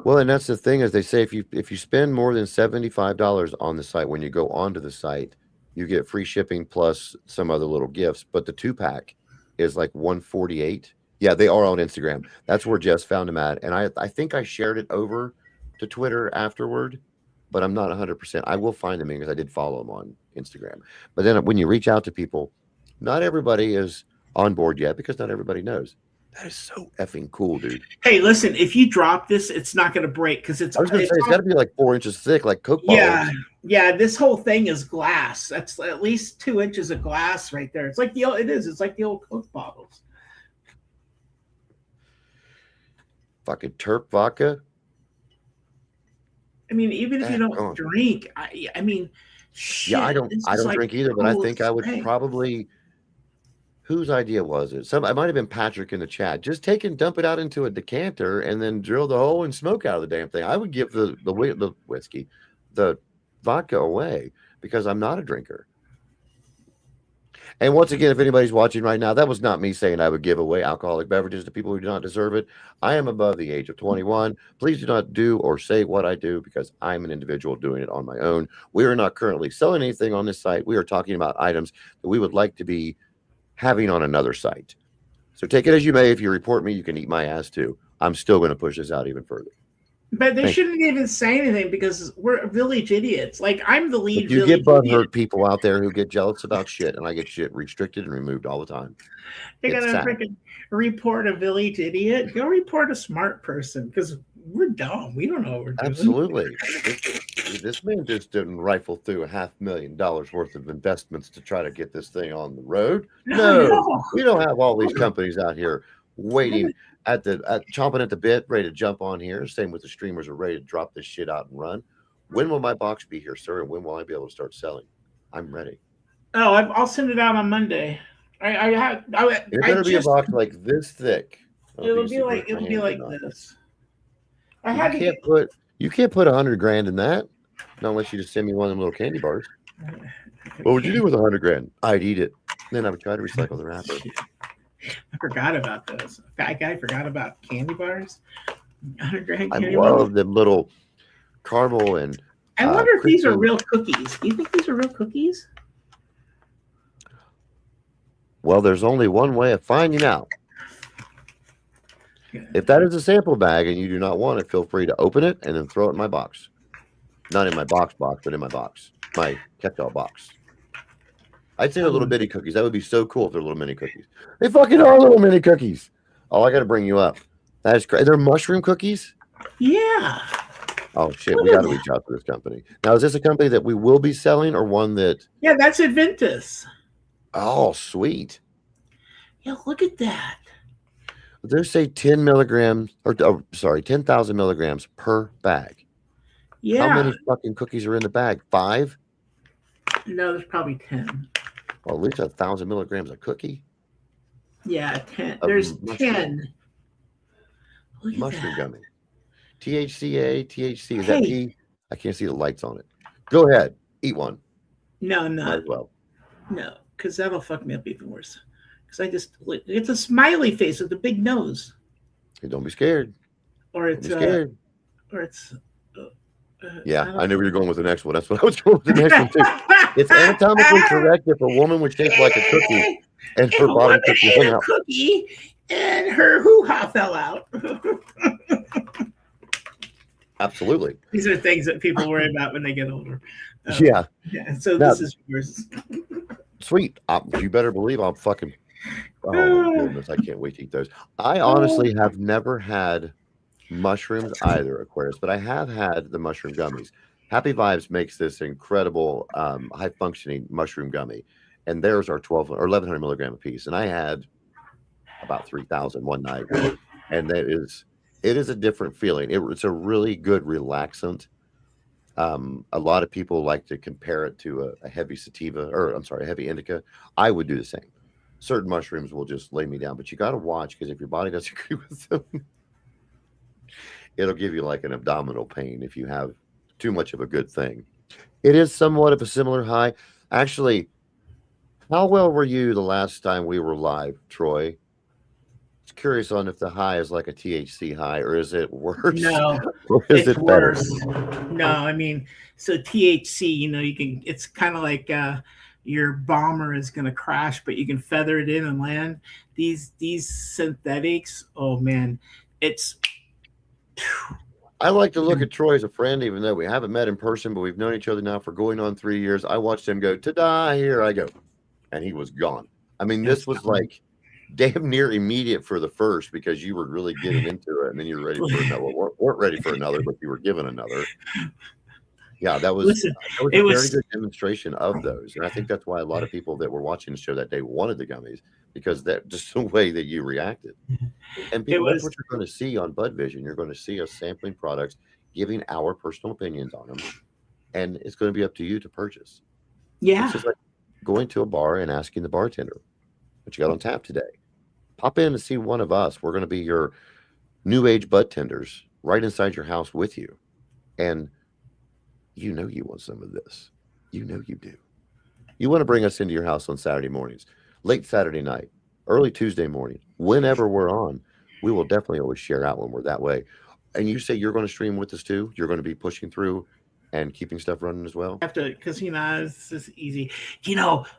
Well, and that's the thing is they say if you spend more than $75 on the site, when you go onto the site, you get free shipping plus some other little gifts. But the 2-pack is like $148. Yeah, they are on Instagram. That's where Jess found them at. And I think I shared it over to Twitter afterward, but I'm not 100%. I will find them because I did follow them on Instagram. But then when you reach out to people, not everybody is on board yet because not everybody knows. That is so effing cool, dude. Hey, listen, if you drop this, it's not going to break because it's. I was going to say, it's got to be like 4 inches thick, like Coke bottles. Yeah. This whole thing is glass. That's at least 2 inches of glass right there. It's like it's like the old Coke bottles. Fucking Terp vodka. I mean, even if you don't drink, I mean, shit, yeah, I don't drink either, but I think I would probably. Whose idea was it? It might have been Patrick in the chat. Just take and dump it out into a decanter and then drill the hole and smoke out of the damn thing. I would give the whiskey, the vodka away because I'm not a drinker. And once again, if anybody's watching right now, that was not me saying I would give away alcoholic beverages to people who do not deserve it. I am above the age of 21. Please do not do or say what I do because I'm an individual doing it on my own. We are not currently selling anything on this site. We are talking about items that we would like to be having on another site. So take it as you may. If you report me, you can eat my ass too. I'm still going to push this out even further. But they shouldn't even say anything because we're village idiots. Like I'm the lead. If you get butthurt people out there who get jealous about shit, and I get shit restricted and removed all the time. They're gonna freaking report a village idiot. Go report a smart person because we're dumb. We don't know what we're doing. Absolutely. this man just didn't rifle through $500,000 worth of investments to try to get this thing on the road. No, we don't have all these companies out here waiting chomping at the bit, ready to jump on here. Same with the streamers are ready to drop this shit out and run. When will my box be here, sir? And when will I be able to start selling? I'm ready. Oh, I'll send it out on Monday. It better be a box like this thick. It'll be like this. You can't put $100,000 in that, not unless you just send me one of them little candy bars. What would you do with $100,000? I'd eat it. Then I would try to recycle the wrapper. I forgot about those. Fat guy forgot about candy bars. $100,000 I candy love bars. them little caramel and. I wonder if these are real cookies. Do you think these are real cookies? Well, there's only one way of finding out. If that is a sample bag and you do not want it, feel free to open it and then throw it in my box. Not in my box, but in my box. My catch-all box. I'd say they're little bitty cookies. That would be so cool if they're little mini cookies. They fucking are little mini cookies. Oh, I got to bring you up. That is crazy. They're mushroom cookies? Yeah. Oh, shit. We got to reach out to this company. Now, is this a company that we will be selling or one that... Yeah, that's Adventus. Oh, sweet. Yeah, look at that. They say 10 milligrams, 10,000 milligrams per bag. Yeah. How many fucking cookies are in the bag? 5? No, there's probably 10. Well, at least 1,000 milligrams a cookie. Yeah, 10. There's 10. Look at Mushroom that. gummy. THCA, THC. Is that T? I can't see the lights on it. Go ahead. Eat one. No, I'm Might not. as well. No, because that'll fuck me up even worse. Because it's a smiley face with a big nose. Hey, don't be scared. Or it's Scared. or it's Yeah, I knew where you're going with the next one. That's what I was going with the next one too. It's anatomically correct if a woman was shaped like a cookie and her bottom cookie hung out. Cookie and her hoo-ha fell out. Absolutely. These are things that people worry about when they get older. Yeah. So Now, this is yours. Sweet. You better believe I'm fucking. Oh, goodness. I can't wait to eat those. I honestly have never had mushrooms either, Aquarius, but I have had the mushroom gummies. Happy Vibes makes this incredible high functioning mushroom gummy, and theirs are 12 or 1,100 milligram a piece. And I had about 3,000 one night, and it is a different feeling. It's a really good relaxant. A lot of people like to compare it to a heavy sativa, or I'm sorry, a heavy indica. I would do the same. Certain mushrooms will just lay me down, but you got to watch, because if your body doesn't agree with them, it'll give you like an abdominal pain if you have too much of a good thing. It is somewhat of a similar high. Actually, how well were you the last time we were live, Troy? It's curious on if the high is like a THC high, or is it worse? No, or is it's it better? worse. No, I mean, so THC, it's kind of like your bomber is going to crash, but you can feather it in and land. These synthetics, oh man, it's. I like to look at Troy as a friend, even though we haven't met in person, but we've known each other now for going on 3 years. I watched him go, ta-da, here I go. And he was gone. I mean, this was like damn near immediate for the first, because you were really getting into it, and then you're ready for another. Weren't ready for another, but you were given another. Yeah, that was a very good demonstration of those. And I think that's why a lot of people that were watching the show that day wanted the gummies, because that just the way that you reacted. And people, that's what you're going to see on Bud Vision. You're going to see us sampling products, giving our personal opinions on them, and it's going to be up to you to purchase. Yeah. It's just like going to a bar and asking the bartender what you got on tap today. Pop in and see one of us. We're going to be your new age bud tenders right inside your house with you. And you know you want some of this. You know you do. You want to bring us into your house on Saturday mornings, late Saturday night, early Tuesday morning, whenever we're on. We will definitely always share out when we're that way. And you say you're going to stream with us too? You're going to be pushing through and keeping stuff running as well? Because it's just easy.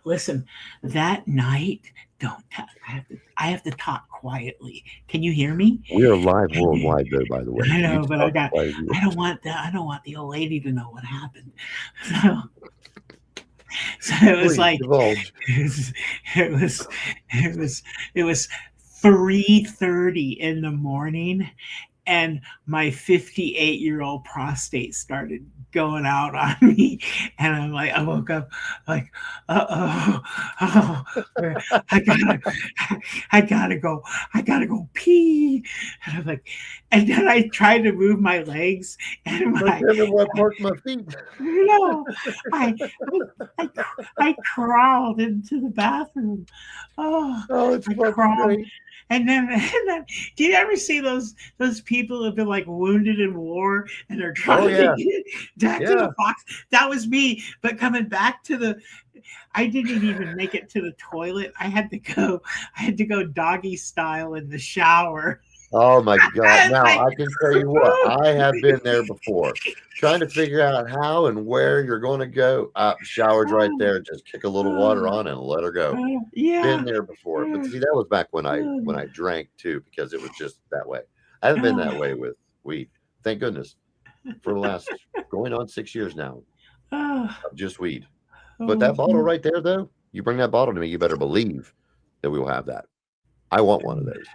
Listen, that night, I have to talk quietly. Can you hear me? We are live worldwide, though, by the way. I know, but I don't want the old lady to know what happened. So it was like it was 3:30 in the morning, and my 58-year-old prostate started going out on me, and I'm like, I woke up like, oh, I gotta, I gotta go pee, and I'm like, and then I tried to move my legs, and Like everywhere I parked my feet. no, I, I crawled into the bathroom. Oh, Oh, it's I fucking crawled. great. And then, do you ever see those people who've been like wounded in war and they're trying yeah. to get back to Yeah. the box? That was me. But coming back to the, I didn't even make it to the toilet. I had to go doggy style in the shower. Oh my God. Now Like- I can tell you what, I have been there before. Trying to figure out how and where you're going to go. Shower's right there. Just kick a little water on and let her go. Yeah. Been there before. But see, that was back when I drank too, because it was just that way. I haven't been that way with weed. Thank goodness. For the last going on 6 years now. Oh, Of just weed. But that bottle right there, though, you bring that bottle to me, you better believe that we will have that. I want one of those.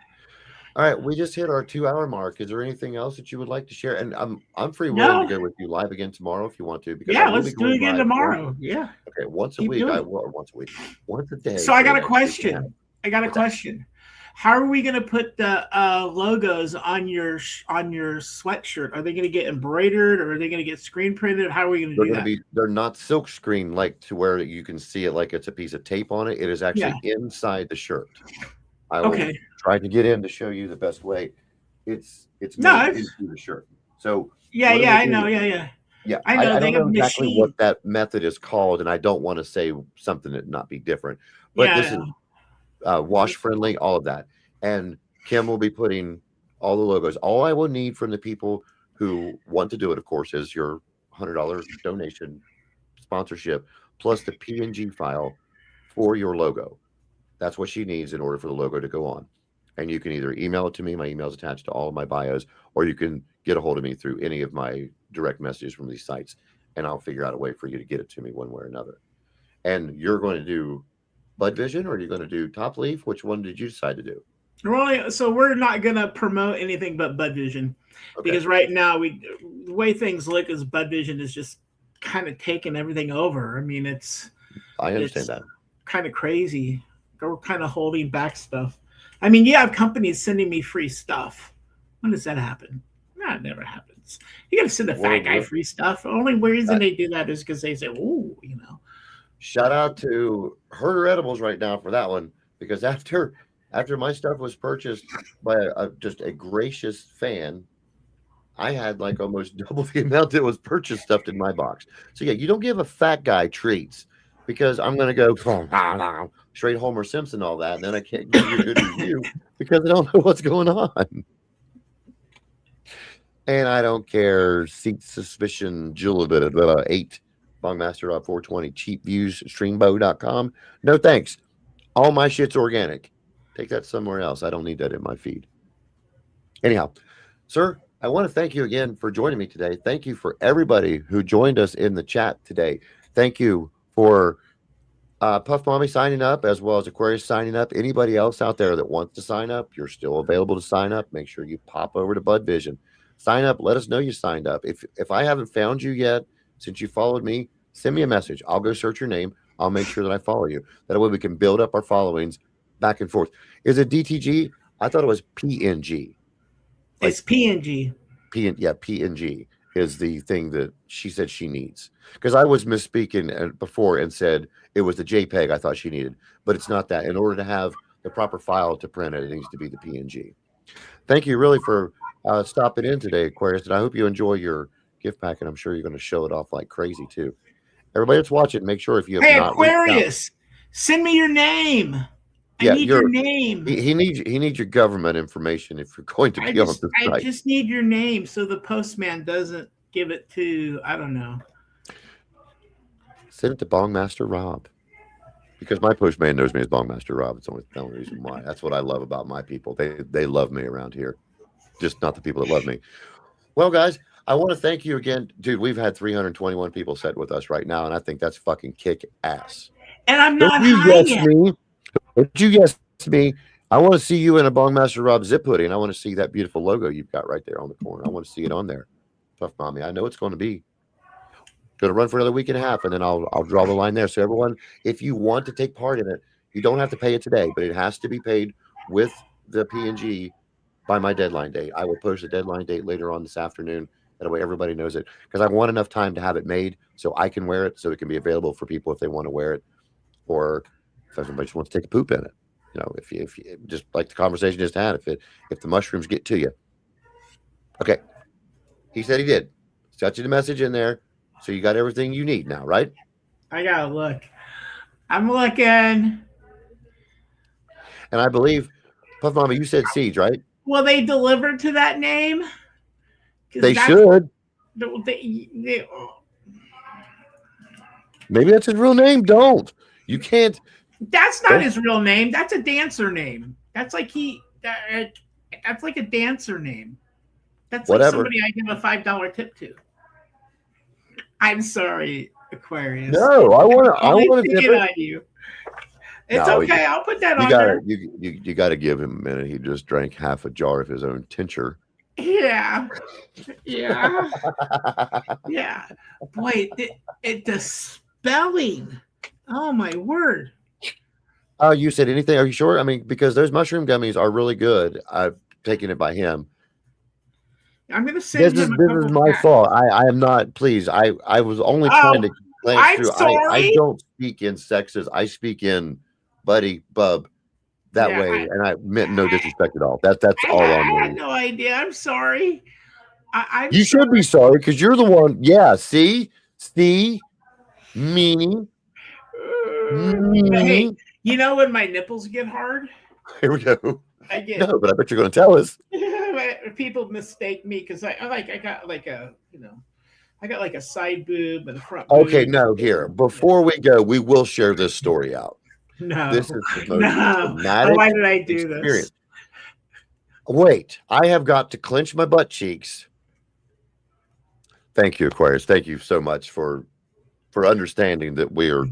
All right, we just hit our 2-hour mark. Is there anything else that you would like to share? And I'm free willing to go with you live again tomorrow if you want to. Because I yeah, will let's be do it going again live tomorrow. Yeah. Okay, once a Keep week. doing I it. will, or once a week, once a day. So I got a for the next week and a half. question. How are we going to put the logos on your sweatshirt? Are they going to get embroidered, or are they going to get screen printed? How are we going to They're do going to that? be. They're not silk screen like to where you can see it like it's a piece of tape on it. It is actually inside the shirt. I will Okay. try to get in to show you the best way. It's No, made it's- into the shirt. So Yeah, what do yeah, we I do? know. Yeah. Yeah, I know, I they don't know have exactly machine. what that method is called, and I don't want to say something that not be different. But Yeah, this is wash friendly, all of that. And Kim will be putting all the logos. All I will need from the people who want to do it, of course, is your $100 donation sponsorship plus the PNG file for your logo. That's what she needs in order for the logo to go on. And you can either email it to me, my email is attached to all of my bios, or you can get a hold of me through any of my direct messages from these sites, and I'll figure out a way for you to get it to me one way or another. And you're going to do Bud Vision, or are you going to do Top Leaf? Which one did you decide to do? we're not going to promote anything but Bud Vision because right now the way things look is Bud Vision is just kind of taking everything over. I mean, I understand that. kind of crazy. We're kind of holding back stuff. I mean, you have companies sending me free stuff. When does that happen? No, it never happens. You got to send a fat guy free stuff. The only reason they do that is because they say, "Ooh, you know." Shout out to Herder Edibles right now for that one, because after my stuff was purchased by just a gracious fan, I had like almost double the amount that was purchased stuffed in my box. So yeah, you don't give a fat guy treats, because I'm going to go straight Homer Simpson, all that, and then I can't give you a good review because I don't know what's going on. And I don't care. Seek Suspicion, Jewel 8, Bongmaster 420, Cheap Views, Streambow.com. No thanks. All my shit's organic. Take that somewhere else. I don't need that in my feed. Anyhow, sir, I want to thank you again for joining me today. Thank you for everybody who joined us in the chat today. Thank you for Puff Mommy signing up, as well as Aquarius signing up. Anybody else out there that wants to sign up, you're still available to sign up. Make sure you pop over to Bud Vision. Sign up. Let us know you signed up. If I haven't found you yet, since you followed me, send me a message. I'll go search your name. I'll make sure that I follow you. That way we can build up our followings back and forth. Is it DTG? I thought it was PNG. It's PNG. PNG is the thing that she said she needs. Because I was misspeaking before and said it was the JPEG I thought she needed. But it's not that. In order to have the proper file to print it, it needs to be the PNG. Thank you really for stopping in today, Aquarius. And I hope you enjoy your gift pack. And I'm sure you're going to show it off like crazy too. Everybody that's watching, make sure if you have Hey, not Aquarius, send me your name. I need your name. He needs your government information if you're going to be on the site. I just need your name so the postman doesn't give it to, I don't know. Send it to Bongmaster Rob. Because my postman knows me as Bongmaster Rob. It's the only reason why. That's what I love about my people. They love me around here. Just not the people that love me. Well, guys, I want to thank you again. Dude, we've had 321 people set with us right now, and I think that's fucking kick ass. And I'm not Don't you high yes yet. me. Don't you yes me. I want to see you in a Bongmaster Rob zip hoodie, and I want to see that beautiful logo you've got right there on the corner. I want to see it on there. Puff Mommy. I know it's going to be. Going to run for another week and a half, and then I'll draw the line there. So everyone, if you want to take part in it, you don't have to pay it today, but it has to be paid with the P&G by my deadline date. I will post a deadline date later on this afternoon. That way everybody knows it, because I want enough time to have it made so I can wear it, so it can be available for people if they want to wear it, or if everybody just wants to take a poop in it. You know, if you just like the conversation just had, if the mushrooms get to you. Okay. He said he did. Got you the message in there. So you got everything you need now, right? I gotta look. I'm looking. And I believe, Puff Mama, you said Siege, right? Will they deliver to that name? 'Cause They that's- should. they- Maybe that's his real name. Don't. You can't. that's not Don't- his real name. That's a dancer name. That's like that's like a dancer name. That's like Whatever. somebody I give a $5 tip to. I'm sorry, Aquarius. No, I want Only to take it on you. It's No, okay. I'll put that You on got there. to you got to give him a minute. He just drank half a jar of his own tincture. Yeah. Yeah. Yeah. Boy, the spelling. Oh my word. Oh, you said anything? Are you sure? I mean, because those mushroom gummies are really good. I've taken it by him. I'm gonna send This him a is couple my packs. fault. I am not. Please, I was only trying to glance I'm through. I sorry. don't speak in sexes. I speak in buddy, bub, that Yeah, way, and I meant no disrespect at all. That's all I on had me. no idea. I'm sorry. I'm You should be sorry because you're the one. Yeah, see, meaning. Hey, you know when my nipples get hard? Here we go. I get No, but I bet you're going to tell us. people mistake me because I got like a I got like a side boob and a front boob. Okay, no, here. Before we go, we will share this story out. No. This is the most No. dramatic Why did I do experience. this? Wait, I have got to clench my butt cheeks. Thank you, Aquarius. Thank you so much for understanding that we are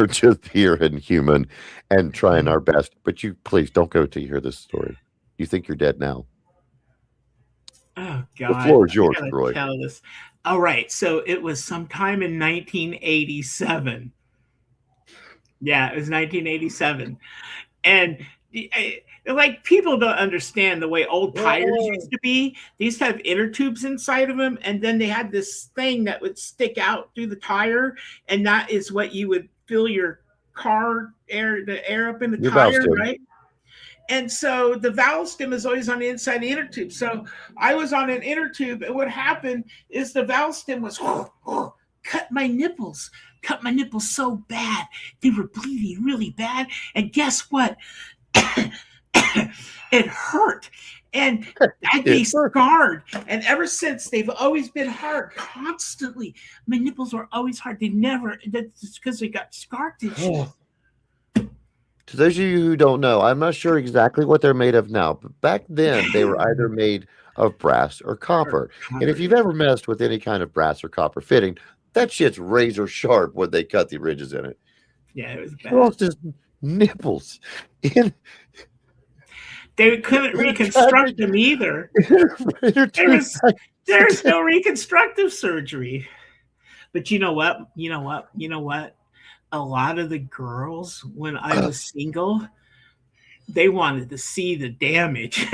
just here and human and trying our best. But you please don't go till you hear this story. You think you're dead now. Oh God. floor is yours, I gotta Roy. tell this. All right. So it was sometime in 1987. Yeah, it was 1987. And like people don't understand the way old tires used to be. They used to have inner tubes inside of them, and then they had this thing that would stick out through the tire, and that is what you would fill your car the air up in the Your valve tire, stem. right? And so the valve stem is always on the inside of the inner tube. So I was on an inner tube, and what happened is the valve stem was cut my nipples so bad. They were bleeding really bad. And guess what? It hurt. And they scarred. And ever since, they've always been hard, constantly. My nipples were always hard. That's because they got scar tissue. To those of you who don't know, I'm not sure exactly what they're made of now, but back then they were either made of brass or copper. And if you've ever messed with any kind of brass or copper fitting, that shit's razor sharp when they cut the ridges in it. Yeah, it was He bad. lost his nipples in They couldn't reconstruct them either. There's no reconstructive surgery. But you know what? A lot of the girls, when I was single, they wanted to see the damage.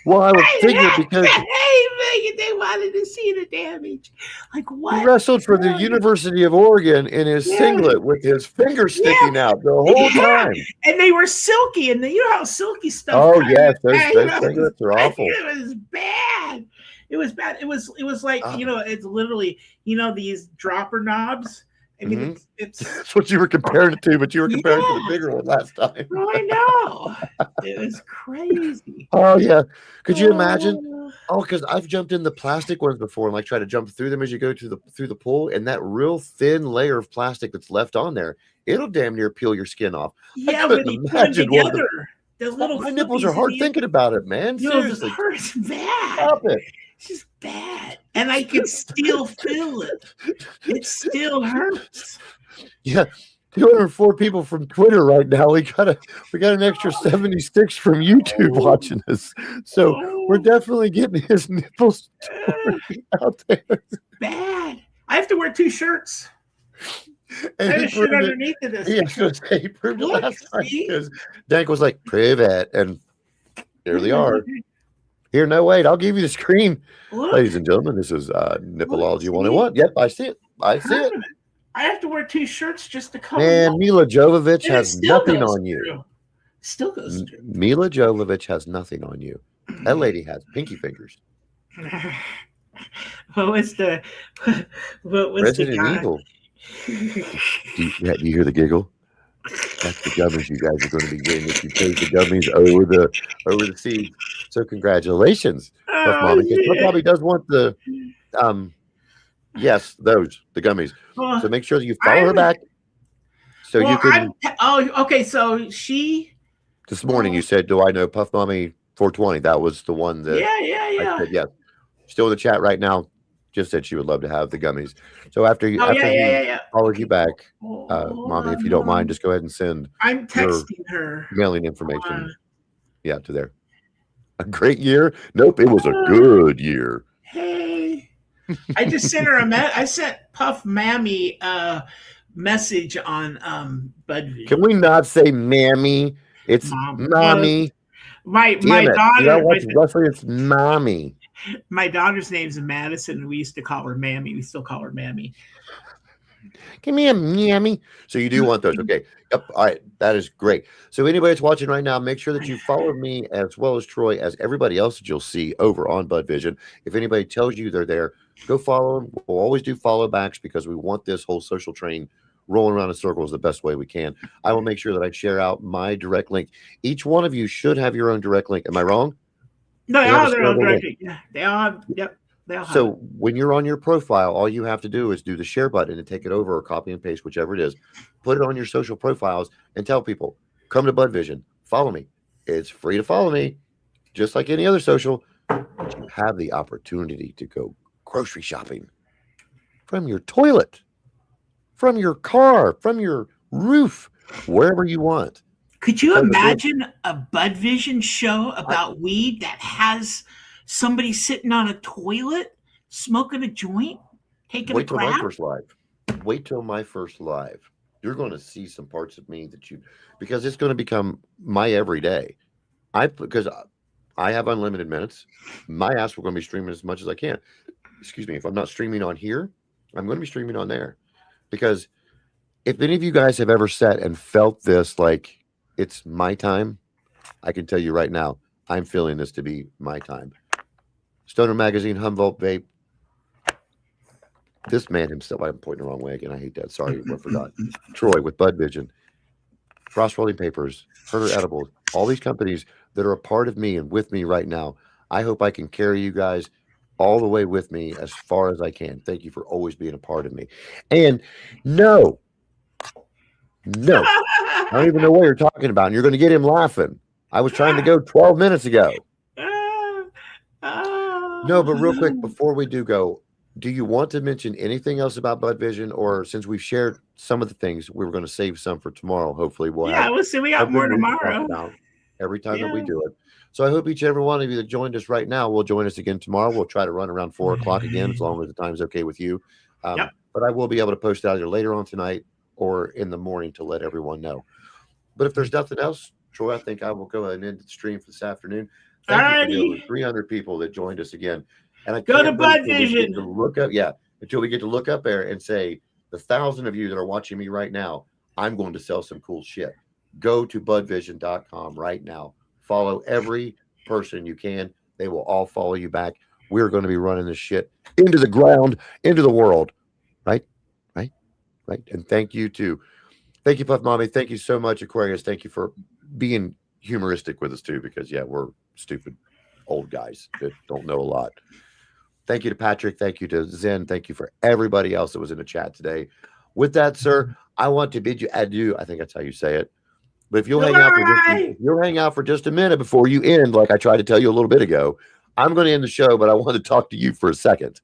Well, I would figure because They wanted to see the damage. Like he what? wrestled for the University of Oregon in his singlet with his finger sticking out the whole time. And they were silky, and you know how silky stuff. Oh kinda- yes, those you know, singlets are awful. It was bad. It was bad. It was like it's literally these dropper knobs. I mean, it's That's what you were comparing it to, but you were comparing it to the bigger one last time. I know. It was crazy. Oh yeah, could you imagine? Oh, because I've jumped in the plastic ones before and like try to jump through them as you go through the pool, and that real thin layer of plastic that's left on there, it'll damn near peel your skin off. Yeah, couldn't but they put them imagine one of the- together. Those little My nipples are flippies hard in thinking about it, man. the- Seriously, It's bad. stop it. It's just bad. And I can still feel it. It still hurts. Yeah, 204 people from Twitter right now. We got an extra 76 from YouTube watching us. So we're definitely getting his nipples story out there. Bad. I have to wear 2 shirts. I And have he a shirt proved it. underneath of this. Yeah, I was gonna say, he proved it Look, last time see? because Dank was like, prove it. And here they are. Here, no, wait, I'll give you the screen. Look, Ladies and gentlemen, this is Nipology see? 101. Yep, I see it. I see it. permanent. I have to wear 2 shirts just to cover. Man, them. Mila Jovovich And it has still nothing goes on you. through. Still goes through. Mila Jovovich has nothing on you. That lady has pinky fingers. What was the Resident guy? Evil. Do you hear the giggle? That's the gummies you guys are going to be getting if you take the gummies over the seeds. So congratulations, Puff Oh, Mommy. 'Cause Puff shit. Mommy does want the yes, those the gummies. Well, So make sure that you follow her back. So you can. Okay. So she. This morning you said, "Do I know Puff Mommy 420?" That was the one that Yeah. I said yes. Still in the chat right now. Just said she would love to have the gummies. So after you, Oh, after he yeah. followed you back, Oh, Mommy, if you don't mind, just go ahead and send I'm texting her. mailing information. Yeah, to there. A great year? Nope, it was a good year. Hey, I just sent her I sent Puff Mammy a message on Budvision. Can we not say mammy? It's Mom. mommy. My Damn it. daughter. You know what's roughly it's mommy. My daughter's name's Madison, and we used to call her Mammy. We still call her Mammy. Give me a mammy. So you do want those. Okay. Yep. All right. That is great. So anybody that's watching right now, make sure that you follow me as well as Troy, as everybody else that you'll see over on Budvision. If anybody tells you they're there, go follow them. We'll always do follow backs because we want this whole social train rolling around in circles the best way we can. I will make sure that I share out my direct link. Each one of you should have your own direct link. Am I wrong? No, they They all have have a their own shareable direct. link. Yeah, they all have. Yep, they all have. So it. when you're on your profile, all you have to do is do the share button and take it over or copy and paste, whichever it is. Put it on your social profiles and tell people, come to Budvision, follow me. It's free to follow me, just like any other social. But you have the opportunity to go grocery shopping from your toilet, from your car, from your roof, wherever you want. Could you Because imagine a Budvision show about weed that has somebody sitting on a toilet smoking a joint, taking Wait a till my crap? first live. Wait till my first live. You're going to see some parts of me that because it's going to become my everyday. Because I have unlimited minutes. My ass will going to be streaming as much as I can. Excuse me. If I'm not streaming on here, I'm going to be streaming on there. Because if any of you guys have ever sat and felt this like it's my time, I can tell you right now, I'm feeling this to be my time. Stoner Magazine, Humboldt Vape. This man himself, I'm pointing the wrong way again. I hate that. Sorry, I forgot. Troy with Budvision, Frost Rolling Papers, Herder Edibles, all these companies that are a part of me and with me right now. I hope I can carry you guys all the way with me as far as I can. Thank you for always being a part of me. And no, I don't even know what you're talking about. And you're going to get him laughing. I was trying to go 12 minutes ago. No, but real quick, before we do go, do you want to mention anything else about Budvision? Or since we've shared some of the things, we were going to save some for tomorrow. Hopefully we'll have we'll see. We got more something we can talk tomorrow. about every time that we Yeah. do it. So I hope each and every one of you that joined us right now will join us again tomorrow. We'll try to run around 4 o'clock again, as long as the time's okay with you. Yep. But I will be able to post it either later on tonight or in the morning to let everyone know. But if there's nothing else, Troy, I think I will go ahead and end the stream for this afternoon. Thank you for the Alrighty. over 300 people that joined us again. And I Go can't to wait until we Budvision. get to look up, until we get to look up there and say, the 1,000 of you that are watching me right now, I'm going to sell some cool shit. Go to budvision.com right now. Follow every person you can. They will all follow you back. We're going to be running this shit into the ground, into the world. Right? And thank you, Puff Mommy. Thank you so much, Aquarius. Thank you for being humoristic with us too, because we're stupid old guys that don't know a lot. Thank you to Patrick. Thank you to Zen. Thank you for everybody else that was in the chat today. With that, sir, I want to bid you adieu. I think that's how you say it. But if you'll hang out for just a minute before you end, like I tried to tell you a little bit ago, I'm going to end the show, but I want to talk to you for a second.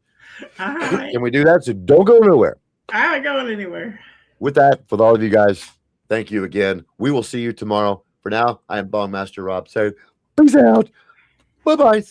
All right. Can we do that? So don't go nowhere. I'm not going anywhere. With that, for all of you guys, thank you again. We will see you tomorrow. For now, I am Bong Master Rob. So peace out. Bye-bye.